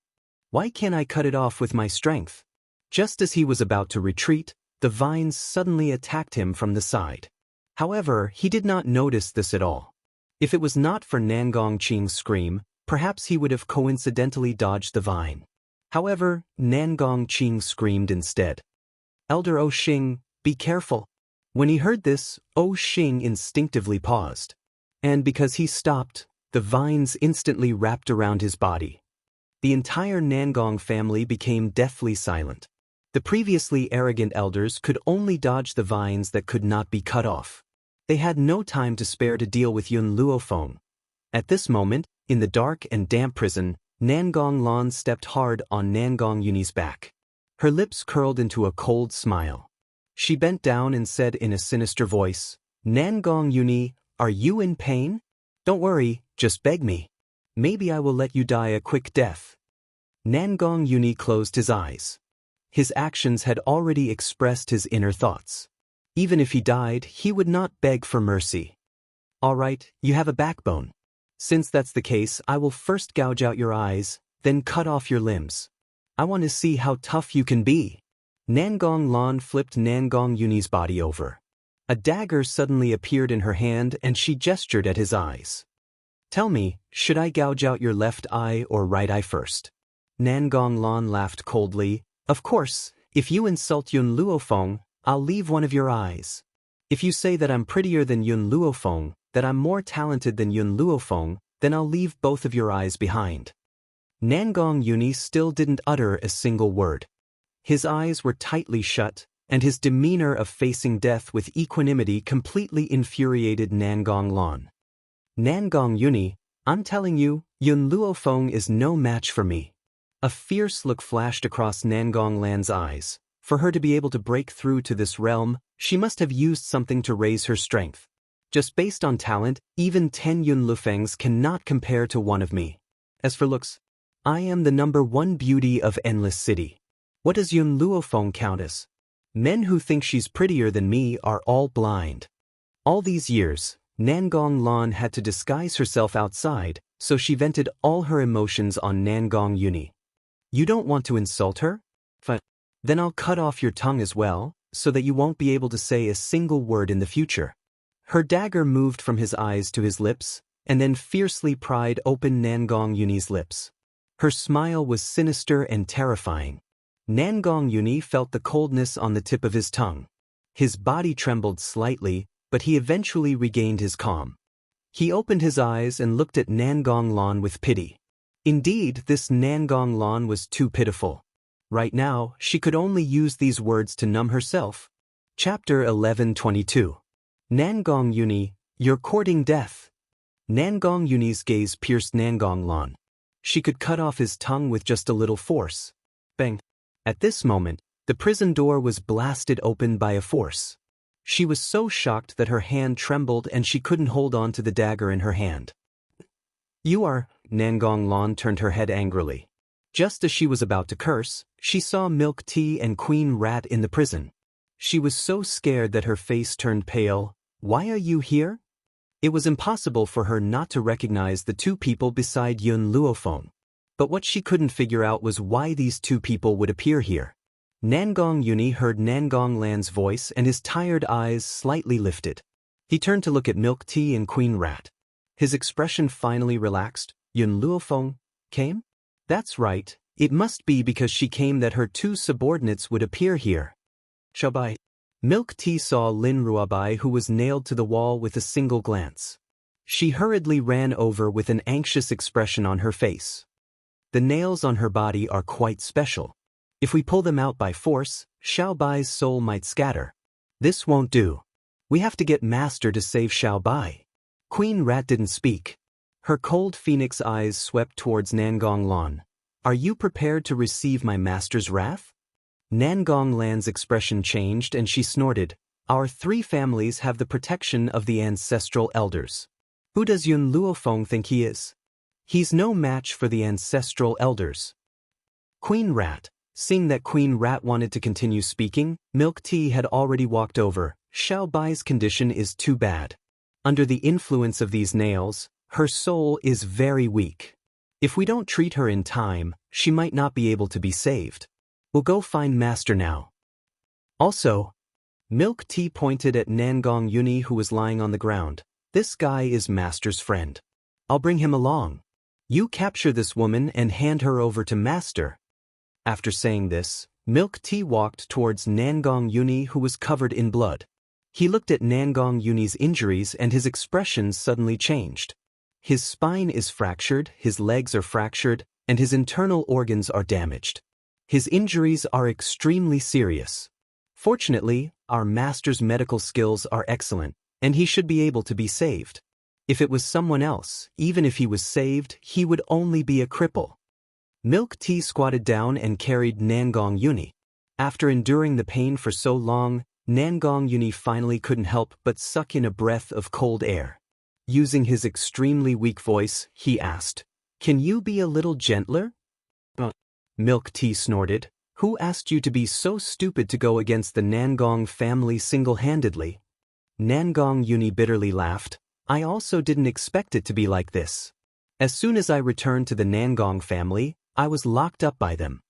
Why can't I cut it off with my strength? Just as he was about to retreat, the vines suddenly attacked him from the side. However, he did not notice this at all. If it was not for Nangongqing's scream, perhaps he would have coincidentally dodged the vine. However, Nangongqing screamed instead. Elder O Xing, be careful. When he heard this, O Xing instinctively paused. And because he stopped, the vines instantly wrapped around his body. The entire Nangong family became deathly silent. The previously arrogant elders could only dodge the vines that could not be cut off. They had no time to spare to deal with Yun Luofeng. At this moment, in the dark and damp prison, Nangong Lan stepped hard on Nangong Yuni's back. Her lips curled into a cold smile. She bent down and said in a sinister voice, Nangong Yuni, are you in pain? Don't worry, just beg me. Maybe I will let you die a quick death. Nangong Yuni closed his eyes. His actions had already expressed his inner thoughts. Even if he died, he would not beg for mercy. All right, you have a backbone. Since that's the case, I will first gouge out your eyes, then cut off your limbs. I want to see how tough you can be. Nangong Lan flipped Nangong Yuni's body over. A dagger suddenly appeared in her hand and she gestured at his eyes. Tell me, should I gouge out your left eye or right eye first? Nangong Lan laughed coldly. Of course, if you insult Yun Luofeng, I'll leave one of your eyes. If you say that I'm prettier than Yun Luofeng, that I'm more talented than Yun Luofeng, then I'll leave both of your eyes behind. Nangong Yuni still didn't utter a single word. His eyes were tightly shut, and his demeanor of facing death with equanimity completely infuriated Nangong Lan. Nangong Yuni, I'm telling you, Yun Luofeng is no match for me. A fierce look flashed across Nangong Lan's eyes. For her to be able to break through to this realm, she must have used something to raise her strength. Just based on talent, even 10 Yun Luofengs cannot compare to one of me. As for looks, I am the #1 beauty of Endless City. What does Yun Luofeng count as? Men who think she's prettier than me are all blind. All these years, Nangong Lan had to disguise herself outside, so she vented all her emotions on Nangong Yuni. You don't want to insult her? Fine. Then I'll cut off your tongue as well, so that you won't be able to say a single word in the future. Her dagger moved from his eyes to his lips, and then fiercely pried open Nangong Yuni's lips. Her smile was sinister and terrifying. Nangong Yuni felt the coldness on the tip of his tongue. His body trembled slightly, but he eventually regained his calm. He opened his eyes and looked at Nangong Lan with pity. Indeed, this Nangong Lan was too pitiful. Right now, she could only use these words to numb herself. Chapter 11:22. Nangong Yuni, you're courting death. Nangong Yuni's gaze pierced Nangong Lan. She could cut off his tongue with just a little force. Bang! At this moment, the prison door was blasted open by a force. She was so shocked that her hand trembled and she couldn't hold on to the dagger in her hand. You are... Nangong Lan turned her head angrily. Just as she was about to curse, she saw Milk Tea and Queen Rat in the prison. She was so scared that her face turned pale. Why are you here? It was impossible for her not to recognize the two people beside Yun Luofeng. But what she couldn't figure out was why these two people would appear here. Nangong Yuni heard Nangong Lan's voice and his tired eyes slightly lifted. He turned to look at Milk Tea and Queen Rat. His expression finally relaxed. Yun Luofeng came? That's right, it must be because she came that her two subordinates would appear here. Shabai. Milk Tea saw Lin Ruabai, who was nailed to the wall, with a single glance. She hurriedly ran over with an anxious expression on her face. The nails on her body are quite special. If we pull them out by force, Xiaobai's soul might scatter. This won't do. We have to get Master to save Xiaobai. Queen Rat didn't speak. Her cold phoenix eyes swept towards Nangong Lan. Are you prepared to receive my master's wrath? Nangong Lan's expression changed and she snorted. Our three families have the protection of the ancestral elders. Who does Yun Luofeng think he is? He's no match for the ancestral elders. Queen Rat. Seeing that Queen Rat wanted to continue speaking, Milk Tea had already walked over. Xiaobai's condition is too bad. Under the influence of these nails, her soul is very weak. If we don't treat her in time, she might not be able to be saved. We'll go find Master now. Also, Milk Tea pointed at Nangong Yuni, who was lying on the ground. This guy is Master's friend. I'll bring him along. You capture this woman and hand her over to Master. After saying this, Milk Tea walked towards Nangong Yuni, who was covered in blood. He looked at Nangong Yuni's injuries and his expression suddenly changed. His spine is fractured, his legs are fractured, and his internal organs are damaged. His injuries are extremely serious. Fortunately, our master's medical skills are excellent, and he should be able to be saved. If it was someone else, even if he was saved, he would only be a cripple. Milk Tea squatted down and carried Nangong Yuni. After enduring the pain for so long, Nangong Yuni finally couldn't help but suck in a breath of cold air. Using his extremely weak voice, he asked, "Can you be a little gentler?" Milk Tea snorted. Who asked you to be so stupid to go against the Nangong family single-handedly? Nangong Yuni bitterly laughed. I also didn't expect it to be like this. As soon as I returned to the Nangong family, I was locked up by them.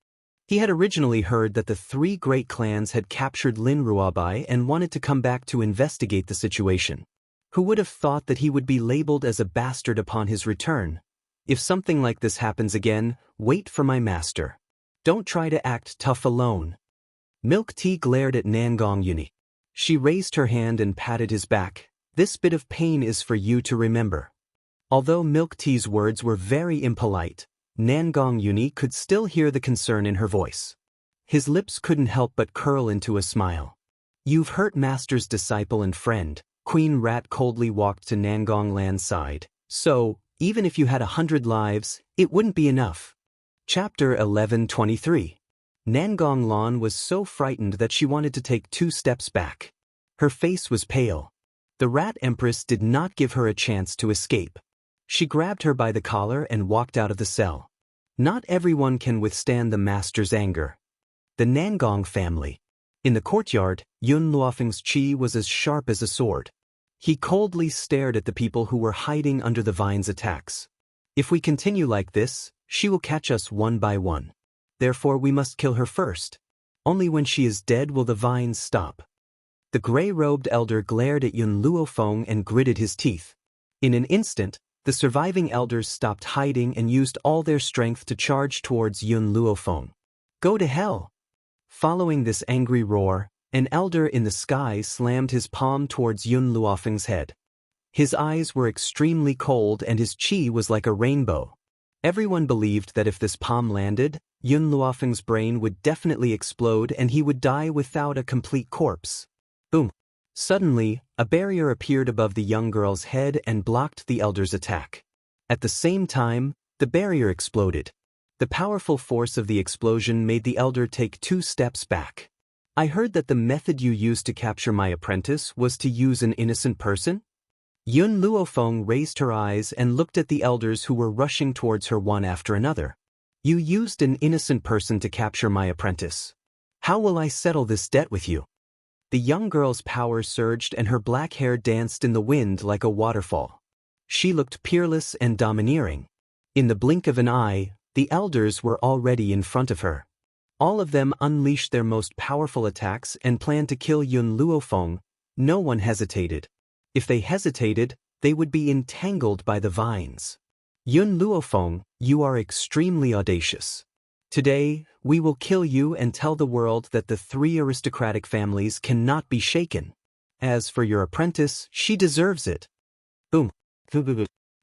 He had originally heard that the three great clans had captured Lin Ruabai and wanted to come back to investigate the situation. Who would have thought that he would be labeled as a bastard upon his return? If something like this happens again, wait for my master. Don't try to act tough alone. Milk Tea glared at Nangong Yuni. She raised her hand and patted his back. This bit of pain is for you to remember. Although Milk Tea's words were very impolite, Nangong Yuni could still hear the concern in her voice. His lips couldn't help but curl into a smile. You've hurt Master's disciple and friend. Queen Rat coldly walked to Nangong Lan's side. So, even if you had 100 lives, it wouldn't be enough. Chapter 11:23. Nangong Lan was so frightened that she wanted to take 2 steps back. Her face was pale. The Rat Empress did not give her a chance to escape. She grabbed her by the collar and walked out of the cell. Not everyone can withstand the master's anger. The Nangong family. In the courtyard, Yun Luofeng's chi was as sharp as a sword. He coldly stared at the people who were hiding under the vine's attacks. If we continue like this, she will catch us one by one. Therefore we must kill her first. Only when she is dead will the vines stop. The gray-robed elder glared at Yun Luofeng and gritted his teeth. In an instant, the surviving elders stopped hiding and used all their strength to charge towards Yun Luofeng. Go to hell! Following this angry roar, an elder in the sky slammed his palm towards Yun Luofeng's head. His eyes were extremely cold and his chi was like a rainbow. Everyone believed that if this palm landed, Yun Luofeng's brain would definitely explode and he would die without a complete corpse. Boom! Suddenly, a barrier appeared above the young girl's head and blocked the elder's attack. At the same time, the barrier exploded. The powerful force of the explosion made the elder take 2 steps back. I heard that the method you used to capture my apprentice was to use an innocent person? Yun Luofeng raised her eyes and looked at the elders who were rushing towards her one after another. You used an innocent person to capture my apprentice. How will I settle this debt with you? The young girl's power surged and her black hair danced in the wind like a waterfall. She looked peerless and domineering. In the blink of an eye, the elders were already in front of her. All of them unleashed their most powerful attacks and planned to kill Yun Luofeng. No one hesitated. If they hesitated, they would be entangled by the vines. Yun Luofeng, you are extremely audacious. Today, we will kill you and tell the world that the 3 aristocratic families cannot be shaken. As for your apprentice, she deserves it. Boom.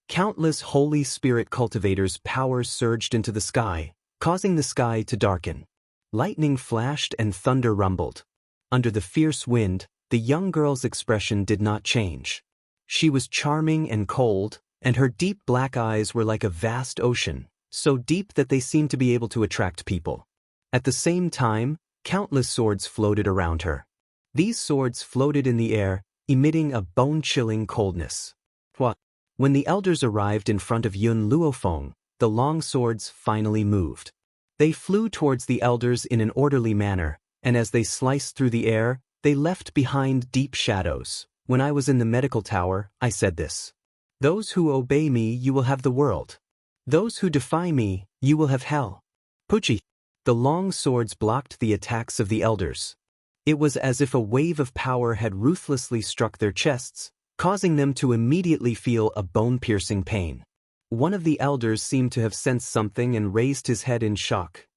Countless Holy Spirit cultivators' powers surged into the sky, causing the sky to darken. Lightning flashed and thunder rumbled. Under the fierce wind, the young girl's expression did not change. She was charming and cold, and her deep black eyes were like a vast ocean, so deep that they seemed to be able to attract people. At the same time, countless swords floated around her. These swords floated in the air, emitting a bone-chilling coldness. When the elders arrived in front of Yun Luofeng, the long swords finally moved. They flew towards the elders in an orderly manner, and as they sliced through the air, they left behind deep shadows. When I was in the medical tower, I said this. Those who obey me, you will have the world. Those who defy me, you will have hell. Puchi. The long swords blocked the attacks of the elders. It was as if a wave of power had ruthlessly struck their chests, causing them to immediately feel a bone-piercing pain. One of the elders seemed to have sensed something and raised his head in shock.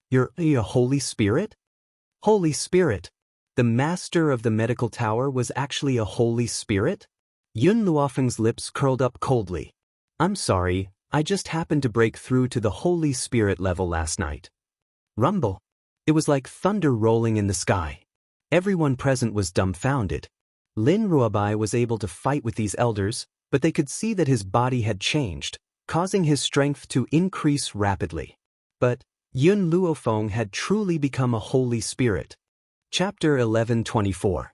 You're a Holy Spirit? Holy Spirit. The master of the medical tower was actually a Holy Spirit? Yun Luofeng's lips curled up coldly. I'm sorry, I just happened to break through to the Holy Spirit level last night. Rumble. It was like thunder rolling in the sky. Everyone present was dumbfounded. Lin Ruobai was able to fight with these elders, but they could see that his body had changed, causing his strength to increase rapidly. But Yun Luofeng had truly become a Holy Spirit. Chapter 11:24.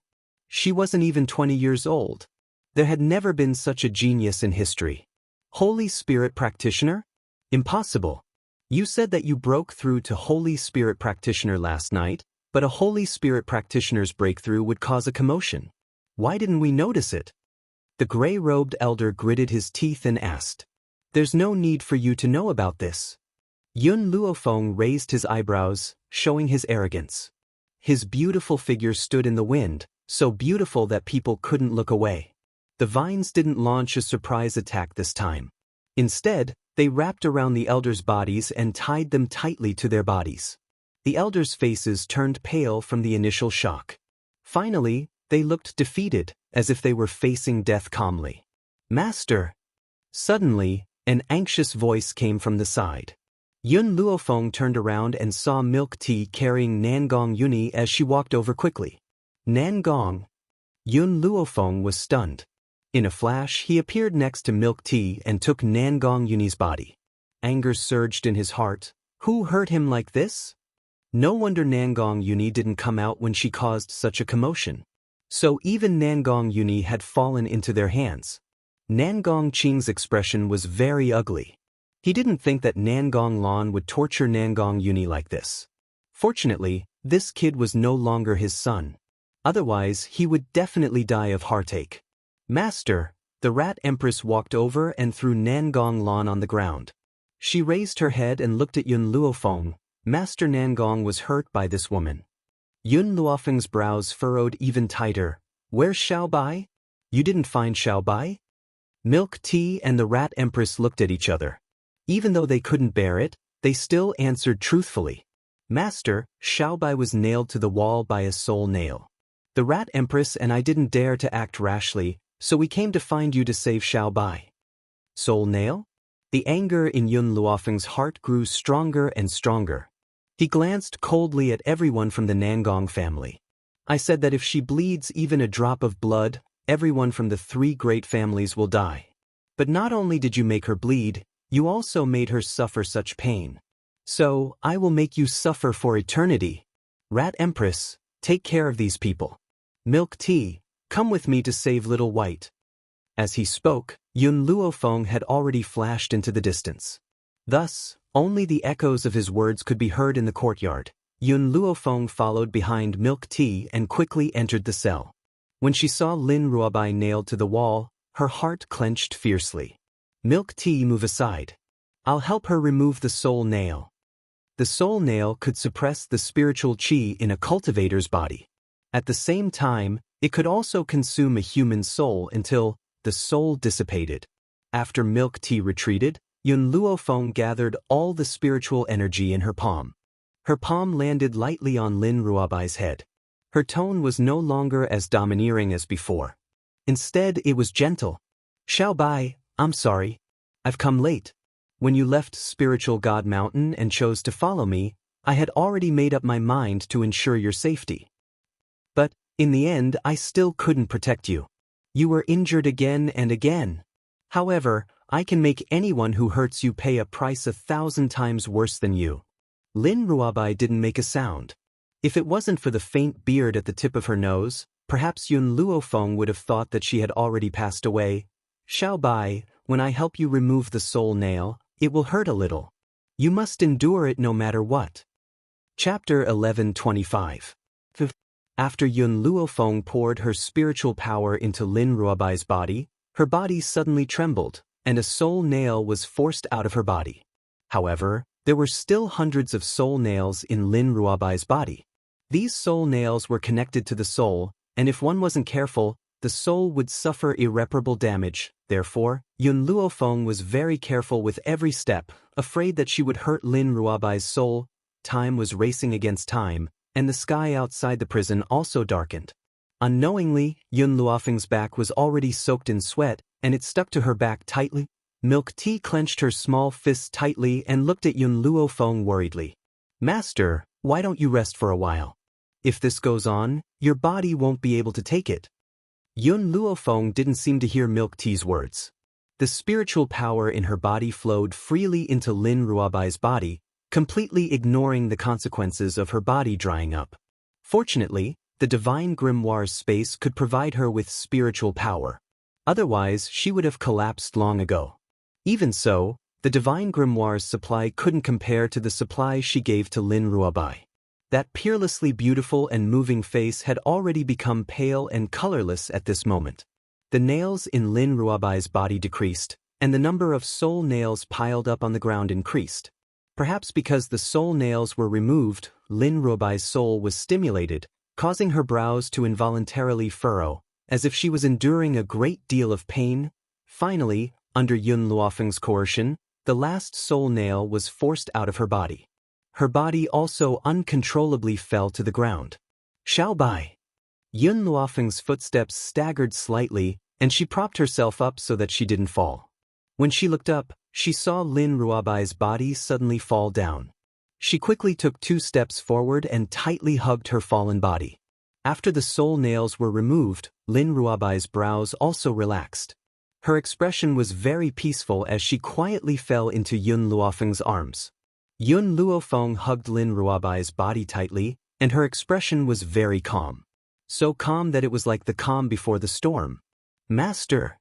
She wasn't even 20 years old. There had never been such a genius in history. Holy Spirit practitioner? Impossible. You said that you broke through to Holy Spirit practitioner last night, but a Holy Spirit practitioner's breakthrough would cause a commotion. Why didn't we notice it? The gray-robed elder gritted his teeth and asked. There's no need for you to know about this. Yun Luofeng raised his eyebrows, showing his arrogance. His beautiful figure stood in the wind, so beautiful that people couldn't look away. The vines didn't launch a surprise attack this time. Instead, they wrapped around the elders' bodies and tied them tightly to their bodies. The elders' faces turned pale from the initial shock. Finally, they looked defeated, as if they were facing death calmly. Master! Suddenly, an anxious voice came from the side. Yun Luofeng turned around and saw Milk Tea carrying Nangong Yuni as she walked over quickly. Nangong! Yun Luofeng was stunned. In a flash, he appeared next to Milk Tea and took Nangong Yuni's body. Anger surged in his heart. Who hurt him like this? No wonder Nangong Yuni didn't come out when she caused such a commotion. So even Nangong Yuni had fallen into their hands. Nangong Qing's expression was very ugly. He didn't think that Nangong Lan would torture Nangong Uni like this. Fortunately, this kid was no longer his son. Otherwise, he would definitely die of heartache. Master, the Rat Empress walked over and threw Nangong Lan on the ground. She raised her head and looked at Yun Luofeng. Master Nangong was hurt by this woman. Yun Luofeng's brows furrowed even tighter. Where's Xiaobai? You didn't find Xiaobai? Milk Tea and the Rat Empress looked at each other. Even though they couldn't bear it, they still answered truthfully. Master, Xiaobai was nailed to the wall by a soul nail. The Rat Empress and I didn't dare to act rashly, so we came to find you to save Xiaobai. Soul nail? The anger in Yun Luofeng's heart grew stronger and stronger. He glanced coldly at everyone from the Nangong family. I said that if she bleeds even a drop of blood, everyone from the 3 great families will die. But not only did you make her bleed, you also made her suffer such pain. So, I will make you suffer for eternity. Rat Empress, take care of these people. Milk Tea, come with me to save Little White. As he spoke, Yun Luofeng had already flashed into the distance. Thus, only the echoes of his words could be heard in the courtyard. Yun Luofeng followed behind Milk Tea and quickly entered the cell. When she saw Lin Ruobai nailed to the wall, her heart clenched fiercely. Milk Tea, move aside. I'll help her remove the soul nail. The soul nail could suppress the spiritual qi in a cultivator's body. At the same time, it could also consume a human soul until the soul dissipated. After Milk Tea retreated, Yun Luofeng gathered all the spiritual energy in her palm. Her palm landed lightly on Lin Ruobai's head. Her tone was no longer as domineering as before. Instead, it was gentle. Xiaobai, I'm sorry. I've come late. When you left Spiritual God Mountain and chose to follow me, I had already made up my mind to ensure your safety. But, in the end, I still couldn't protect you. You were injured again and again. However, I can make anyone who hurts you pay a price 1,000 times worse than you. Lin Ruobai didn't make a sound. If it wasn't for the faint beard at the tip of her nose, perhaps Yun Luofeng would have thought that she had already passed away. Xiaobai, when I help you remove the soul nail, it will hurt a little. You must endure it no matter what. Chapter 1125. After Yun Luofeng poured her spiritual power into Lin Ruobai's body, her body suddenly trembled, and a soul nail was forced out of her body. However, there were still hundreds of soul nails in Lin Ruobai's body. These soul nails were connected to the soul, and if one wasn't careful, the soul would suffer irreparable damage. Therefore, Yun Luofeng was very careful with every step, afraid that she would hurt Lin Ruobai's soul. Time was racing against time, and the sky outside the prison also darkened. Unknowingly, Yun Luofeng's back was already soaked in sweat, and it stuck to her back tightly. Milk Tea clenched her small fists tightly and looked at Yun Luofeng worriedly. Master, why don't you rest for a while? If this goes on, your body won't be able to take it. Yun Luofeng didn't seem to hear Milk Tea's words. The spiritual power in her body flowed freely into Lin Ruobai's body, completely ignoring the consequences of her body drying up. Fortunately, the Divine Grimoire's space could provide her with spiritual power. Otherwise, she would have collapsed long ago. Even so, the Divine Grimoire's supply couldn't compare to the supply she gave to Lin Ruobai. That peerlessly beautiful and moving face had already become pale and colorless at this moment. The nails in Lin Ruobai's body decreased, and the number of soul nails piled up on the ground increased. Perhaps because the soul nails were removed, Lin Ruobai's soul was stimulated, causing her brows to involuntarily furrow, as if she was enduring a great deal of pain. Finally, under Yun Luofeng's coercion, the last soul nail was forced out of her body. Her body also uncontrollably fell to the ground. Xiaobai! Yun Luofeng's footsteps staggered slightly, and she propped herself up so that she didn't fall. When she looked up, she saw Lin Ruobai's body suddenly fall down. She quickly took 2 steps forward and tightly hugged her fallen body. After the soul nails were removed, Lin Ruobai's brows also relaxed. Her expression was very peaceful as she quietly fell into Yun Luofeng's arms. Yun Luofeng hugged Lin Ruobai's body tightly, and her expression was very calm. So calm that it was like the calm before the storm. Master!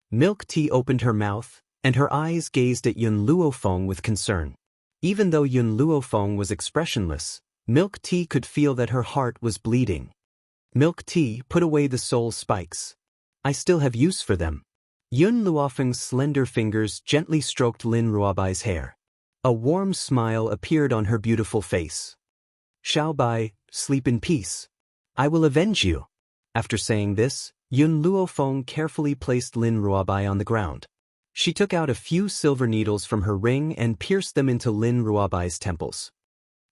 Milk Tea opened her mouth, and her eyes gazed at Yun Luofeng with concern. Even though Yun Luofeng was expressionless, Milk Tea could feel that her heart was bleeding. Milk Tea, put away the soul spikes. I still have use for them. Yun Luofeng's slender fingers gently stroked Lin Ruobai's hair. A warm smile appeared on her beautiful face. Xiaobai, sleep in peace. I will avenge you. After saying this, Yun Luofeng carefully placed Lin Ruobai on the ground. She took out a few silver needles from her ring and pierced them into Lin Ruobai's temples.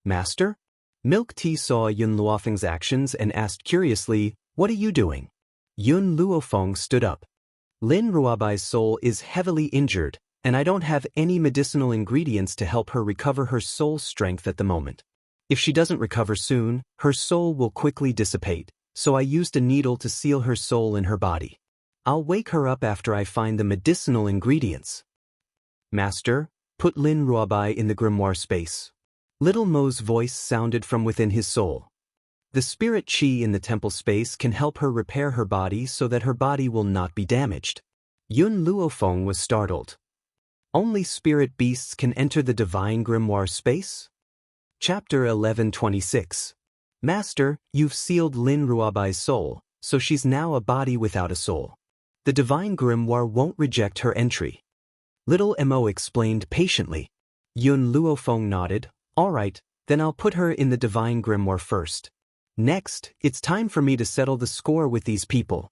Master? Milk Tea saw Yun Luofeng's actions and asked curiously, what are you doing? Yun Luofeng stood up. Lin Ruobai's soul is heavily injured, and I don't have any medicinal ingredients to help her recover her soul strength at the moment. If she doesn't recover soon, her soul will quickly dissipate, so I used a needle to seal her soul in her body. I'll wake her up after I find the medicinal ingredients. Master, put Lin Ruobai in the grimoire space. Little Mo's voice sounded from within his soul. The spirit qi in the temple space can help her repair her body so that her body will not be damaged. Yun Luofeng was startled. Only spirit beasts can enter the divine grimoire space? Chapter 1126. Master, you've sealed Lin Ruobai's soul, so she's now a body without a soul. The divine grimoire won't reject her entry. Little Mo explained patiently. Yun Luofeng nodded. All right, then I'll put her in the divine grimoire first. Next, it's time for me to settle the score with these people.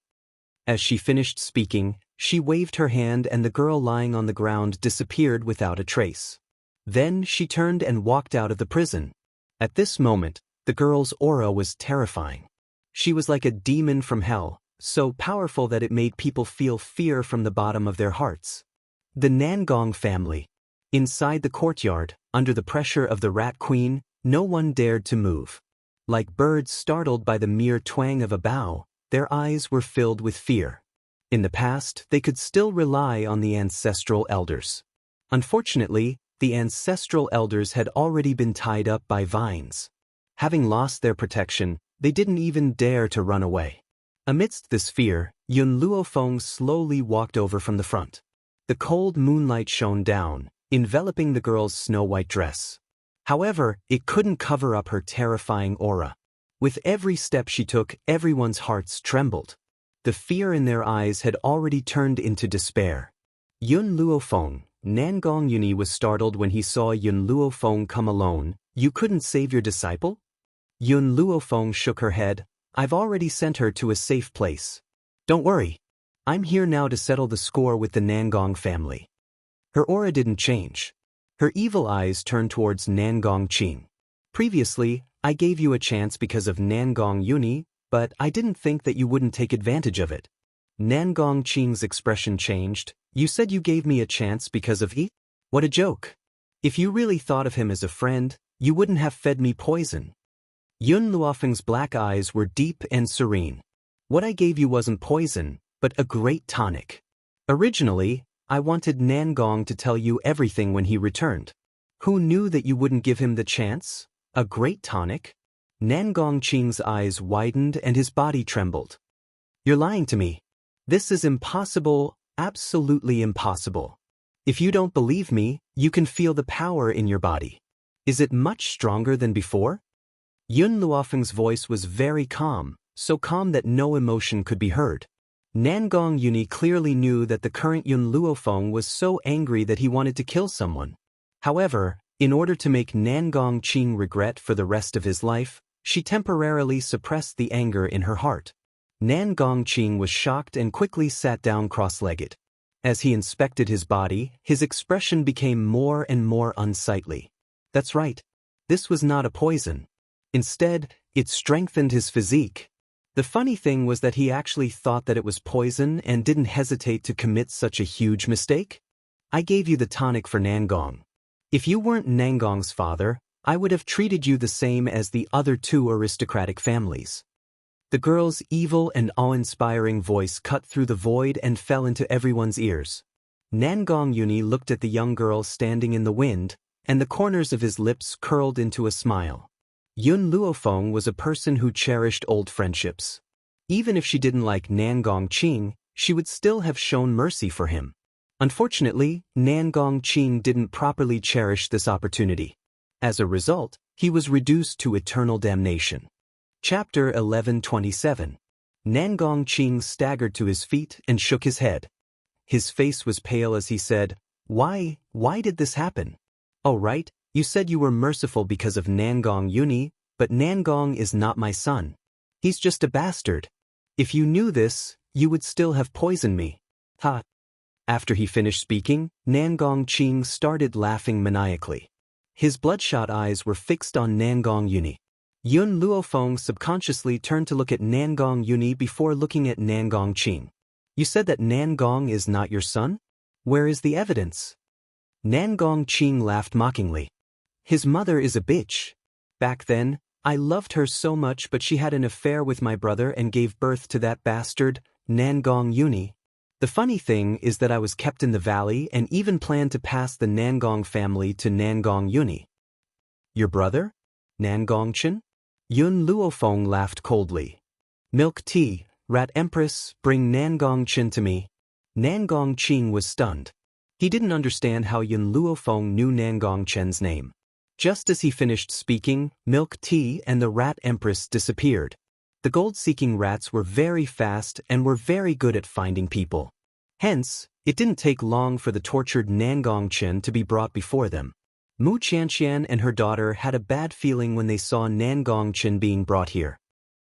As she finished speaking, she waved her hand and the girl lying on the ground disappeared without a trace. Then she turned and walked out of the prison. At this moment, the girl's aura was terrifying. She was like a demon from hell, so powerful that it made people feel fear from the bottom of their hearts. The Nangong family. Inside the courtyard, under the pressure of the Rat Queen, no one dared to move. Like birds startled by the mere twang of a bough, their eyes were filled with fear. In the past, they could still rely on the ancestral elders. Unfortunately, the ancestral elders had already been tied up by vines. Having lost their protection, they didn't even dare to run away. Amidst this fear, Yun Luofeng slowly walked over from the front. The cold moonlight shone down, enveloping the girl's snow-white dress. However, it couldn't cover up her terrifying aura. With every step she took, everyone's hearts trembled. The fear in their eyes had already turned into despair. Yun Luofeng, Nangong Yuni was startled when he saw Yun Luofeng come alone. You couldn't save your disciple? Yun Luofeng shook her head. I've already sent her to a safe place. Don't worry. I'm here now to settle the score with the Nangong family. Her aura didn't change. Her evil eyes turned towards Nangong Qing. Previously, I gave you a chance because of Nangong Yuni, but I didn't think that you wouldn't take advantage of it. Nangong Qing's expression changed. You said you gave me a chance because of E? What a joke. If you really thought of him as a friend, you wouldn't have fed me poison. Yun Luofeng's black eyes were deep and serene. What I gave you wasn't poison, but a great tonic. Originally, I wanted Nangong to tell you everything when he returned. Who knew that you wouldn't give him the chance? A great tonic? Nangong Qing's eyes widened and his body trembled. You're lying to me. This is impossible, absolutely impossible. If you don't believe me, you can feel the power in your body. Is it much stronger than before? Yun Luofeng's voice was very calm, so calm that no emotion could be heard. Nangong Yuni clearly knew that the current Yun Luofeng was so angry that he wanted to kill someone. However, in order to make Nangong Qing regret for the rest of his life, she temporarily suppressed the anger in her heart. Nangong Qing was shocked and quickly sat down cross-legged. As he inspected his body, his expression became more and more unsightly. That's right. This was not a poison. Instead, it strengthened his physique. The funny thing was that he actually thought that it was poison and didn't hesitate to commit such a huge mistake. I gave you the tonic for Nangong. If you weren't Nangong's father, I would have treated you the same as the other two aristocratic families. The girl's evil and awe-inspiring voice cut through the void and fell into everyone's ears. Nangong Yuni looked at the young girl standing in the wind, and the corners of his lips curled into a smile. Yun Luofeng was a person who cherished old friendships. Even if she didn't like Nangong Qing, she would still have shown mercy for him. Unfortunately, Nangong Qing didn't properly cherish this opportunity. As a result, he was reduced to eternal damnation. Chapter 1127. Nangong Qing staggered to his feet and shook his head. His face was pale as he said, Why did this happen? Oh right, you said you were merciful because of Nangong Yuni, but Nangong is not my son. He's just a bastard. If you knew this, you would still have poisoned me. Ha! After he finished speaking, Nangong Qing started laughing maniacally. His bloodshot eyes were fixed on Nangong Yuni. Yun Luofeng subconsciously turned to look at Nangong Yuni before looking at Nangong Qing. You said that Nangong is not your son? Where is the evidence? Nangong Qing laughed mockingly. His mother is a bitch. Back then, I loved her so much, but she had an affair with my brother and gave birth to that bastard, Nangong Yuni. The funny thing is that I was kept in the valley and even planned to pass the Nangong family to Nangong Yuni. Your brother? Nangong Chen? Yun Luofeng laughed coldly. Milk tea, Rat Empress, bring Nangong Chen to me. Nangong Qing was stunned. He didn't understand how Yun Luofeng knew Nangong Chen's name. Just as he finished speaking, Milk Tea and the Rat Empress disappeared. The gold-seeking rats were very fast and were very good at finding people. Hence, it didn't take long for the tortured Nangong Chen to be brought before them. Mu Xianxia and her daughter had a bad feeling when they saw Nangong Chen being brought here.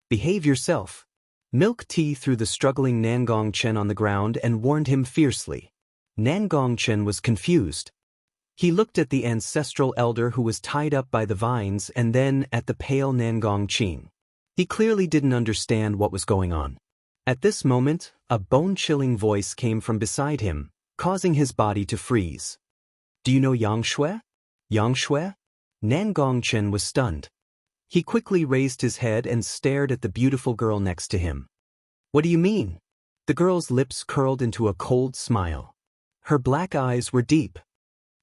Behave yourself. Milk Tea threw the struggling Nangong Chen on the ground and warned him fiercely. Nangong Chen was confused. He looked at the ancestral elder who was tied up by the vines and then at the pale Nangong Qing. He clearly didn't understand what was going on. At this moment, a bone-chilling voice came from beside him, causing his body to freeze. Do you know Xianxia? Xianxia? Nangong Chen was stunned. He quickly raised his head and stared at the beautiful girl next to him. What do you mean? The girl's lips curled into a cold smile. Her black eyes were deep.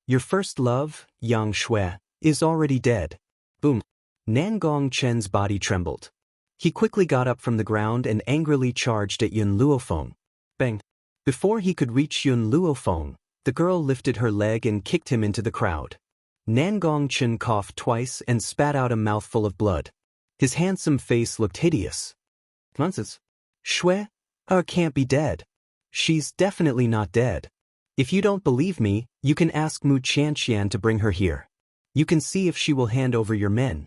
Your first love, Xianxia, is already dead. Boom. Nangong Chen's body trembled. He quickly got up from the ground and angrily charged at Yun Luofeng. Bang! Before he could reach Yun Luofeng, the girl lifted her leg and kicked him into the crowd. Nangong Chen coughed twice and spat out a mouthful of blood. His handsome face looked hideous. Nonsense. Xue? Can't be dead. She's definitely not dead. If you don't believe me, you can ask Mu Xianxian to bring her here. You can see if she will hand over your men.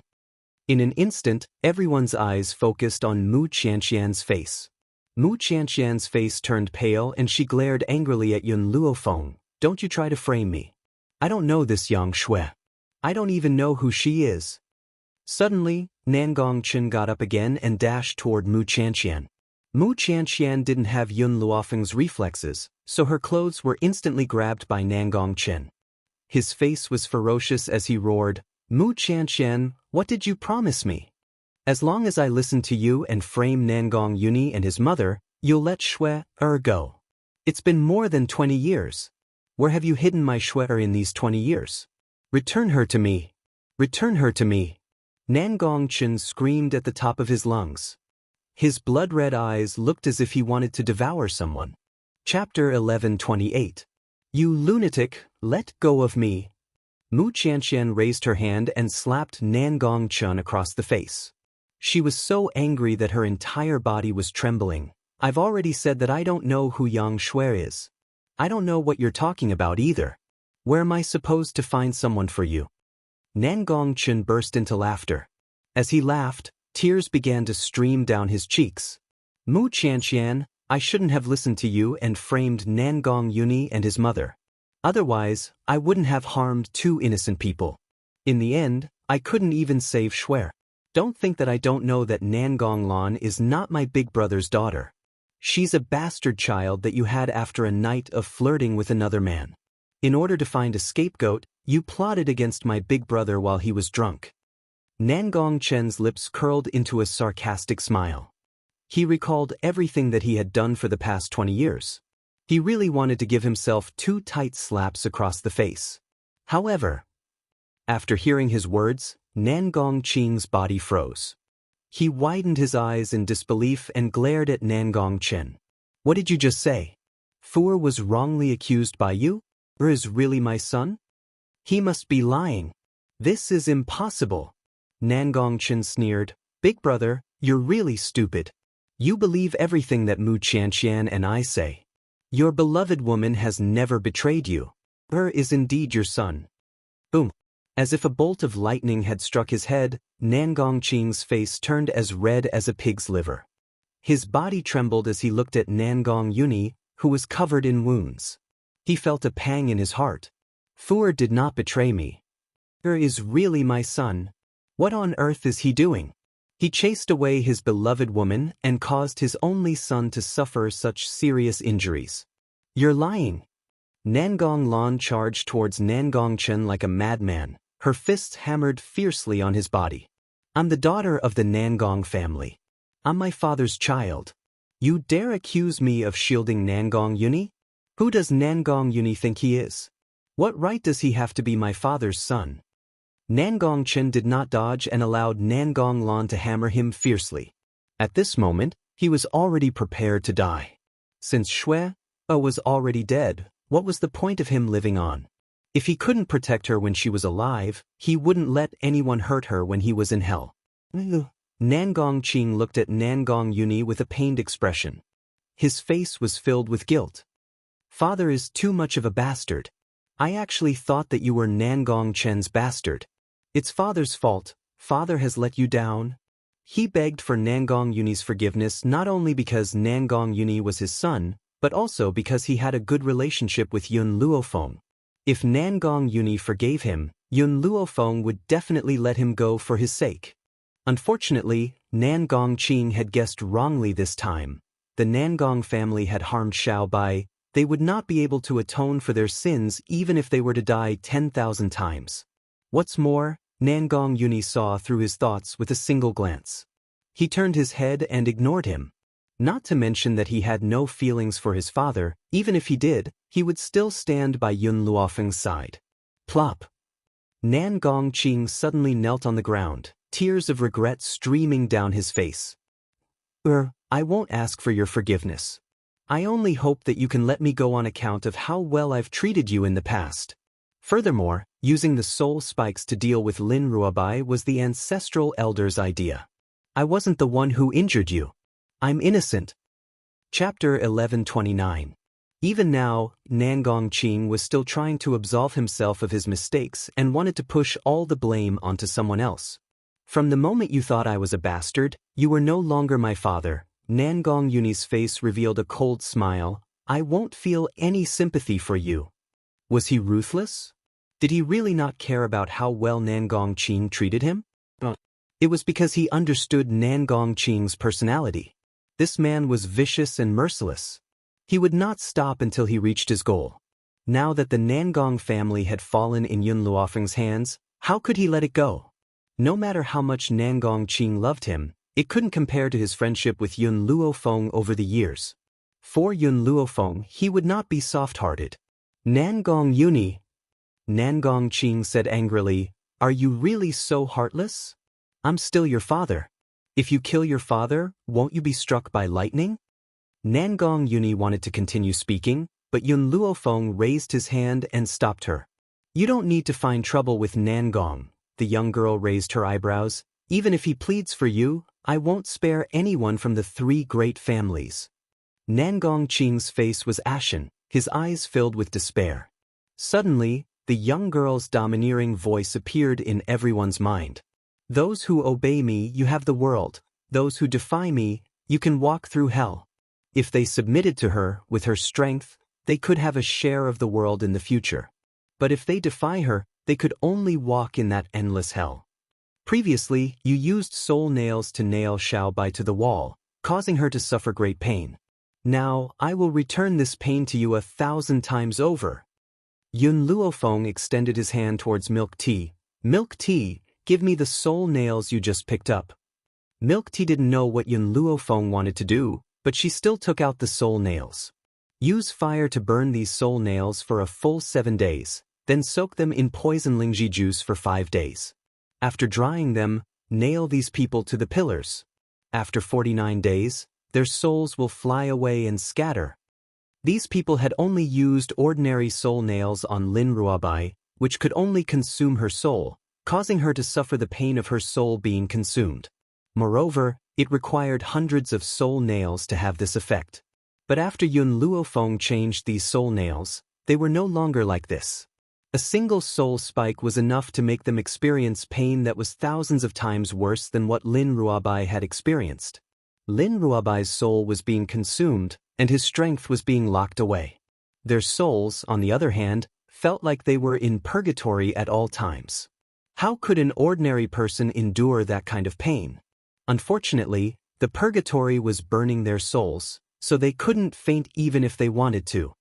In an instant, everyone's eyes focused on Mu Xianxian's face. Mu Xianxian's face turned pale and she glared angrily at Yun Luofeng. Don't you try to frame me. I don't know this Xianxia. I don't even know who she is. Suddenly, Nangong Chen got up again and dashed toward Mu Xianxian. Mu Xianxian didn't have Yun Luofeng's reflexes, so her clothes were instantly grabbed by Nangong Chen. His face was ferocious as he roared, Mu Xianxian, what did you promise me? As long as I listen to you and frame Nangong Yuni and his mother, you'll let Xue go. It's been more than 20 years. Where have you hidden my Xue in these 20 years? Return her to me. Return her to me. Nangong Chen screamed at the top of his lungs. His blood-red eyes looked as if he wanted to devour someone. Chapter 1128. You lunatic, let go of me. Mu Xianxian raised her hand and slapped Nangong Chen across the face. She was so angry that her entire body was trembling. I've already said that I don't know who Xianxia is. I don't know what you're talking about either. Where am I supposed to find someone for you? Nangong Chen burst into laughter. As he laughed, tears began to stream down his cheeks. Mu Xianxian, I shouldn't have listened to you and framed Nangong Yuni and his mother. Otherwise, I wouldn't have harmed two innocent people. In the end, I couldn't even save Xue. Don't think that I don't know that Nangong Lan is not my big brother's daughter. She's a bastard child that you had after a night of flirting with another man. In order to find a scapegoat, you plotted against my big brother while he was drunk. Nangong Chen's lips curled into a sarcastic smile. He recalled everything that he had done for the past 20 years. He really wanted to give himself 2 tight slaps across the face. However, after hearing his words, Nangong Qing's body froze. He widened his eyes in disbelief and glared at Nangong Chen. What did you just say? Fu was wrongly accused by you? Or is really my son? He must be lying. This is impossible. Nangongchen sneered. Big brother, you're really stupid. You believe everything that Mu Qianxian and I say. Your beloved woman has never betrayed you. Her is indeed your son. Boom. As if a bolt of lightning had struck his head, Nangongqing's face turned as red as a pig's liver. His body trembled as he looked at Nangong Yuni, who was covered in wounds. He felt a pang in his heart. Fu did not betray me. He is really my son. What on earth is he doing? He chased away his beloved woman and caused his only son to suffer such serious injuries. You're lying. Nangong Lan charged towards Nangongchen like a madman, her fists hammered fiercely on his body. I'm the daughter of the Nangong family. I'm my father's child. You dare accuse me of shielding Nangong Yuni? Who does Nangong Yuni think he is? What right does he have to be my father's son? Nangongchen did not dodge and allowed Nangong Lan to hammer him fiercely. At this moment, he was already prepared to die. Since Xue was already dead, what was the point of him living on? If he couldn't protect her when she was alive, he wouldn't let anyone hurt her when he was in hell. Nangongqing looked at Nangong Yuni with a pained expression. His face was filled with guilt. Father is too much of a bastard. I actually thought that you were Nangongchen's bastard. It's father's fault. Father has let you down. He begged for Nangong Yuni's forgiveness not only because Nangong Yuni was his son, but also because he had a good relationship with Yun Luofeng. If Nangong Yuni forgave him, Yun Luofeng would definitely let him go for his sake. Unfortunately, Nangongqing had guessed wrongly this time. The Nangong family had harmed Xiaobai. They would not be able to atone for their sins even if they were to die 10,000 times. What's more, Nangong Yuni saw through his thoughts with a single glance. He turned his head and ignored him. Not to mention that he had no feelings for his father. Even if he did, he would still stand by Yun Luofeng's side. Plop. Nangongqing suddenly knelt on the ground, tears of regret streaming down his face. I won't ask for your forgiveness. I only hope that you can let me go on account of how well I've treated you in the past. Furthermore, using the soul spikes to deal with Lin Ruobai was the ancestral elder's idea. I wasn't the one who injured you. I'm innocent. Chapter 1129. Even now, Nangongqing was still trying to absolve himself of his mistakes and wanted to push all the blame onto someone else. From the moment you thought I was a bastard, you were no longer my father. Nangong Yuni's face revealed a cold smile. I won't feel any sympathy for you. Was he ruthless? Did he really not care about how well Nangongqing treated him? It was because he understood Nangongqing's personality. This man was vicious and merciless. He would not stop until he reached his goal. Now that the Nangong family had fallen in Yun Luofeng's hands, how could he let it go? No matter how much Nangongqing loved him, it couldn't compare to his friendship with Yun Luofeng over the years. For Yun Luofeng, he would not be soft-hearted. Nangong Yuni, Nangongqing said angrily, are you really so heartless? I'm still your father. If you kill your father, won't you be struck by lightning? Nangong Yuni wanted to continue speaking, but Yun Luofeng raised his hand and stopped her. You don't need to find trouble with Nangong. The young girl raised her eyebrows. Even if he pleads for you, I won't spare anyone from the three great families. Nangongqing's face was ashen, his eyes filled with despair. Suddenly, the young girl's domineering voice appeared in everyone's mind. Those who obey me, you have the world. Those who defy me, you can walk through hell. If they submitted to her, with her strength, they could have a share of the world in the future. But if they defy her, they could only walk in that endless hell. Previously, you used soul nails to nail Xiaobai to the wall, causing her to suffer great pain. Now, I will return this pain to you 1,000 times over. Yun Luofeng extended his hand towards Milk Tea. Milk Tea, give me the soul nails you just picked up. Milk Tea didn't know what Yun Luofeng wanted to do, but she still took out the soul nails. Use fire to burn these soul nails for a full 7 days, then soak them in poison lingji juice for 5 days. After drying them, nail these people to the pillars. After 49 days, their souls will fly away and scatter. These people had only used ordinary soul nails on Lin Ruabai, which could only consume her soul, causing her to suffer the pain of her soul being consumed. Moreover, it required hundreds of soul nails to have this effect. But after Yun Luofeng changed these soul nails, they were no longer like this. A single soul spike was enough to make them experience pain that was thousands of times worse than what Lin Ruabai had experienced. Lin Ruabai's soul was being consumed, and his strength was being locked away. Their souls, on the other hand, felt like they were in purgatory at all times. How could an ordinary person endure that kind of pain? Unfortunately, the purgatory was burning their souls, so they couldn't faint even if they wanted to.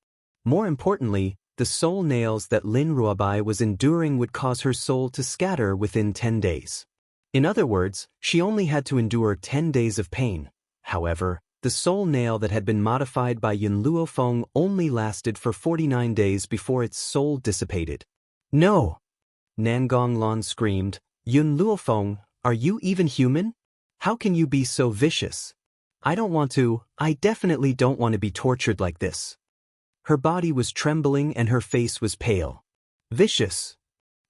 More importantly, the soul nails that Lin Ruabai was enduring would cause her soul to scatter within 10 days. In other words, she only had to endure 10 days of pain. However, the soul nail that had been modified by Yun Luofeng only lasted for 49 days before its soul dissipated. No! Nangong Lan screamed, Yun Luofeng, are you even human? How can you be so vicious? I definitely don't want to be tortured like this. Her body was trembling and her face was pale. Vicious?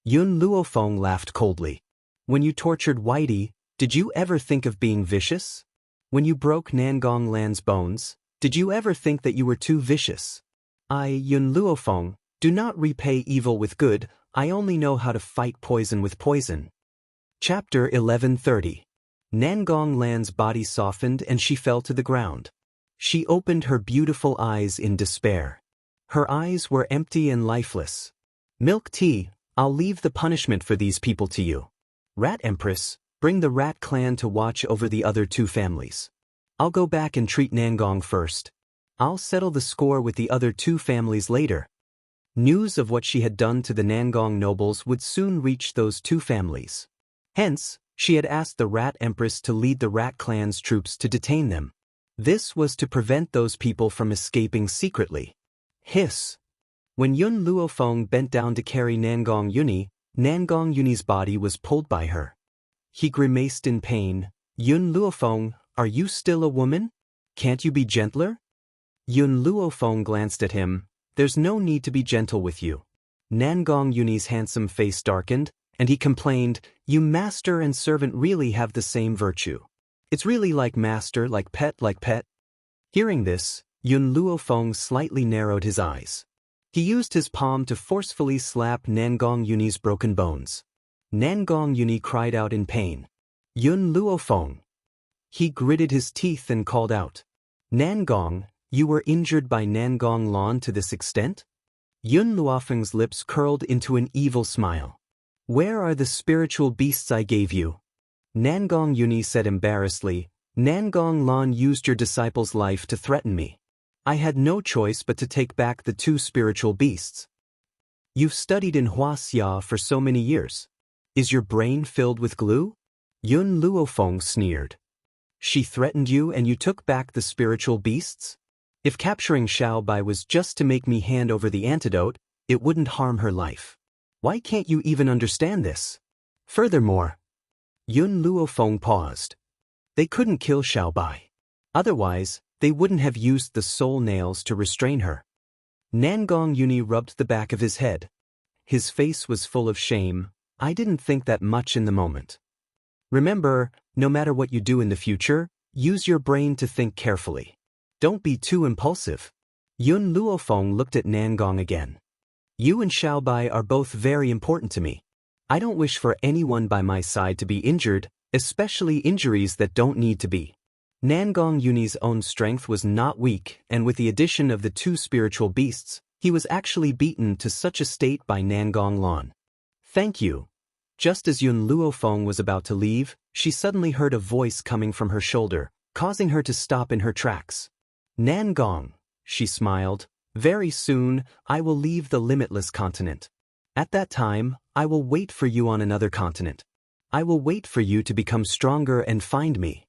Yun Luofeng laughed coldly. When you tortured Whitey, did you ever think of being vicious? When you broke Nangong Lan's bones, did you ever think that you were too vicious? Yun Luofeng, do not repay evil with good, I only know how to fight poison with poison. Chapter 1130. Nangong Lan's body softened and she fell to the ground. She opened her beautiful eyes in despair. Her eyes were empty and lifeless. Milk tea, I'll leave the punishment for these people to you. Rat Empress, bring the Rat clan to watch over the other two families. I'll go back and treat Nangong first. I'll settle the score with the other two families later. News of what she had done to the Nangong nobles would soon reach those two families. Hence, she had asked the Rat Empress to lead the Rat clan's troops to detain them. This was to prevent those people from escaping secretly. Hiss! When Yun Luofeng bent down to carry Nangong Yuni's body was pulled by her. He grimaced in pain. Yun Luofeng, are you still a woman? Can't you be gentler? Yun Luofeng glanced at him. There's no need to be gentle with you. Nangong Yuni's handsome face darkened, and he complained, you master and servant really have the same virtue. It's really like master, like pet. Hearing this, Yun Luofeng slightly narrowed his eyes. He used his palm to forcefully slap Nangong Yuni's broken bones. Nangong Yuni cried out in pain. Yun Luofeng. He gritted his teeth and called out. Nangong, you were injured by Nangong Lan to this extent? Yun Luofeng's lips curled into an evil smile. Where are the spiritual beasts I gave you? Nangong Yuni said embarrassedly, Nangong Lan used your disciple's life to threaten me. I had no choice but to take back the two spiritual beasts. You've studied in Wuxia for so many years. Is your brain filled with glue? Yun Luofeng sneered. She threatened you and you took back the spiritual beasts? If capturing Xiaobai was just to make me hand over the antidote, it wouldn't harm her life. Why can't you even understand this? Furthermore, Yun Luofeng paused. They couldn't kill Xiaobai. Otherwise, they wouldn't have used the soul nails to restrain her. Nangong Yuni rubbed the back of his head. His face was full of shame. I didn't think that much in the moment. Remember, no matter what you do in the future, use your brain to think carefully. Don't be too impulsive. Yun Luofeng looked at Nangong again. You and Xiaobai are both very important to me. I don't wish for anyone by my side to be injured, especially injuries that don't need to be. Nangong Yuni's own strength was not weak, and with the addition of the two spiritual beasts, he was actually beaten to such a state by Nangong Lan. Thank you. Just as Yun Luofeng was about to leave, she suddenly heard a voice coming from her shoulder, causing her to stop in her tracks. Nangong, she smiled, very soon, I will leave the limitless continent. At that time, I will wait for you on another continent. I will wait for you to become stronger and find me.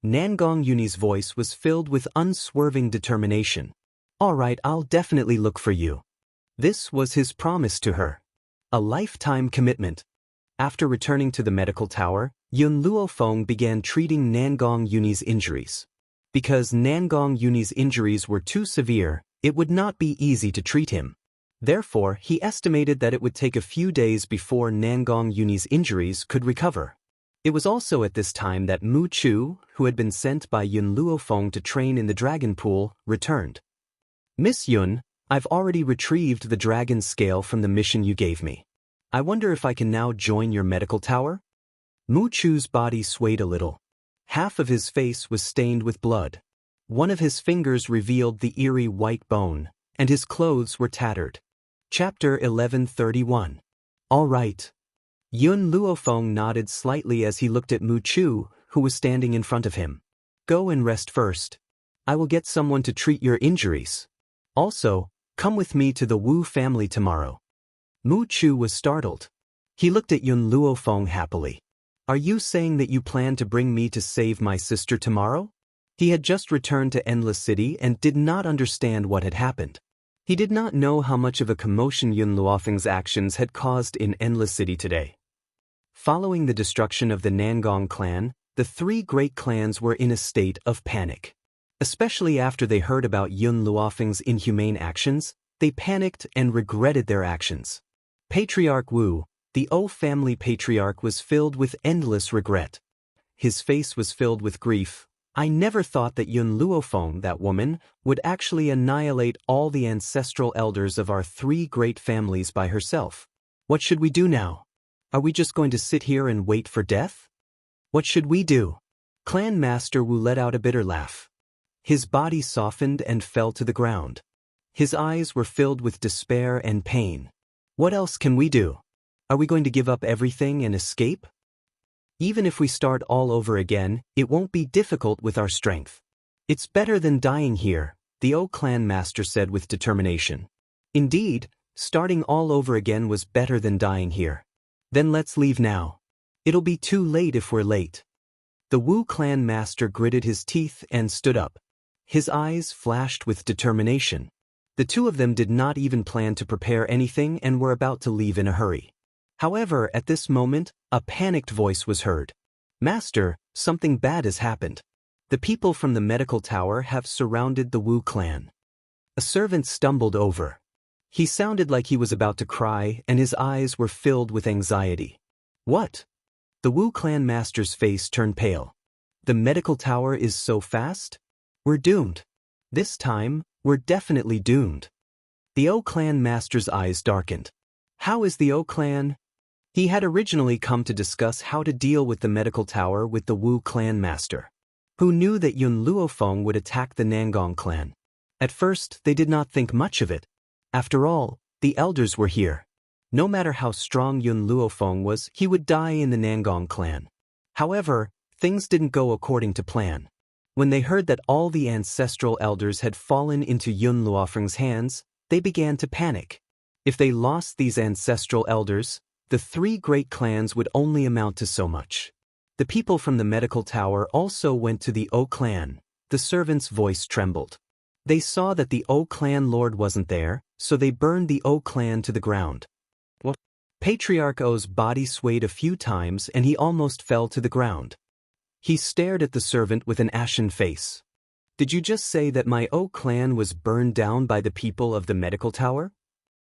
Nangong Yuni's voice was filled with unswerving determination. All right, I'll definitely look for you. This was his promise to her. A lifetime commitment. After returning to the medical tower, Yun Luofeng began treating Nangong Yuni's injuries. Because Nangong Yuni's injuries were too severe, It would not be easy to treat him. Therefore, he estimated that it would take a few days before Nangong Yuni's injuries could recover. It was also at this time that Mu Chu, who had been sent by Yun Luofeng to train in the dragon pool, returned. Miss Yun, I've already retrieved the dragon scale from the mission you gave me. I wonder if I can now join your medical tower? Mu Chu's body swayed a little. Half of his face was stained with blood. One of his fingers revealed the eerie white bone, and his clothes were tattered. Chapter 1131. All right. Yun Luofeng nodded slightly as he looked at Mu Chu, who was standing in front of him. Go and rest first. I will get someone to treat your injuries. Also, come with me to the Wu family tomorrow. Mu Chu was startled. He looked at Yun Luofeng happily. Are you saying that you plan to bring me to save my sister tomorrow? He had just returned to Endless City and did not understand what had happened. He did not know how much of a commotion Yun Luofeng's actions had caused in Endless City today. Following the destruction of the Nangong clan, the three great clans were in a state of panic. Especially after they heard about Yun Luofeng's inhumane actions, they panicked and regretted their actions. Patriarch Wu, the O family patriarch, was filled with endless regret. His face was filled with grief. I never thought that Yun Luofeng, that woman, would actually annihilate all the ancestral elders of our three great families by herself. What should we do now? Are we just going to sit here and wait for death? What should we do? Clan Master Wu let out a bitter laugh. His body softened and fell to the ground. His eyes were filled with despair and pain. What else can we do? Are we going to give up everything and escape? Even if we start all over again, it won't be difficult with our strength. It's better than dying here, the O clan master said with determination. Indeed, starting all over again was better than dying here. Then let's leave now. It'll be too late if we're late. The Wu clan master gritted his teeth and stood up. His eyes flashed with determination. The two of them did not even plan to prepare anything and were about to leave in a hurry. However, at this moment, a panicked voice was heard. Master, something bad has happened. The people from the medical tower have surrounded the Wu clan. A servant stumbled over. He sounded like he was about to cry, and his eyes were filled with anxiety. What? The Wu clan master's face turned pale. The medical tower is so fast? We're doomed. This time, we're definitely doomed. The O clan master's eyes darkened. How is the O clan? He had originally come to discuss how to deal with the medical tower with the Wu clan master, who knew that Yun Luofeng would attack the Nangong clan. At first, they did not think much of it. After all, the elders were here. No matter how strong Yun Luofeng was, he would die in the Nangong clan. However, things didn't go according to plan. When they heard that all the ancestral elders had fallen into Yun Luofeng's hands, they began to panic. If they lost these ancestral elders, the three great clans would only amount to so much. The people from the medical tower also went to the O clan. The servant's voice trembled. They saw that the O clan lord wasn't there, so they burned the O clan to the ground. What? Patriarch O's body swayed a few times and he almost fell to the ground. He stared at the servant with an ashen face. Did you just say that my O clan was burned down by the people of the medical tower?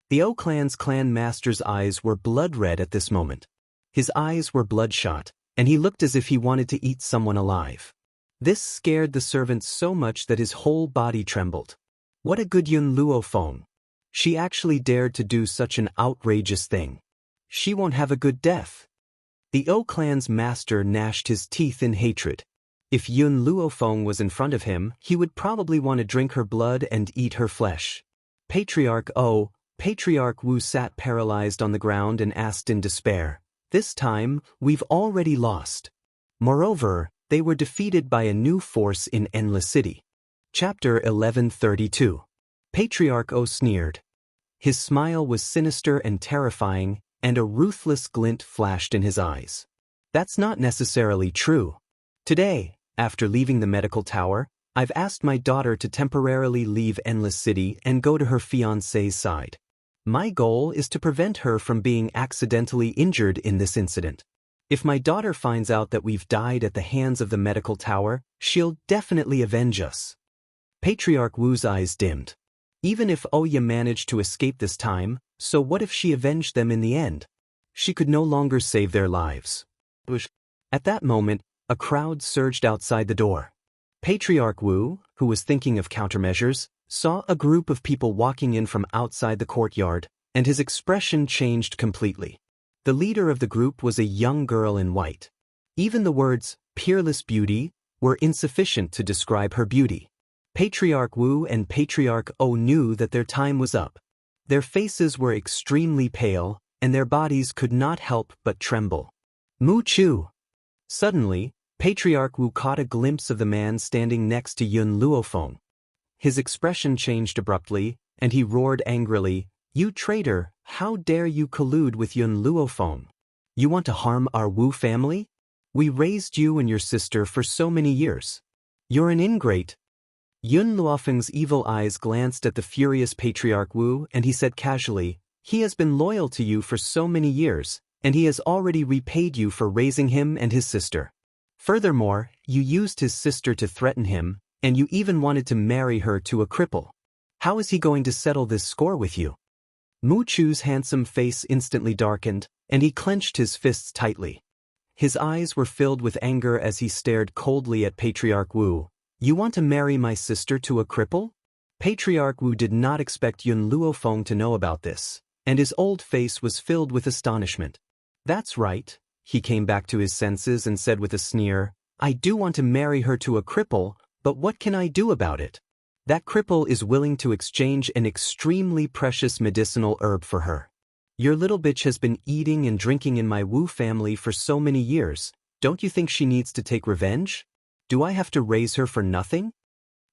The O clan's clan master's eyes were blood red at this moment. His eyes were bloodshot, and he looked as if he wanted to eat someone alive. This scared the servant so much that his whole body trembled. What a good Yun Luofeng. She actually dared to do such an outrageous thing. She won't have a good death. The O clan's master gnashed his teeth in hatred. If Yun Luofeng was in front of him, he would probably want to drink her blood and eat her flesh. Patriarch Wu sat paralyzed on the ground and asked in despair, "This time, we've already lost." Moreover, they were defeated by a new force in Endless City. Chapter 1132. Patriarch O sneered. His smile was sinister and terrifying, and a ruthless glint flashed in his eyes. That's not necessarily true. Today, after leaving the medical tower, I've asked my daughter to temporarily leave Endless City and go to her fiancé's side. My goal is to prevent her from being accidentally injured in this incident. If my daughter finds out that we've died at the hands of the medical tower, she'll definitely avenge us. Patriarch Wu's eyes dimmed. Even if Oya managed to escape this time, so what if she avenged them in the end? She could no longer save their lives. At that moment, a crowd surged outside the door. Patriarch Wu, who was thinking of countermeasures, saw a group of people walking in from outside the courtyard, and his expression changed completely. The leader of the group was a young girl in white. Even the words, peerless beauty, were insufficient to describe her beauty. Patriarch Wu and Patriarch O knew that their time was up. Their faces were extremely pale, and their bodies could not help but tremble. Mu Chu! Suddenly, Patriarch Wu caught a glimpse of the man standing next to Yun Luofeng. His expression changed abruptly, and he roared angrily, "You traitor, how dare you collude with Yun Luofeng? You want to harm our Wu family? We raised you and your sister for so many years. You're an ingrate." Yun Luofeng's evil eyes glanced at the furious Patriarch Wu, and he said casually, "He has been loyal to you for so many years, and he has already repaid you for raising him and his sister. Furthermore, you used his sister to threaten him, and you even wanted to marry her to a cripple. How is he going to settle this score with you?" Mu Chu's handsome face instantly darkened, and he clenched his fists tightly. His eyes were filled with anger as he stared coldly at Patriarch Wu. "You want to marry my sister to a cripple?" Patriarch Wu did not expect Yun Luofeng to know about this, and his old face was filled with astonishment. "That's right," he came back to his senses and said with a sneer, "I do want to marry her to a cripple, but what can I do about it? That cripple is willing to exchange an extremely precious medicinal herb for her. Your little bitch has been eating and drinking in my Wu family for so many years. Don't you think she needs to take revenge? Do I have to raise her for nothing?"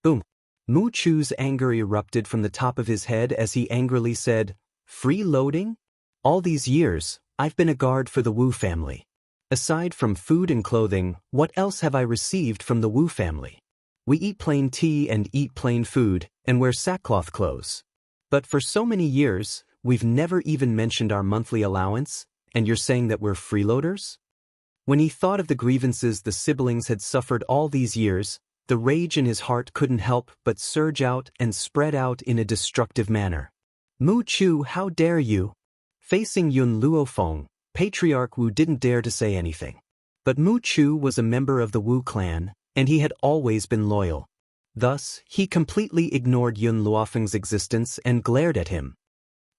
Boom. Mu Chu's anger erupted from the top of his head as he angrily said, "Freeloading? All these years, I've been a guard for the Wu family. Aside from food and clothing, what else have I received from the Wu family? We eat plain tea and eat plain food, and wear sackcloth clothes. But for so many years, we've never even mentioned our monthly allowance, and you're saying that we're freeloaders?" When he thought of the grievances the siblings had suffered all these years, the rage in his heart couldn't help but surge out and spread out in a destructive manner. "Mu Chu, how dare you?" Facing Yun Luofeng, Patriarch Wu didn't dare to say anything. But Mu Chu was a member of the Wu clan, and he had always been loyal. Thus, he completely ignored Yun Luofeng's existence and glared at him.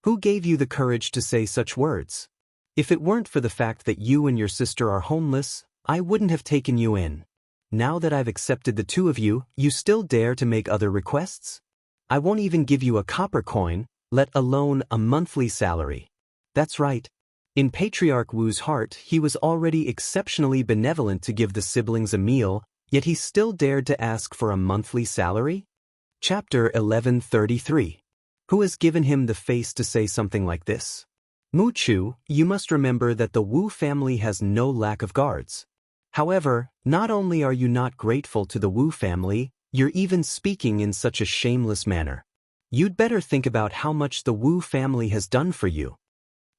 "Who gave you the courage to say such words? If it weren't for the fact that you and your sister are homeless, I wouldn't have taken you in. Now that I've accepted the two of you, you still dare to make other requests? I won't even give you a copper coin, let alone a monthly salary." That's right. In Patriarch Wu's heart, he was already exceptionally benevolent to give the siblings a meal, yet he still dared to ask for a monthly salary? Chapter 1133. Who has given him the face to say something like this? Mu Chu, you must remember that the Wu family has no lack of guards. However, not only are you not grateful to the Wu family, you're even speaking in such a shameless manner. You'd better think about how much the Wu family has done for you.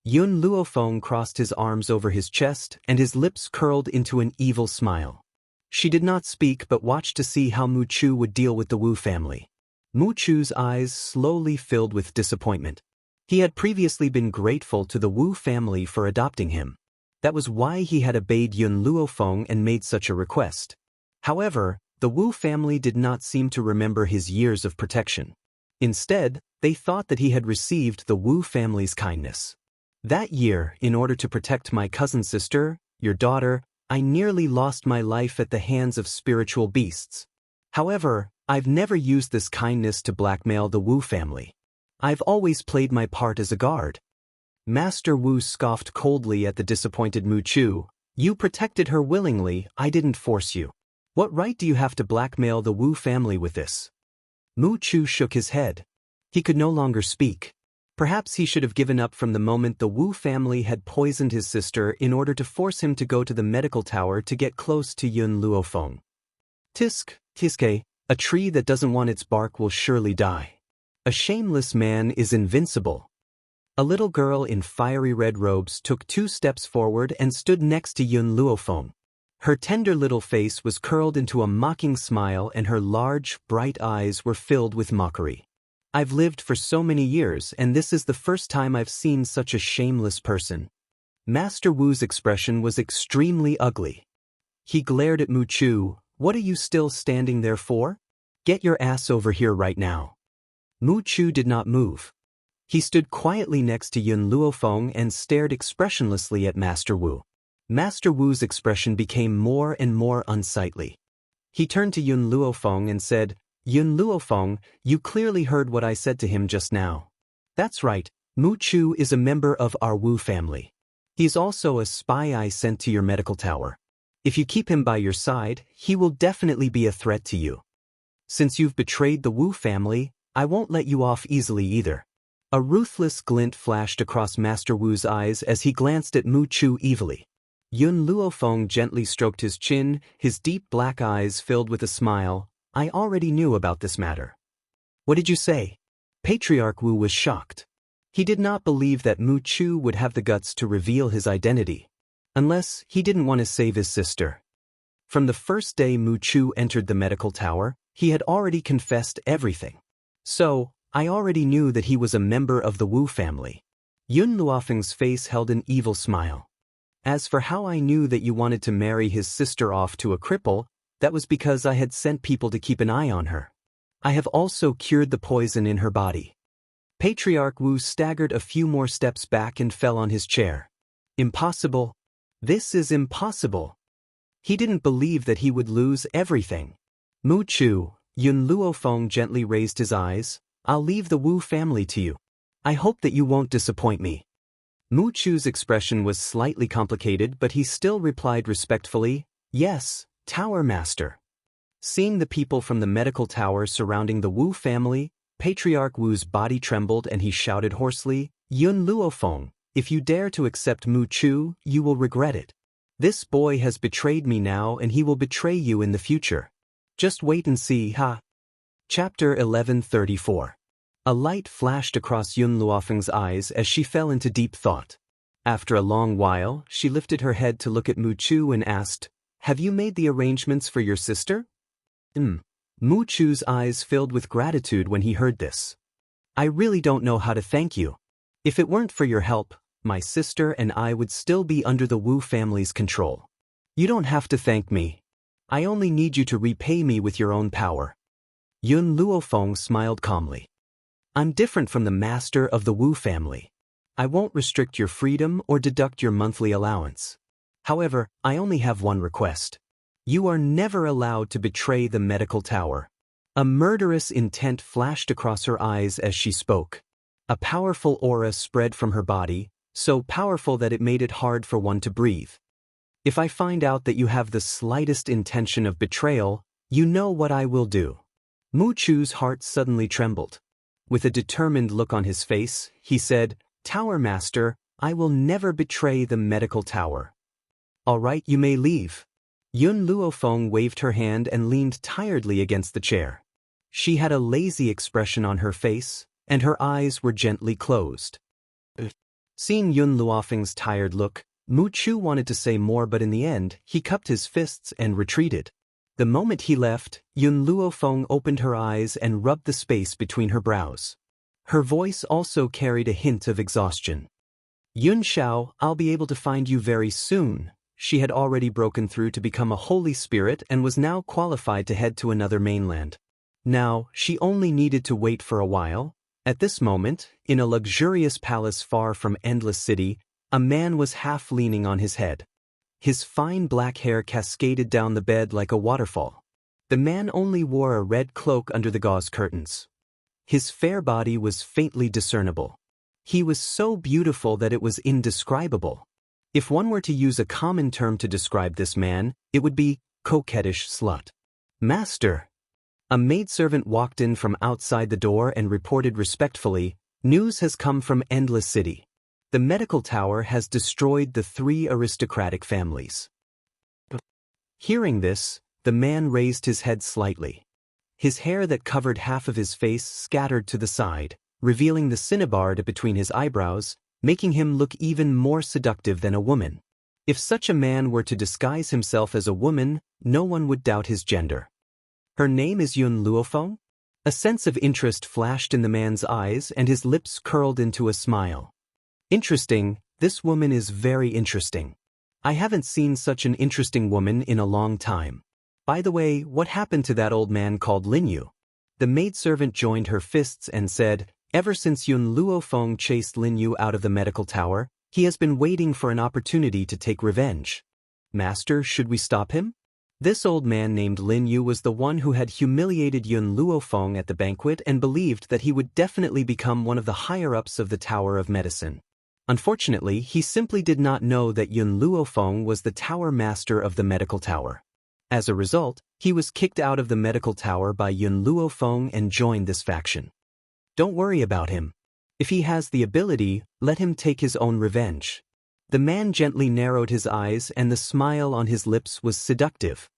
Yun Luofeng crossed his arms over his chest and his lips curled into an evil smile. She did not speak but watched to see how Mu Chu would deal with the Wu family. Mu Chu's eyes slowly filled with disappointment. He had previously been grateful to the Wu family for adopting him. That was why he had obeyed Yun Luofeng and made such a request. However, the Wu family did not seem to remember his years of protection. Instead, they thought that he had received the Wu family's kindness. "That year, in order to protect my cousin sister, your daughter, I nearly lost my life at the hands of spiritual beasts. However, I've never used this kindness to blackmail the Wu family. I've always played my part as a guard." Master Wu scoffed coldly at the disappointed Mu Chu. "You protected her willingly, I didn't force you. What right do you have to blackmail the Wu family with this?" Mu Chu shook his head. He could no longer speak. Perhaps he should have given up from the moment the Wu family had poisoned his sister in order to force him to go to the medical tower to get close to Yun Luofeng. Tisk, tiske, a tree that doesn't want its bark will surely die. A shameless man is invincible. A little girl in fiery red robes took 2 steps forward and stood next to Yun Luofeng. Her tender little face was curled into a mocking smile and her large, bright eyes were filled with mockery. I've lived for so many years and this is the first time I've seen such a shameless person. Master Wu's expression was extremely ugly. He glared at Mu Chu. What are you still standing there for? Get your ass over here right now. Mu Chu did not move. He stood quietly next to Yun Luofeng and stared expressionlessly at Master Wu. Master Wu's expression became more and more unsightly. He turned to Yun Luofeng and said, Yun Luofeng, you clearly heard what I said to him just now. That's right, Mu Chu is a member of our Wu family. He's also a spy I sent to your medical tower. If you keep him by your side, he will definitely be a threat to you. Since you've betrayed the Wu family, I won't let you off easily either. A ruthless glint flashed across Master Wu's eyes as he glanced at Mu Chu evilly. Yun Luofeng gently stroked his chin, his deep black eyes filled with a smile. I already knew about this matter. What did you say? Patriarch Wu was shocked. He did not believe that Mu Chu would have the guts to reveal his identity. Unless he didn't want to save his sister. From the first day Mu Chu entered the medical tower, he had already confessed everything. So, I already knew that he was a member of the Wu family. Yun Luofeng's face held an evil smile. As for how I knew that you wanted to marry his sister off to a cripple, that was because I had sent people to keep an eye on her. I have also cured the poison in her body. Patriarch Wu staggered a few more steps back and fell on his chair. Impossible. This is impossible. He didn't believe that he would lose everything. Mu Chu, Yun Luofeng gently raised his eyes. I'll leave the Wu family to you. I hope that you won't disappoint me. Mu Chu's expression was slightly complicated, but he still replied respectfully, Yes, Tower Master. Seeing the people from the medical tower surrounding the Wu family, Patriarch Wu's body trembled and he shouted hoarsely, Yun Luofeng, if you dare to accept Mu Chu, you will regret it. This boy has betrayed me now and he will betray you in the future. Just wait and see, ha. Chapter 1134. A light flashed across Yun Luofeng's eyes as she fell into deep thought. After a long while, she lifted her head to look at Mu Chu and asked, Have you made the arrangements for your sister? Mu Chu's eyes filled with gratitude when he heard this. I really don't know how to thank you. If it weren't for your help, my sister and I would still be under the Wu family's control. You don't have to thank me. I only need you to repay me with your own power. Yun Luofeng smiled calmly. I'm different from the master of the Wu family. I won't restrict your freedom or deduct your monthly allowance. However, I only have one request. You are never allowed to betray the medical tower. A murderous intent flashed across her eyes as she spoke. A powerful aura spread from her body, so powerful that it made it hard for one to breathe. If I find out that you have the slightest intention of betrayal, you know what I will do. Mu Chu's heart suddenly trembled. With a determined look on his face, he said, Tower Master, I will never betray the medical tower. All right, you may leave. Yun Luofeng waved her hand and leaned tiredly against the chair. She had a lazy expression on her face, and her eyes were gently closed. Seeing Yun Luofeng's tired look, Mu Chu wanted to say more, but in the end, he cupped his fists and retreated. The moment he left, Yun Luofeng opened her eyes and rubbed the space between her brows. Her voice also carried a hint of exhaustion. Yun Xiao, I'll be able to find you very soon. She had already broken through to become a holy spirit and was now qualified to head to another mainland. Now, she only needed to wait for a while. At this moment, in a luxurious palace far from Endless City, a man was half leaning on his head. His fine black hair cascaded down the bed like a waterfall. The man only wore a red cloak under the gauze curtains. His fair body was faintly discernible. He was so beautiful that it was indescribable. If one were to use a common term to describe this man, it would be coquettish slut. Master. A maidservant walked in from outside the door and reported respectfully, News has come from Endless City. The medical tower has destroyed the 3 aristocratic families. Hearing this, the man raised his head slightly. His hair that covered half of his face scattered to the side, revealing the cinnabar between his eyebrows, making him look even more seductive than a woman. If such a man were to disguise himself as a woman, no one would doubt his gender. Her name is Yun Luofeng? A sense of interest flashed in the man's eyes and his lips curled into a smile. Interesting, this woman is very interesting. I haven't seen such an interesting woman in a long time. By the way, what happened to that old man called Lin Yu? The maidservant joined her fists and said, ever since Yun Luofeng chased Lin Yu out of the medical tower, he has been waiting for an opportunity to take revenge. Master, should we stop him? This old man named Lin Yu was the one who had humiliated Yun Luofeng at the banquet and believed that he would definitely become one of the higher-ups of the Tower of Medicine. Unfortunately, he simply did not know that Yun Luofeng was the tower master of the medical tower. As a result, he was kicked out of the medical tower by Yun Luofeng and joined this faction. Don't worry about him. If he has the ability, let him take his own revenge. The man gently narrowed his eyes and the smile on his lips was seductive.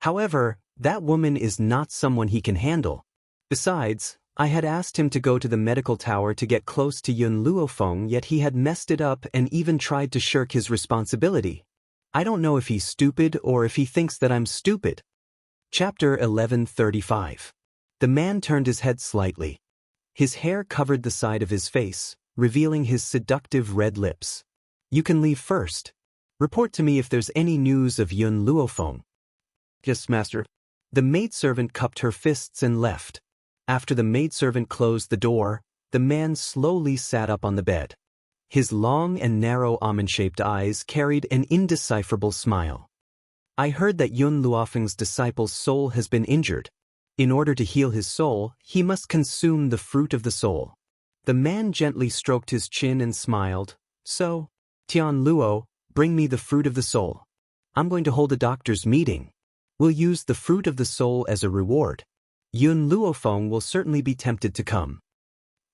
However, that woman is not someone he can handle. Besides, I had asked him to go to the medical tower to get close to Yun Luofeng, yet he had messed it up and even tried to shirk his responsibility. I don't know if he's stupid or if he thinks that I'm stupid. Chapter 1135. The man turned his head slightly. His hair covered the side of his face, revealing his seductive red lips. You can leave first. Report to me if there's any news of Yun Luofeng. Yes, master. The maidservant cupped her fists and left. After the maidservant closed the door, the man slowly sat up on the bed. His long and narrow almond-shaped eyes carried an indecipherable smile. I heard that Yun Luofeng's disciple's soul has been injured. In order to heal his soul, he must consume the fruit of the soul. The man gently stroked his chin and smiled. So, Tian Luo, bring me the fruit of the soul. I'm going to hold a doctor's meeting. We'll use the fruit of the soul as a reward. Yun Luofeng will certainly be tempted to come.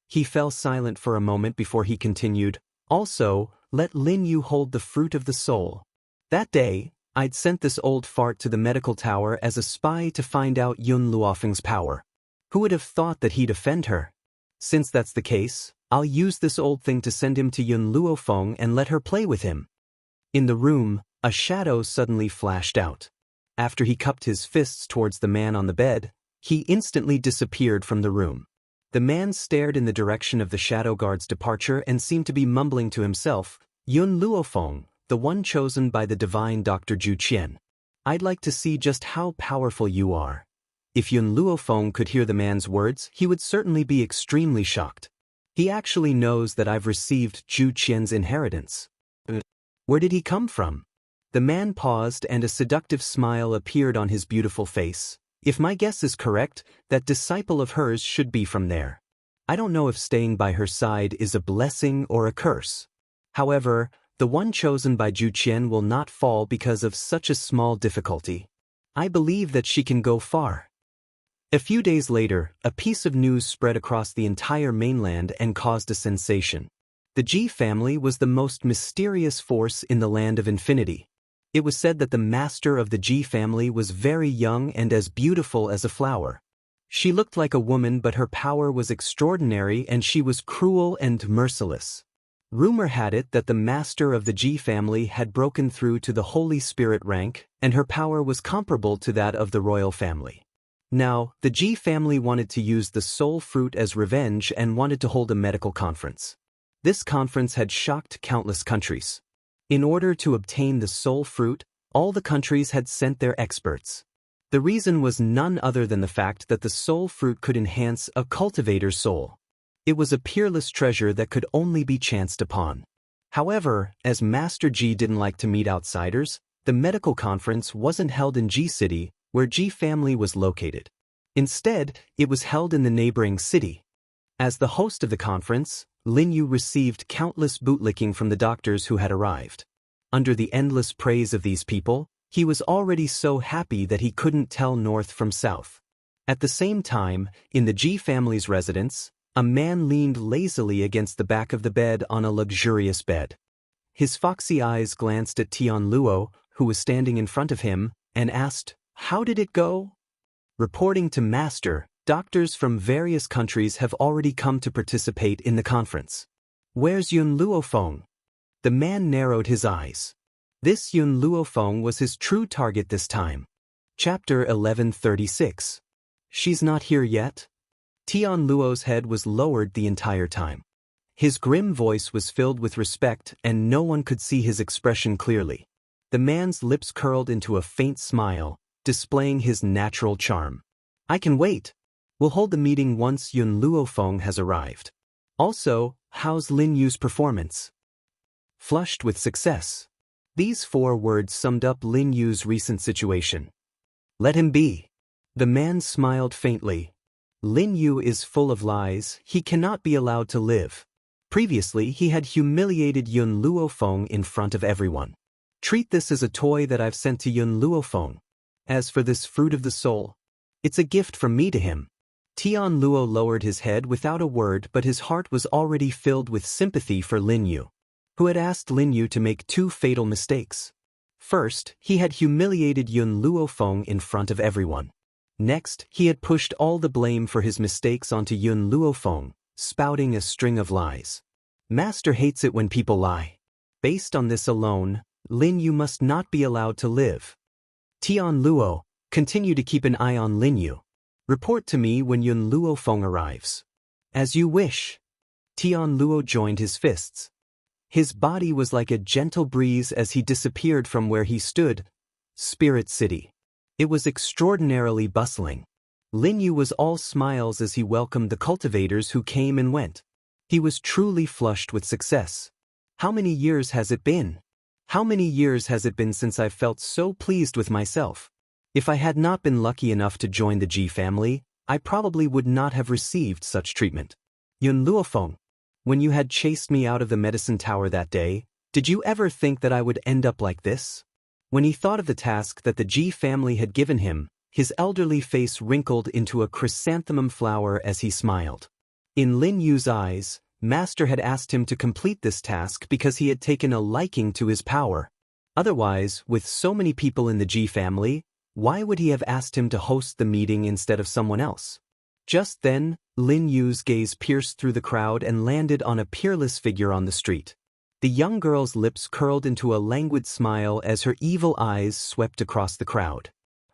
He fell silent for a moment before he continued, also, let Lin Yu hold the fruit of the soul. That day, I'd sent this old fart to the medical tower as a spy to find out Yun Luofeng's power. Who would have thought that he'd offend her? Since that's the case, I'll use this old thing to send him to Yun Luofeng and let her play with him. In the room, a shadow suddenly flashed out. After he cupped his fists towards the man on the bed, he instantly disappeared from the room. The man stared in the direction of the shadow guard's departure and seemed to be mumbling to himself, Yun Luofeng, the one chosen by the divine Dr. Zhu Qian. I'd like to see just how powerful you are. If Yun Luofeng could hear the man's words, he would certainly be extremely shocked. He actually knows that I've received Zhu Qian's inheritance. Where did he come from? The man paused and a seductive smile appeared on his beautiful face. If my guess is correct, that disciple of hers should be from there. I don't know if staying by her side is a blessing or a curse. However, the one chosen by Zhu Qian will not fall because of such a small difficulty. I believe that she can go far. A few days later, a piece of news spread across the entire mainland and caused a sensation. The Ji family was the most mysterious force in the Land of Infinity. It was said that the master of the Ji family was very young and as beautiful as a flower. She looked like a woman, but her power was extraordinary and she was cruel and merciless. Rumor had it that the master of the Ji family had broken through to the Holy Spirit rank, and her power was comparable to that of the royal family. Now, the Ji family wanted to use the soul fruit as revenge and wanted to hold a medical conference. This conference had shocked countless countries. In order to obtain the soul fruit, all the countries had sent their experts. The reason was none other than the fact that the soul fruit could enhance a cultivator's soul. It was a peerless treasure that could only be chanced upon. However, as Master Ji didn't like to meet outsiders, the medical conference wasn't held in Ji City, where Ji family was located. Instead, it was held in the neighboring city. As the host of the conference, Lin Yu received countless bootlicking from the doctors who had arrived. Under the endless praise of these people, he was already so happy that he couldn't tell north from south. At the same time, in the Ji family's residence, a man leaned lazily against the back of the bed on a luxurious bed. His foxy eyes glanced at Tian Luo, who was standing in front of him, and asked, "How did it go?" Reporting to Master, doctors from various countries have already come to participate in the conference. Where's Yun Luofeng? The man narrowed his eyes. This Yun Luofeng was his true target this time. Chapter 1136. She's not here yet? Tian Luo's head was lowered the entire time. His grim voice was filled with respect and no one could see his expression clearly. The man's lips curled into a faint smile, displaying his natural charm. I can wait. We'll hold the meeting once Yun Luofeng has arrived. Also, how's Lin Yu's performance? Flushed with success. These 4 words summed up Lin Yu's recent situation. Let him be. The man smiled faintly. Lin Yu is full of lies, he cannot be allowed to live. Previously, he had humiliated Yun Luofeng in front of everyone. Treat this as a toy that I've sent to Yun Luofeng. As for this fruit of the soul, it's a gift from me to him. Tian Luo lowered his head without a word, but his heart was already filled with sympathy for Lin Yu, who had asked Lin Yu to make 2 fatal mistakes. First, he had humiliated Yun Luofeng in front of everyone. Next, he had pushed all the blame for his mistakes onto Yun Luofeng, spouting a string of lies. Master hates it when people lie. Based on this alone, Lin Yu must not be allowed to live. Tian Luo, continue to keep an eye on Lin Yu. Report to me when Yun Luofeng arrives. As you wish. Tian Luo joined his fists. His body was like a gentle breeze as he disappeared from where he stood, Spirit City. It was extraordinarily bustling. Lin Yu was all smiles as he welcomed the cultivators who came and went. He was truly flushed with success. How many years has it been? How many years has it been since I felt so pleased with myself? If I had not been lucky enough to join the Ji family, I probably would not have received such treatment. Yun Luofeng, when you had chased me out of the medicine tower that day, did you ever think that I would end up like this? When he thought of the task that the Ji family had given him, his elderly face wrinkled into a chrysanthemum flower as he smiled. In Lin Yu's eyes, Master had asked him to complete this task because he had taken a liking to his power. Otherwise, with so many people in the Ji family, why would he have asked him to host the meeting instead of someone else? Just then, Lin Yu's gaze pierced through the crowd and landed on a peerless figure on the street. The young girl's lips curled into a languid smile as her evil eyes swept across the crowd.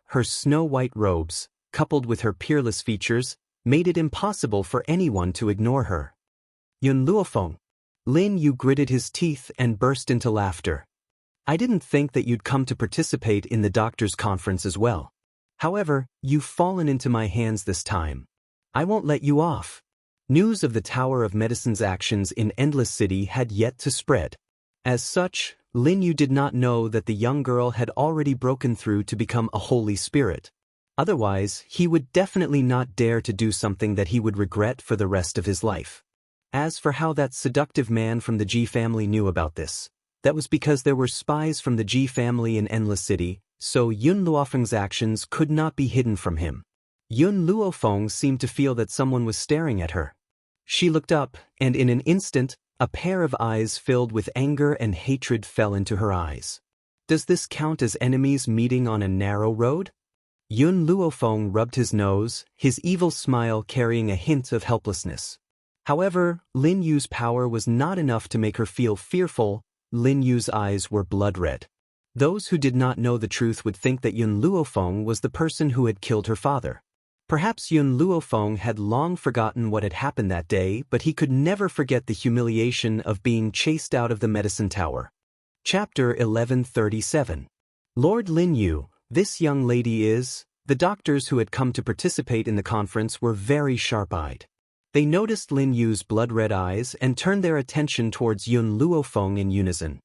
Her snow-white robes, coupled with her peerless features, made it impossible for anyone to ignore her. Yun Luofeng. Lin Yu gritted his teeth and burst into laughter. I didn't think that you'd come to participate in the doctor's conference as well. However, you've fallen into my hands this time. I won't let you off. News of the Tower of Medicine's actions in Endless City had yet to spread. As such, Lin Yu did not know that the young girl had already broken through to become a holy spirit. Otherwise, he would definitely not dare to do something that he would regret for the rest of his life. As for how that seductive man from the Ji family knew about this, that was because there were spies from the Ji family in Endless City, so Yun Luofeng's actions could not be hidden from him. Yun Luofeng seemed to feel that someone was staring at her. She looked up, and in an instant, a pair of eyes filled with anger and hatred fell into her eyes. Does this count as enemies meeting on a narrow road? Yun Luofeng rubbed his nose, his evil smile carrying a hint of helplessness. However, Lin Yu's power was not enough to make her feel fearful. Lin Yu's eyes were blood-red. Those who did not know the truth would think that Yun Luofeng was the person who had killed her father. Perhaps Yun Luofeng had long forgotten what had happened that day, but he could never forget the humiliation of being chased out of the medicine tower. Chapter 1137. Lord Lin Yu, this young lady is... The doctors who had come to participate in the conference were very sharp-eyed. They noticed Lin Yu's blood-red eyes and turned their attention towards Yun Luofeng in unison.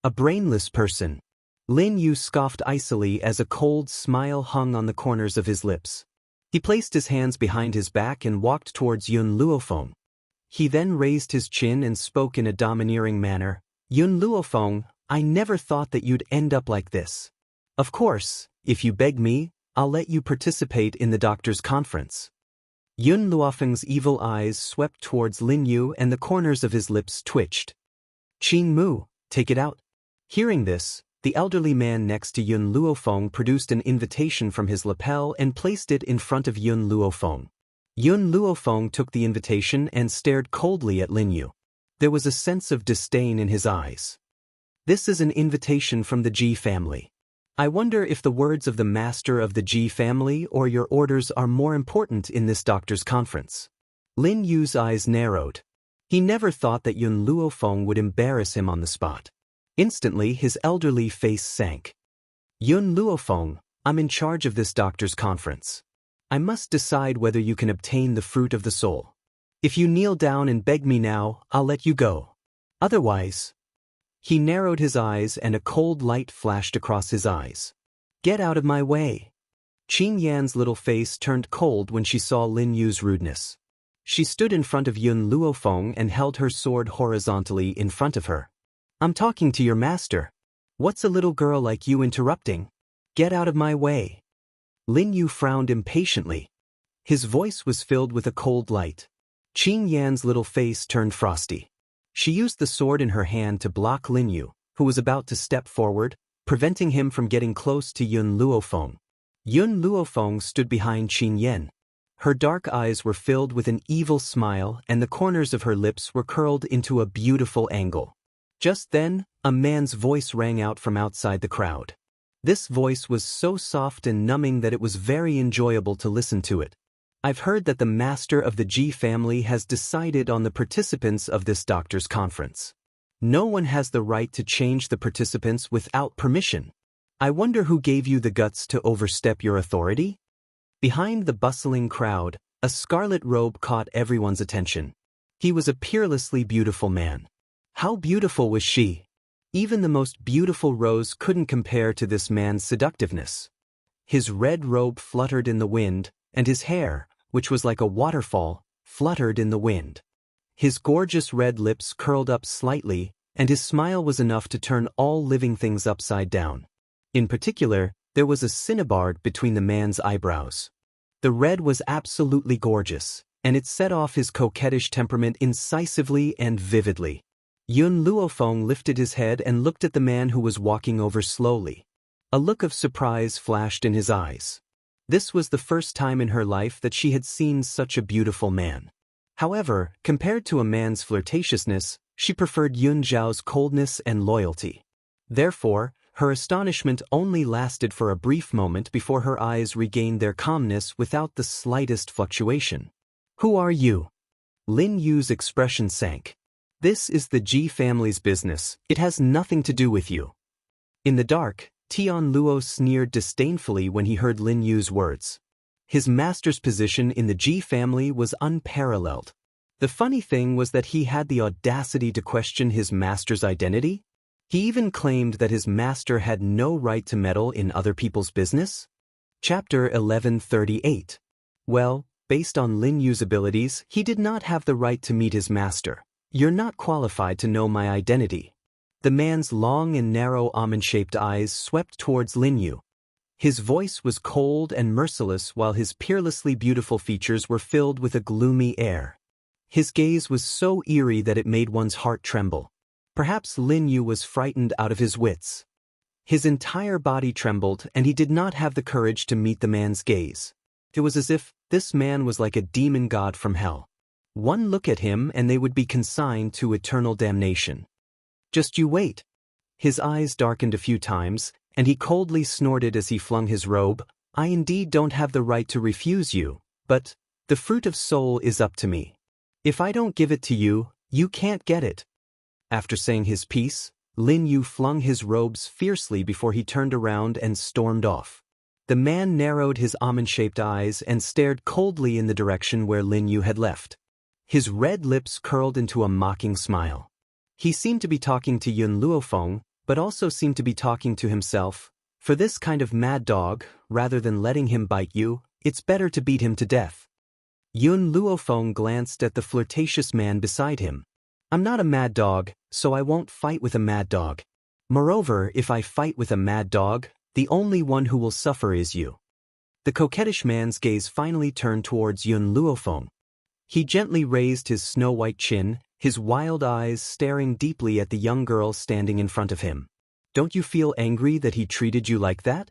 A brainless person. Lin Yu scoffed icily as a cold smile hung on the corners of his lips. He placed his hands behind his back and walked towards Yun Luofeng. He then raised his chin and spoke in a domineering manner. Yun Luofeng, I never thought that you'd end up like this. Of course, if you beg me, I'll let you participate in the doctor's conference. Yun Luofeng's evil eyes swept towards Lin Yu and the corners of his lips twitched. Qing Mu, take it out. Hearing this, the elderly man next to Yun Luofeng produced an invitation from his lapel and placed it in front of Yun Luofeng. Yun Luofeng took the invitation and stared coldly at Lin Yu. There was a sense of disdain in his eyes. This is an invitation from the Ji family. I wonder if the words of the master of the Ji family or your orders are more important in this doctor's conference. Lin Yu's eyes narrowed. He never thought that Yun Luofeng would embarrass him on the spot. Instantly, his elderly face sank. Yun Luofeng, I'm in charge of this doctor's conference. I must decide whether you can obtain the fruit of the soul. If you kneel down and beg me now, I'll let you go. Otherwise... He narrowed his eyes and a cold light flashed across his eyes. Get out of my way. Qin Yan's little face turned cold when she saw Lin Yu's rudeness. She stood in front of Yun Luofeng and held her sword horizontally in front of her. I'm talking to your master. What's a little girl like you interrupting? Get out of my way. Lin Yu frowned impatiently. His voice was filled with a cold light. Qin Yan's little face turned frosty. She used the sword in her hand to block Lin Yu, who was about to step forward, preventing him from getting close to Yun Luofeng. Yun Luofeng stood behind Qin Yan. Her dark eyes were filled with an evil smile and the corners of her lips were curled into a beautiful angle. Just then, a man's voice rang out from outside the crowd. This voice was so soft and numbing that it was very enjoyable to listen to it. I've heard that the master of the Ji family has decided on the participants of this doctor's conference. No one has the right to change the participants without permission. I wonder who gave you the guts to overstep your authority? Behind the bustling crowd, a scarlet robe caught everyone's attention. He was a peerlessly beautiful man. How beautiful was she? Even the most beautiful rose couldn't compare to this man's seductiveness. His red robe fluttered in the wind, and his hair, which was like a waterfall, fluttered in the wind. His gorgeous red lips curled up slightly, and his smile was enough to turn all living things upside down. In particular, there was a cinnabar between the man's eyebrows. The red was absolutely gorgeous, and it set off his coquettish temperament incisively and vividly. Yun Luofeng lifted his head and looked at the man who was walking over slowly. A look of surprise flashed in his eyes. This was the first time in her life that she had seen such a beautiful man. However, compared to a man's flirtatiousness, she preferred Yun Zhao's coldness and loyalty. Therefore, her astonishment only lasted for a brief moment before her eyes regained their calmness without the slightest fluctuation. Who are you? Lin Yu's expression sank. This is the Ji family's business, it has nothing to do with you. In the dark, Tian Luo sneered disdainfully when he heard Lin Yu's words. His master's position in the Ji family was unparalleled. The funny thing was that he had the audacity to question his master's identity. He even claimed that his master had no right to meddle in other people's business. Chapter 1138. Well, based on Lin Yu's abilities, he did not have the right to meet his master. You're not qualified to know my identity. The man's long and narrow almond-shaped eyes swept towards Lin Yu. His voice was cold and merciless while his peerlessly beautiful features were filled with a gloomy air. His gaze was so eerie that it made one's heart tremble. Perhaps Lin Yu was frightened out of his wits. His entire body trembled and he did not have the courage to meet the man's gaze. It was as if this man was like a demon god from hell. One look at him and they would be consigned to eternal damnation. Just you wait. His eyes darkened a few times, and he coldly snorted as he flung his robe. I indeed don't have the right to refuse you, but the fruit of soul is up to me. If I don't give it to you, you can't get it. After saying his piece, Lin Yu flung his robes fiercely before he turned around and stormed off. The man narrowed his almond-shaped eyes and stared coldly in the direction where Lin Yu had left. His red lips curled into a mocking smile. He seemed to be talking to Yun Luofeng, but also seemed to be talking to himself. For this kind of mad dog, rather than letting him bite you, it's better to beat him to death. Yun Luofeng glanced at the flirtatious man beside him. I'm not a mad dog, so I won't fight with a mad dog. Moreover, if I fight with a mad dog, the only one who will suffer is you. The coquettish man's gaze finally turned towards Yun Luofeng. He gently raised his snow-white chin, his wild eyes staring deeply at the young girl standing in front of him. Don't you feel angry that he treated you like that?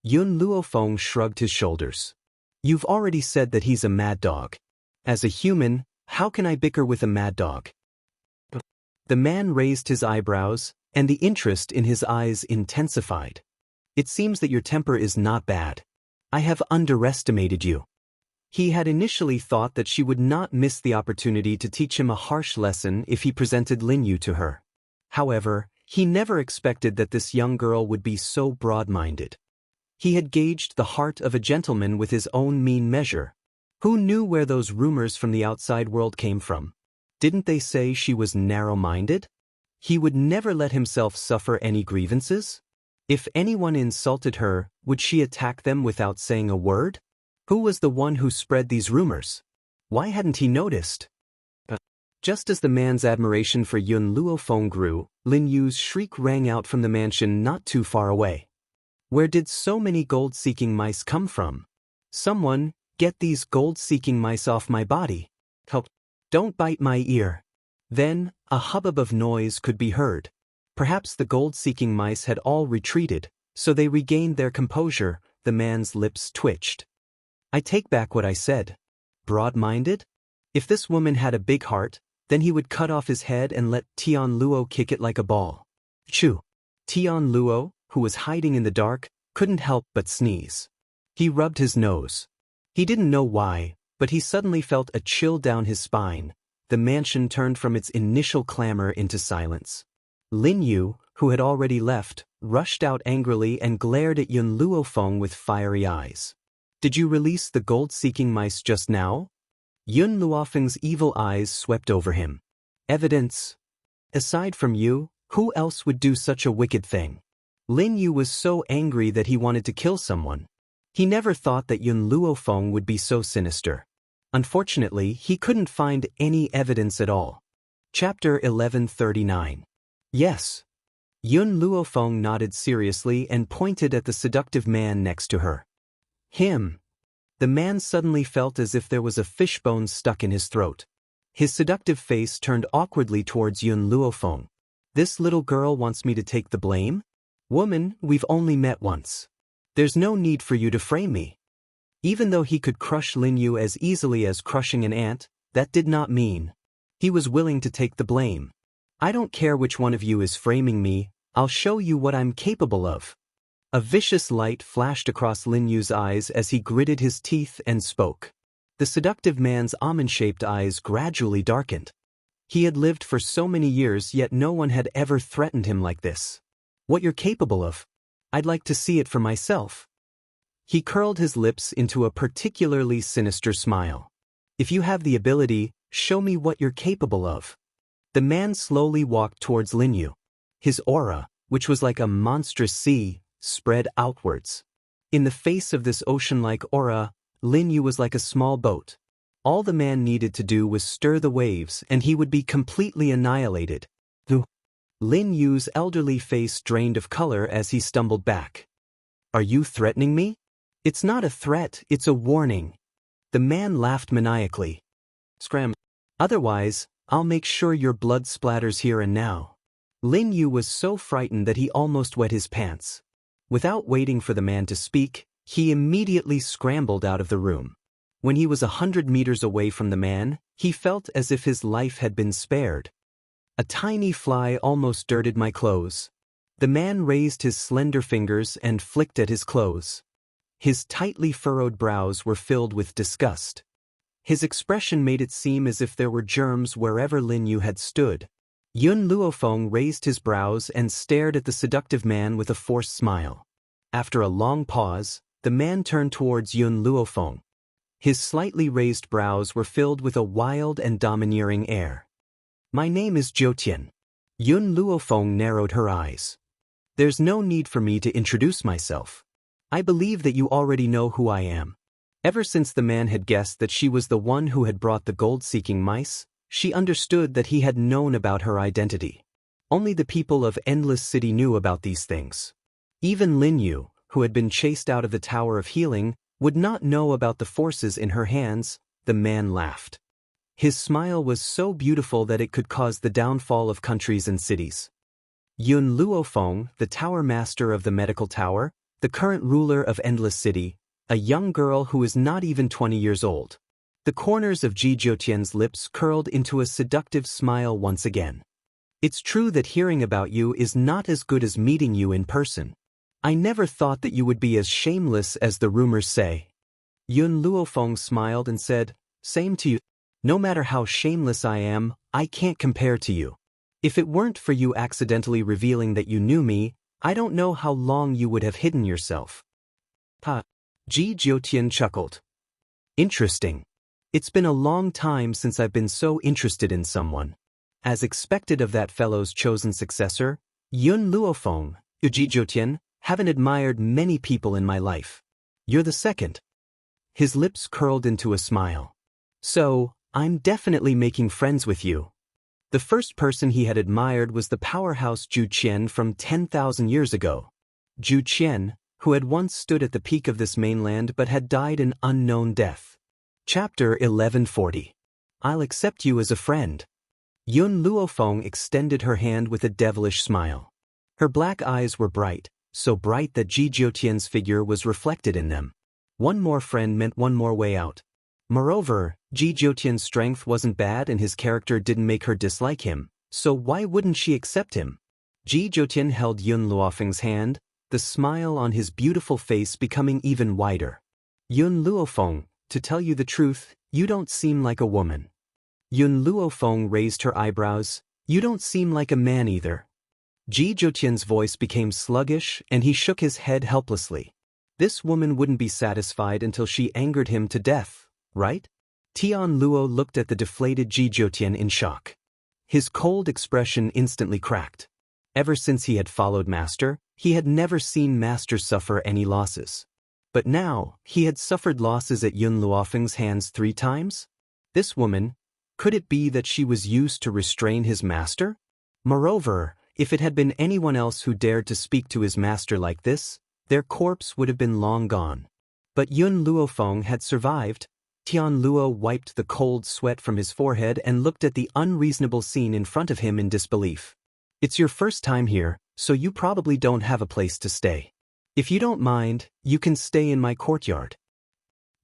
Yun Luofeng shrugged his shoulders. You've already said that he's a mad dog. As a human, how can I bicker with a mad dog? The man raised his eyebrows, and the interest in his eyes intensified. It seems that your temper is not bad. I have underestimated you. He had initially thought that she would not miss the opportunity to teach him a harsh lesson if he presented Lin Yu to her. However, he never expected that this young girl would be so broad-minded. He had gauged the heart of a gentleman with his own mean measure. Who knew where those rumors from the outside world came from? Didn't they say she was narrow-minded? He would never let himself suffer any grievances? If anyone insulted her, would she attack them without saying a word? Who was the one who spread these rumors? Why hadn't he noticed? Just as the man's admiration for Yun Luofeng grew, Lin Yu's shriek rang out from the mansion not too far away. Where did so many gold-seeking mice come from? Someone, get these gold-seeking mice off my body. Help! Don't bite my ear. Then, a hubbub of noise could be heard. Perhaps the gold-seeking mice had all retreated, so they regained their composure. The man's lips twitched. I take back what I said. Broad-minded? If this woman had a big heart, then he would cut off his head and let Tian Luo kick it like a ball. Choo! Tian Luo, who was hiding in the dark, couldn't help but sneeze. He rubbed his nose. He didn't know why, but he suddenly felt a chill down his spine. The mansion turned from its initial clamor into silence. Lin Yu, who had already left, rushed out angrily and glared at Yun Luofeng with fiery eyes. Did you release the gold-seeking mice just now? Yun Luofeng's evil eyes swept over him. Evidence? Aside from you, who else would do such a wicked thing? Lin Yu was so angry that he wanted to kill someone. He never thought that Yun Luofeng would be so sinister. Unfortunately, he couldn't find any evidence at all. Chapter 1139. Yes. Yun Luofeng nodded seriously and pointed at the seductive man next to her. Him. The man suddenly felt as if there was a fishbone stuck in his throat. His seductive face turned awkwardly towards Yun Luofeng. This little girl wants me to take the blame? Woman, we've only met once. There's no need for you to frame me. Even though he could crush Lin Yu as easily as crushing an ant, that did not mean he was willing to take the blame. I don't care which one of you is framing me, I'll show you what I'm capable of. A vicious light flashed across Lin Yu's eyes as he gritted his teeth and spoke. The seductive man's almond-shaped eyes gradually darkened. He had lived for so many years, yet no one had ever threatened him like this. What you're capable of? I'd like to see it for myself. He curled his lips into a particularly sinister smile. If you have the ability, show me what you're capable of. The man slowly walked towards Lin Yu. His aura, which was like a monstrous sea, spread outwards. In the face of this ocean-like aura, Lin Yu was like a small boat. All the man needed to do was stir the waves and he would be completely annihilated. Lin Yu's elderly face drained of color as he stumbled back. Are you threatening me? It's not a threat, it's a warning. The man laughed maniacally. Scram. Otherwise, I'll make sure your blood splatters here and now. Lin Yu was so frightened that he almost wet his pants. Without waiting for the man to speak, he immediately scrambled out of the room. When he was 100 meters away from the man, he felt as if his life had been spared. A tiny fly almost dirted my clothes. The man raised his slender fingers and flicked at his clothes. His tightly furrowed brows were filled with disgust. His expression made it seem as if there were germs wherever Lin Yu had stood. Yun Luofeng raised his brows and stared at the seductive man with a forced smile. After a long pause, the man turned towards Yun Luofeng. His slightly raised brows were filled with a wild and domineering air. My name is Jiutian. Yun Luofeng narrowed her eyes. There's no need for me to introduce myself. I believe that you already know who I am. Ever since the man had guessed that she was the one who had brought the gold-seeking mice, she understood that he had known about her identity. Only the people of Endless City knew about these things. Even Lin Yu, who had been chased out of the Tower of Healing, would not know about the forces in her hands. The man laughed. His smile was so beautiful that it could cause the downfall of countries and cities. Yun Luofeng, the tower master of the medical tower, the current ruler of Endless City, a young girl who is not even 20 years old. The corners of Ji Jiutian's lips curled into a seductive smile once again. It's true that hearing about you is not as good as meeting you in person. I never thought that you would be as shameless as the rumors say. Yun Luofeng smiled and said, Same to you. No matter how shameless I am, I can't compare to you. If it weren't for you accidentally revealing that you knew me, I don't know how long you would have hidden yourself. Ha! Ji Jiutian chuckled. Interesting. It's been a long time since I've been so interested in someone. As expected of that fellow's chosen successor, Yun Luofeng, Ji Jiutian, haven't admired many people in my life. You're the second. His lips curled into a smile. So, I'm definitely making friends with you. The first person he had admired was the powerhouse Zhu Qian from 10,000 years ago. Zhu Qian, who had once stood at the peak of this mainland but had died an unknown death. Chapter 1140. I'll accept you as a friend. Yun Luofeng extended her hand with a devilish smile. Her black eyes were bright, so bright that Ji Jiutian's figure was reflected in them. One more friend meant one more way out. Moreover, Ji Jiutian's strength wasn't bad and his character didn't make her dislike him, so why wouldn't she accept him? Ji Jiutian held Yun Luofeng's hand, the smile on his beautiful face becoming even wider. Yun Luofeng, to tell you the truth, you don't seem like a woman. Yun Luofeng raised her eyebrows. You don't seem like a man either. Ji Jiutian's voice became sluggish and he shook his head helplessly. This woman wouldn't be satisfied until she angered him to death, right? Tian Luo looked at the deflated Ji Jiutian in shock. His cold expression instantly cracked. Ever since he had followed Master, he had never seen Master suffer any losses. But now, he had suffered losses at Yun Luofeng's hands 3 times? This woman, could it be that she was used to restrain his master? Moreover, if it had been anyone else who dared to speak to his master like this, their corpse would have been long gone. But Yun Luofeng had survived. Tian Luo wiped the cold sweat from his forehead and looked at the unreasonable scene in front of him in disbelief. It's your first time here, so you probably don't have a place to stay. If you don't mind, you can stay in my courtyard.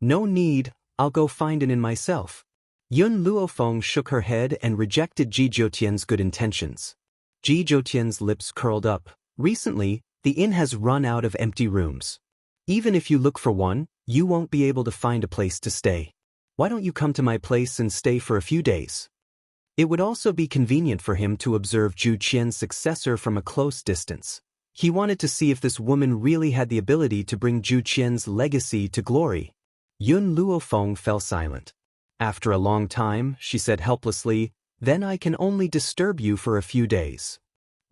No need, I'll go find an inn myself. Yun Luofeng shook her head and rejected Ji Jiutian's good intentions. Ji Jiutian's lips curled up. Recently, the inn has run out of empty rooms. Even if you look for one, you won't be able to find a place to stay. Why don't you come to my place and stay for a few days? It would also be convenient for him to observe Zhu Qian's successor from a close distance. He wanted to see if this woman really had the ability to bring Zhu Qian's legacy to glory. Yun Luofeng fell silent. After a long time, she said helplessly, Then I can only disturb you for a few days.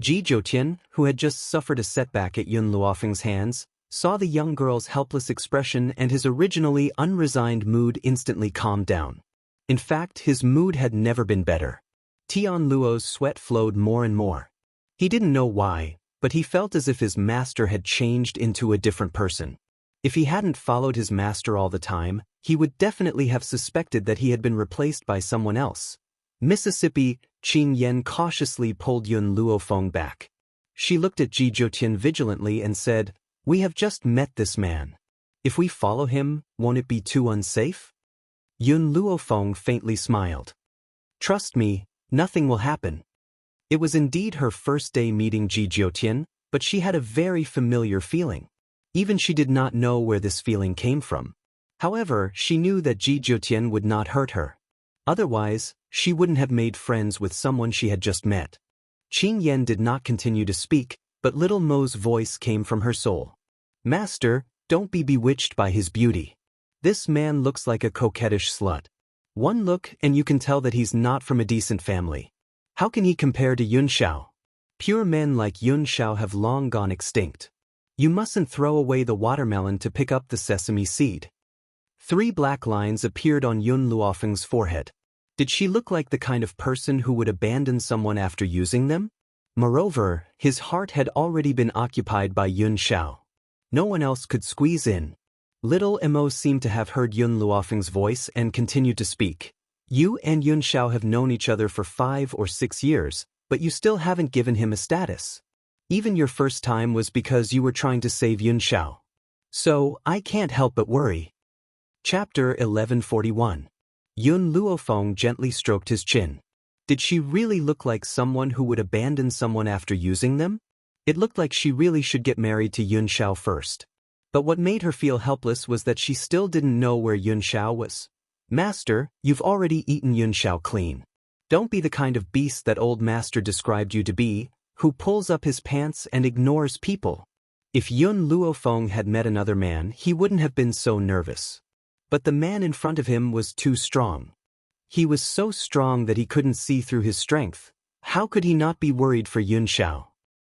Ji Jiutian, who had just suffered a setback at Yun Luofeng's hands, saw the young girl's helpless expression and his originally unresigned mood instantly calmed down. In fact, his mood had never been better. Tian Luo's sweat flowed more and more. He didn't know why, but he felt as if his master had changed into a different person. If he hadn't followed his master all the time, he would definitely have suspected that he had been replaced by someone else. Mississippi, Qing Yen cautiously pulled Yun Luofeng back. She looked at Ji Jiutian vigilantly and said, We have just met this man. If we follow him, won't it be too unsafe? Yun Luofeng faintly smiled. Trust me, nothing will happen. It was indeed her first day meeting Ji Jiutian, but she had a very familiar feeling. Even she did not know where this feeling came from. However, she knew that Ji Jiutian would not hurt her. Otherwise, she wouldn't have made friends with someone she had just met. Qing Yen did not continue to speak, but little Mo's voice came from her soul. Master, don't be bewitched by his beauty. This man looks like a coquettish slut. One look and you can tell that he's not from a decent family. How can he compare to Yun Shao? Pure men like Yun Shao have long gone extinct. You mustn't throw away the watermelon to pick up the sesame seed. 3 black lines appeared on Yun Luofeng's forehead. Did she look like the kind of person who would abandon someone after using them? Moreover, his heart had already been occupied by Yun Shao. No one else could squeeze in. Little Mo seemed to have heard Yun Luofeng's voice and continued to speak. You and Yun Shao have known each other for 5 or 6 years, but you still haven't given him a status. Even your first time was because you were trying to save Yun Shao. So, I can't help but worry. Chapter 1141. Yun Luofeng gently stroked his chin. Did she really look like someone who would abandon someone after using them? It looked like she really should get married to Xianxia first. But what made her feel helpless was that she still didn't know where Xianxia was. Master, you've already eaten Xianxia clean. Don't be the kind of beast that old master described you to be, who pulls up his pants and ignores people. If Yun Luofeng had met another man, he wouldn't have been so nervous. But the man in front of him was too strong. He was so strong that he couldn't see through his strength. How could he not be worried for Xiao?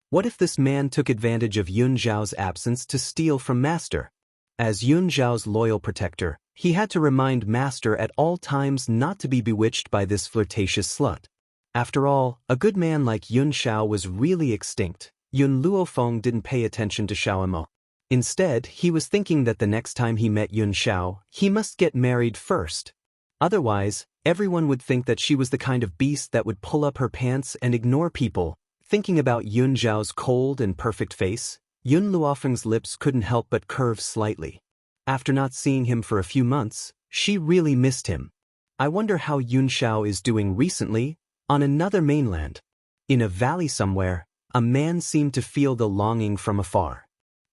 What if this man took advantage of Xiao's absence to steal from Master? As Xiao's loyal protector, he had to remind Master at all times not to be bewitched by this flirtatious slut. After all, a good man like Xiao was really extinct. Yun Luofeng didn't pay attention to Xiaomo. Instead, he was thinking that the next time he met Xiao, he must get married first. Otherwise, everyone would think that she was the kind of beast that would pull up her pants and ignore people. Thinking about Xiao's cold and perfect face, Yun Luofeng's lips couldn't help but curve slightly. After not seeing him for a few months, she really missed him. I wonder how Xiao is doing recently, on another mainland. In a valley somewhere, a man seemed to feel the longing from afar.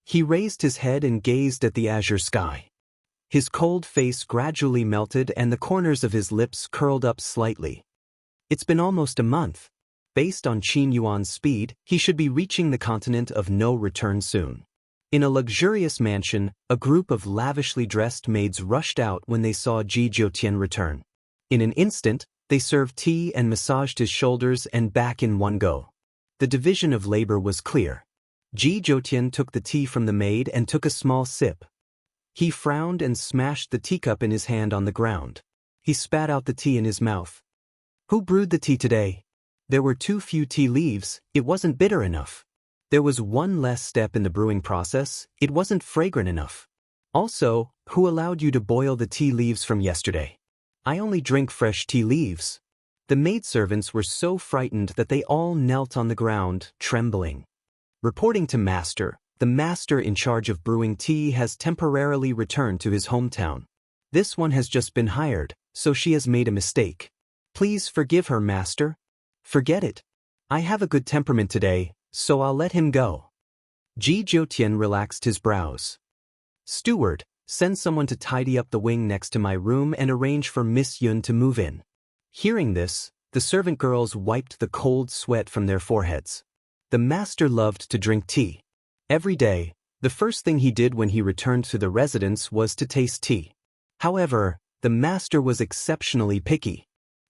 He raised his head and gazed at the azure sky. His cold face gradually melted and the corners of his lips curled up slightly. It's been almost a month. Based on Qin Yuan's speed, he should be reaching the continent of no return soon. In a luxurious mansion, a group of lavishly dressed maids rushed out when they saw Ji Jiutian return. In an instant, they served tea and massaged his shoulders and back in one go. The division of labor was clear. Ji Jiutian took the tea from the maid and took a small sip. He frowned and smashed the teacup in his hand on the ground. He spat out the tea in his mouth. Who brewed the tea today? There were too few tea leaves, it wasn't bitter enough. There was one less step in the brewing process, it wasn't fragrant enough. Also, who allowed you to boil the tea leaves from yesterday? I only drink fresh tea leaves. The maidservants were so frightened that they all knelt on the ground, trembling. Reporting to Master, the master in charge of brewing tea has temporarily returned to his hometown. This one has just been hired, so she has made a mistake. Please forgive her, Master. Forget it. I have a good temperament today, so I'll let him go. Ji Jiutian relaxed his brows. Steward, send someone to tidy up the wing next to my room and arrange for Miss Yun to move in. Hearing this, the servant girls wiped the cold sweat from their foreheads. The master loved to drink tea. Every day, the first thing he did when he returned to the residence was to taste tea. However, the master was exceptionally picky.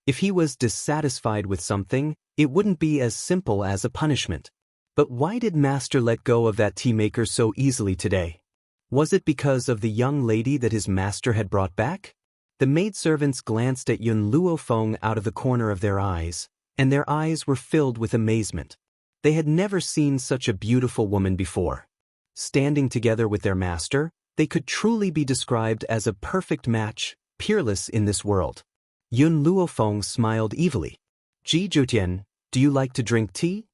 If he was dissatisfied with something, it wouldn't be as simple as a punishment. But why did Master let go of that tea maker so easily today? Was it because of the young lady that his master had brought back? The maidservants glanced at Yun Luofeng out of the corner of their eyes, and their eyes were filled with amazement. They had never seen such a beautiful woman before. Standing together with their master, they could truly be described as a perfect match, peerless in this world. Yun Luofeng smiled evilly. Ji Jiutian, do you like to drink tea?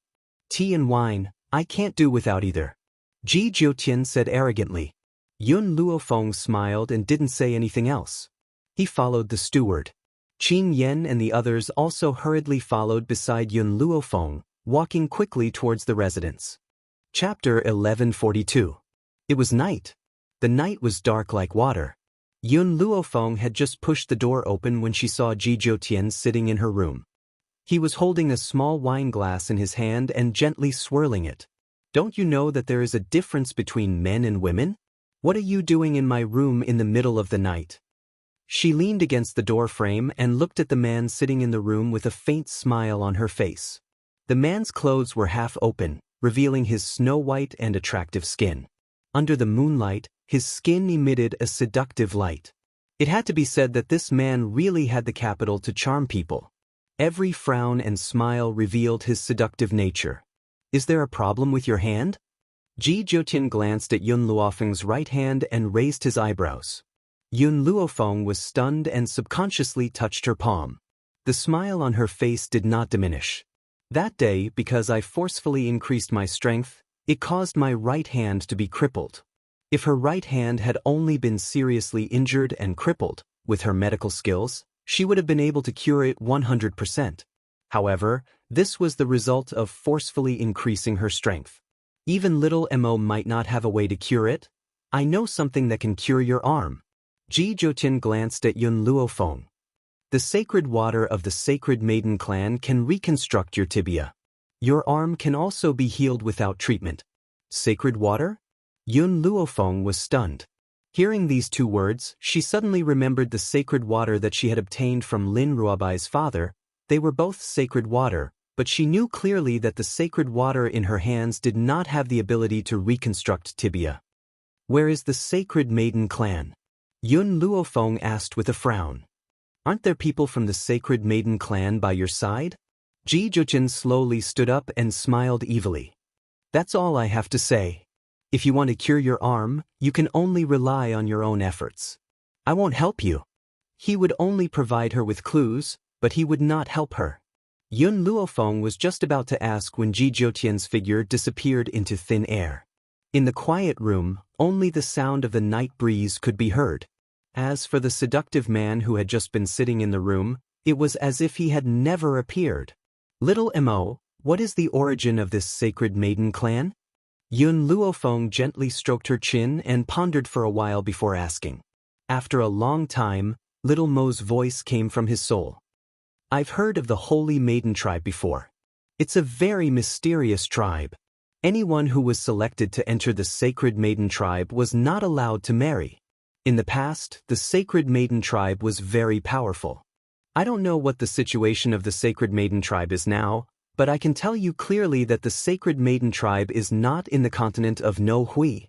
Tea and wine, I can't do without either. Ji Jiutian said arrogantly. Yun Luofeng smiled and didn't say anything else. He followed the steward. Qin Yen and the others also hurriedly followed beside Yun Luofeng, walking quickly towards the residence. Chapter 1142. It was night. The night was dark like water. Yun Luofeng had just pushed the door open when she saw Ji Jiutian sitting in her room. He was holding a small wine glass in his hand and gently swirling it. Don't you know that there is a difference between men and women? What are you doing in my room in the middle of the night? She leaned against the door frame and looked at the man sitting in the room with a faint smile on her face. The man's clothes were half open, revealing his snow-white and attractive skin. Under the moonlight, his skin emitted a seductive light. It had to be said that this man really had the capital to charm people. Every frown and smile revealed his seductive nature. Is there a problem with your hand? Ji Jiutian glanced at Yun Luofeng's right hand and raised his eyebrows. Yun Luofeng was stunned and subconsciously touched her palm. The smile on her face did not diminish. That day, because I forcefully increased my strength, it caused my right hand to be crippled. If her right hand had only been seriously injured and crippled, with her medical skills, she would have been able to cure it 100%. However, this was the result of forcefully increasing her strength. Even little Mo might not have a way to cure it. I know something that can cure your arm. Ji Zhoutian glanced at Yun Luofeng. The sacred water of the Sacred Maiden clan can reconstruct your tibia. Your arm can also be healed without treatment. Sacred water? Yun Luofeng was stunned. Hearing these two words, she suddenly remembered the sacred water that she had obtained from Lin Ruobai's father. They were both sacred water, but she knew clearly that the sacred water in her hands did not have the ability to reconstruct tibia. Where is the Sacred Maiden clan? Yun Luofeng asked with a frown. Aren't there people from the Sacred Maiden clan by your side? Ji Zhoutian slowly stood up and smiled evilly. That's all I have to say. If you want to cure your arm, you can only rely on your own efforts. I won't help you. He would only provide her with clues, but he would not help her. Yun Luofeng was just about to ask when Ji Zhoutian's figure disappeared into thin air. In the quiet room, only the sound of the night breeze could be heard. As for the seductive man who had just been sitting in the room, it was as if he had never appeared. Little Mo, what is the origin of this Sacred Maiden clan? Yun Luofeng gently stroked her chin and pondered for a while before asking. After a long time, Little Mo's voice came from his soul. I've heard of the Holy Maiden tribe before. It's a very mysterious tribe. Anyone who was selected to enter the Sacred Maiden tribe was not allowed to marry. In the past, the Sacred Maiden tribe was very powerful. I don't know what the situation of the Sacred Maiden tribe is now, but I can tell you clearly that the Sacred Maiden tribe is not in the continent of No Hui.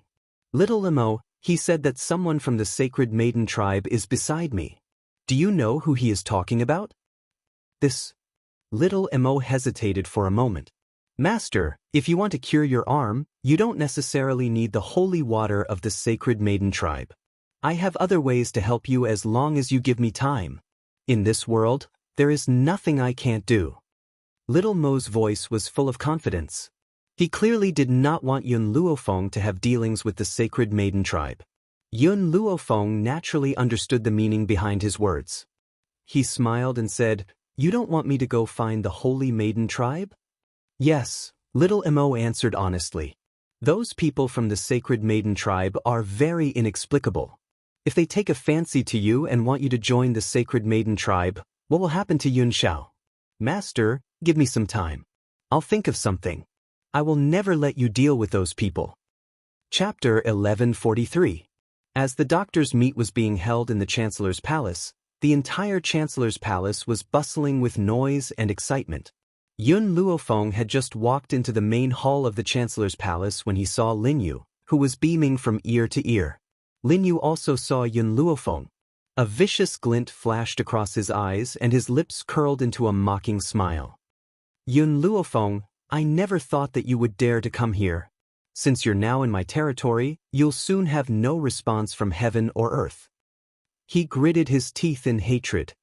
Little Mo, he said that someone from the Sacred Maiden tribe is beside me. Do you know who he is talking about? This. Little Mo hesitated for a moment. Master, if you want to cure your arm, you don't necessarily need the holy water of the Sacred Maiden tribe. I have other ways to help you as long as you give me time. In this world, there is nothing I can't do. Little Mo's voice was full of confidence. He clearly did not want Yun Luofeng to have dealings with the Sacred Maiden tribe. Yun Luofeng naturally understood the meaning behind his words. He smiled and said, You don't want me to go find the Holy Maiden tribe? Yes, Little Mo answered honestly. Those people from the Sacred Maiden tribe are very inexplicable. If they take a fancy to you and want you to join the Sacred Maiden tribe, what will happen to Yun Xiao? Master, give me some time. I'll think of something. I will never let you deal with those people. Chapter 1143. As the doctor's meet was being held in the Chancellor's palace, the entire Chancellor's palace was bustling with noise and excitement. Yun Luofeng had just walked into the main hall of the Chancellor's palace when he saw Lin Yu, who was beaming from ear to ear. Lin Yu also saw Yun Luofeng. A vicious glint flashed across his eyes and his lips curled into a mocking smile. Yun Luofeng, I never thought that you would dare to come here. Since you're now in my territory, you'll soon have no response from heaven or earth. He gritted his teeth in hatred.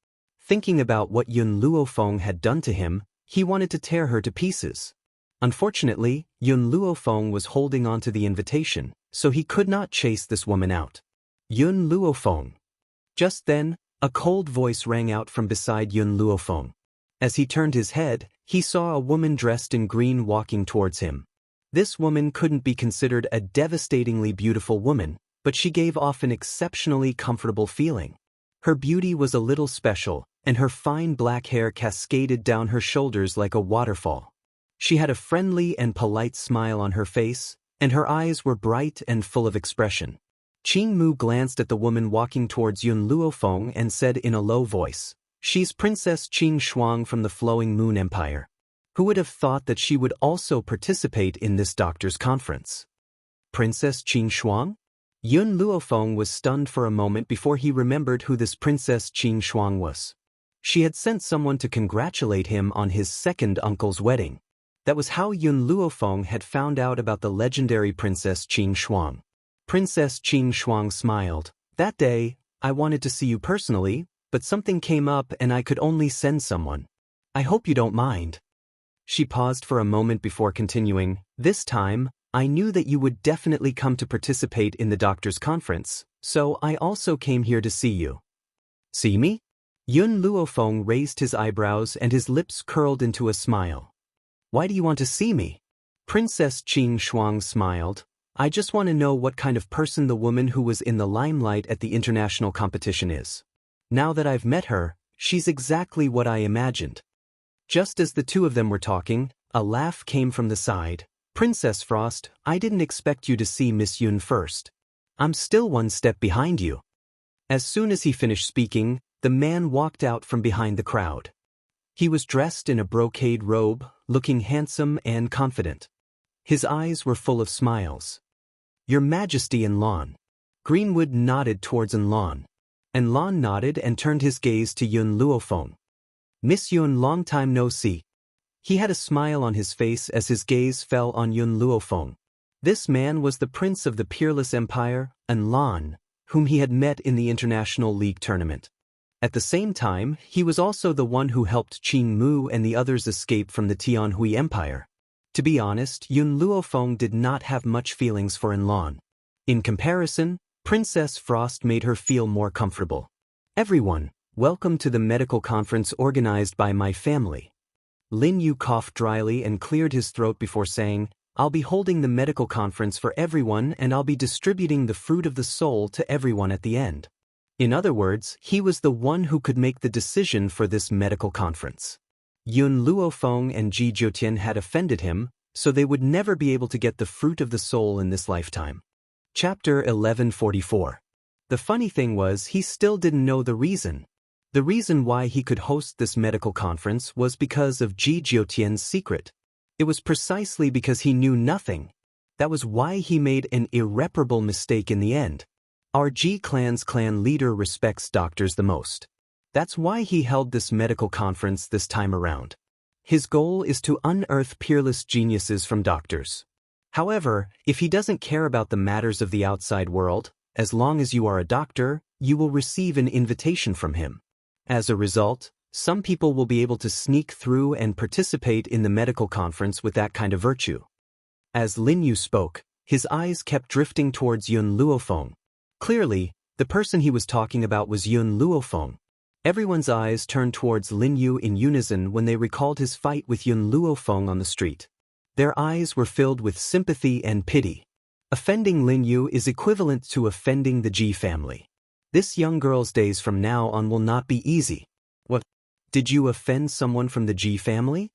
Thinking about what Yun Luofeng had done to him, he wanted to tear her to pieces. Unfortunately, Yun Luofeng was holding on to the invitation, so he could not chase this woman out. Yun Luofeng. Just then, a cold voice rang out from beside Yun Luofeng. As he turned his head, he saw a woman dressed in green walking towards him. This woman couldn't be considered a devastatingly beautiful woman, but she gave off an exceptionally comfortable feeling. Her beauty was a little special, and her fine black hair cascaded down her shoulders like a waterfall. She had a friendly and polite smile on her face, and her eyes were bright and full of expression. Qing Mu glanced at the woman walking towards Yun Luofeng and said in a low voice, She's Princess Qing Shuang from the Flowing Moon Empire. Who would have thought that she would also participate in this doctor's conference? Princess Qing Shuang? Yun Luofeng was stunned for a moment before he remembered who this Princess Qing Shuang was. She had sent someone to congratulate him on his second uncle's wedding. That was how Yun Luofeng had found out about the legendary Princess Qing Shuang. Princess Qing Shuang smiled. That day, I wanted to see you personally, but something came up and I could only send someone. I hope you don't mind. She paused for a moment before continuing, This time, I knew that you would definitely come to participate in the doctor's conference, so I also came here to see you. See me? Yun Luofeng raised his eyebrows and his lips curled into a smile. Why do you want to see me? Princess Qing Shuang smiled. I just want to know what kind of person the woman who was in the limelight at the international competition is. Now that I've met her, she's exactly what I imagined. Just as the two of them were talking, a laugh came from the side. Princess Frost, I didn't expect you to see Miss Yun first. I'm still one step behind you. As soon as he finished speaking, the man walked out from behind the crowd. He was dressed in a brocade robe, looking handsome and confident. His eyes were full of smiles. Your Majesty Enlon. Greenwood nodded towards Enlon. Enlon nodded and turned his gaze to Yun Luofeng. Miss Yun, long time no see. He had a smile on his face as his gaze fell on Yun Luofeng. This man was the prince of the peerless empire, Enlon, whom he had met in the International League tournament. At the same time, he was also the one who helped Qin Mu and the others escape from the Tianhui Empire. To be honest, Yun Luofeng did not have much feelings for Enlon. In comparison, Princess Frost made her feel more comfortable. Everyone, welcome to the medical conference organized by my family. Lin Yu coughed dryly and cleared his throat before saying, I'll be holding the medical conference for everyone and I'll be distributing the fruit of the soul to everyone at the end. In other words, he was the one who could make the decision for this medical conference. Yun Luofeng and Ji Jiutian had offended him, so they would never be able to get the fruit of the soul in this lifetime. Chapter 1144. The funny thing was he still didn't know the reason. The reason why he could host this medical conference was because of Ji Jiutian's secret. It was precisely because he knew nothing. That was why he made an irreparable mistake in the end. Our Ji clan's clan leader respects doctors the most. That's why he held this medical conference this time around. His goal is to unearth peerless geniuses from doctors. However, if he doesn't care about the matters of the outside world, as long as you are a doctor, you will receive an invitation from him. As a result, some people will be able to sneak through and participate in the medical conference with that kind of virtue. As Lin Yu spoke, his eyes kept drifting towards Yun Luofeng. Clearly, the person he was talking about was Yun Luofeng. Everyone's eyes turned towards Lin Yu in unison when they recalled his fight with Yun Luofeng on the street. Their eyes were filled with sympathy and pity. Offending Lin Yu is equivalent to offending the Ji family. This young girl's days from now on will not be easy. What? Did you offend someone from the Ji family?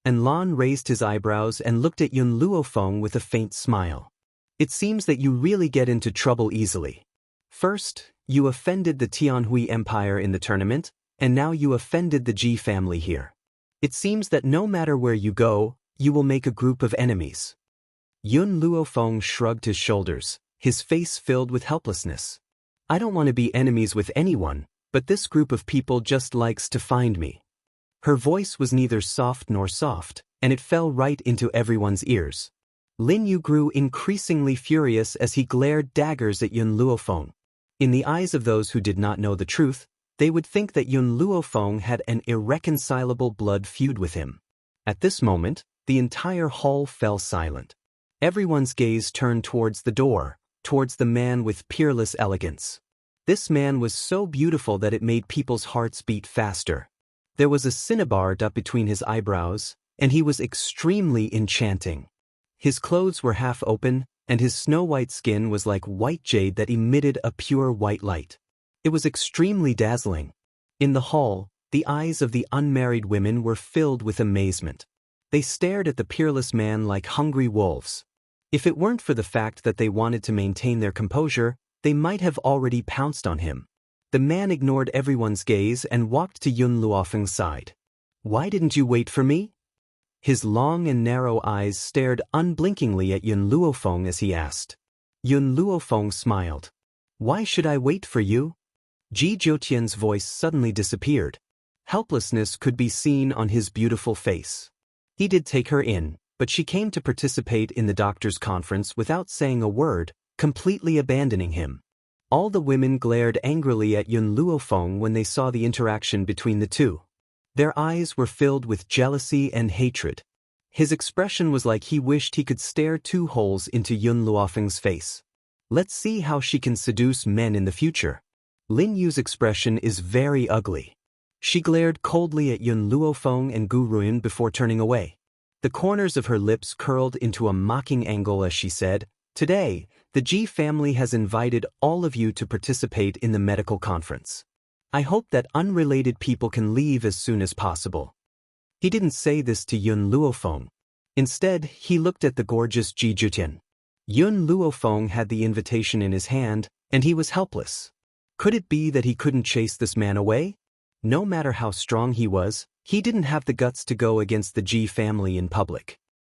Enlon raised his eyebrows and looked at Yun Luofeng with a faint smile. It seems that you really get into trouble easily. First, you offended the Tianhui Empire in the tournament, and now you offended the Ji family here. It seems that no matter where you go, you will make a group of enemies. Yun Luofeng shrugged his shoulders, his face filled with helplessness. I don't want to be enemies with anyone, but this group of people just likes to find me. Her voice was neither soft nor soft, and it fell right into everyone's ears. Lin Yu grew increasingly furious as he glared daggers at Yun Luofeng. In the eyes of those who did not know the truth, they would think that Yun Luofeng had an irreconcilable blood feud with him. At this moment, the entire hall fell silent. Everyone's gaze turned towards the door, towards the man with peerless elegance. This man was so beautiful that it made people's hearts beat faster. There was a cinnabar up between his eyebrows, and he was extremely enchanting. His clothes were half open, and his snow-white skin was like white jade that emitted a pure white light. It was extremely dazzling. In the hall, the eyes of the unmarried women were filled with amazement. They stared at the peerless man like hungry wolves. If it weren't for the fact that they wanted to maintain their composure, they might have already pounced on him. The man ignored everyone's gaze and walked to Yun Luofeng's side. Why didn't you wait for me? His long and narrow eyes stared unblinkingly at Yun Luofeng as he asked. Yun Luofeng smiled. Why should I wait for you? Ji Jiutian's voice suddenly disappeared. Helplessness could be seen on his beautiful face. He did take her in, but she came to participate in the doctor's conference without saying a word, completely abandoning him. All the women glared angrily at Yun Luofeng when they saw the interaction between the two. Their eyes were filled with jealousy and hatred. His expression was like he wished he could stare 2 holes into Yun Luofeng's face. Let's see how she can seduce men in the future. Lin Yu's expression is very ugly. She glared coldly at Yun Luofeng and Gu Ruyan before turning away. The corners of her lips curled into a mocking angle as she said, "Today, the Ji family has invited all of you to participate in the medical conference. I hope that unrelated people can leave as soon as possible." He didn't say this to Yun Luofeng. Instead, he looked at the gorgeous Ji Jutian. Yun Luofeng had the invitation in his hand, and he was helpless. Could it be that he couldn't chase this man away? No matter how strong he was, he didn't have the guts to go against the Ji family in public.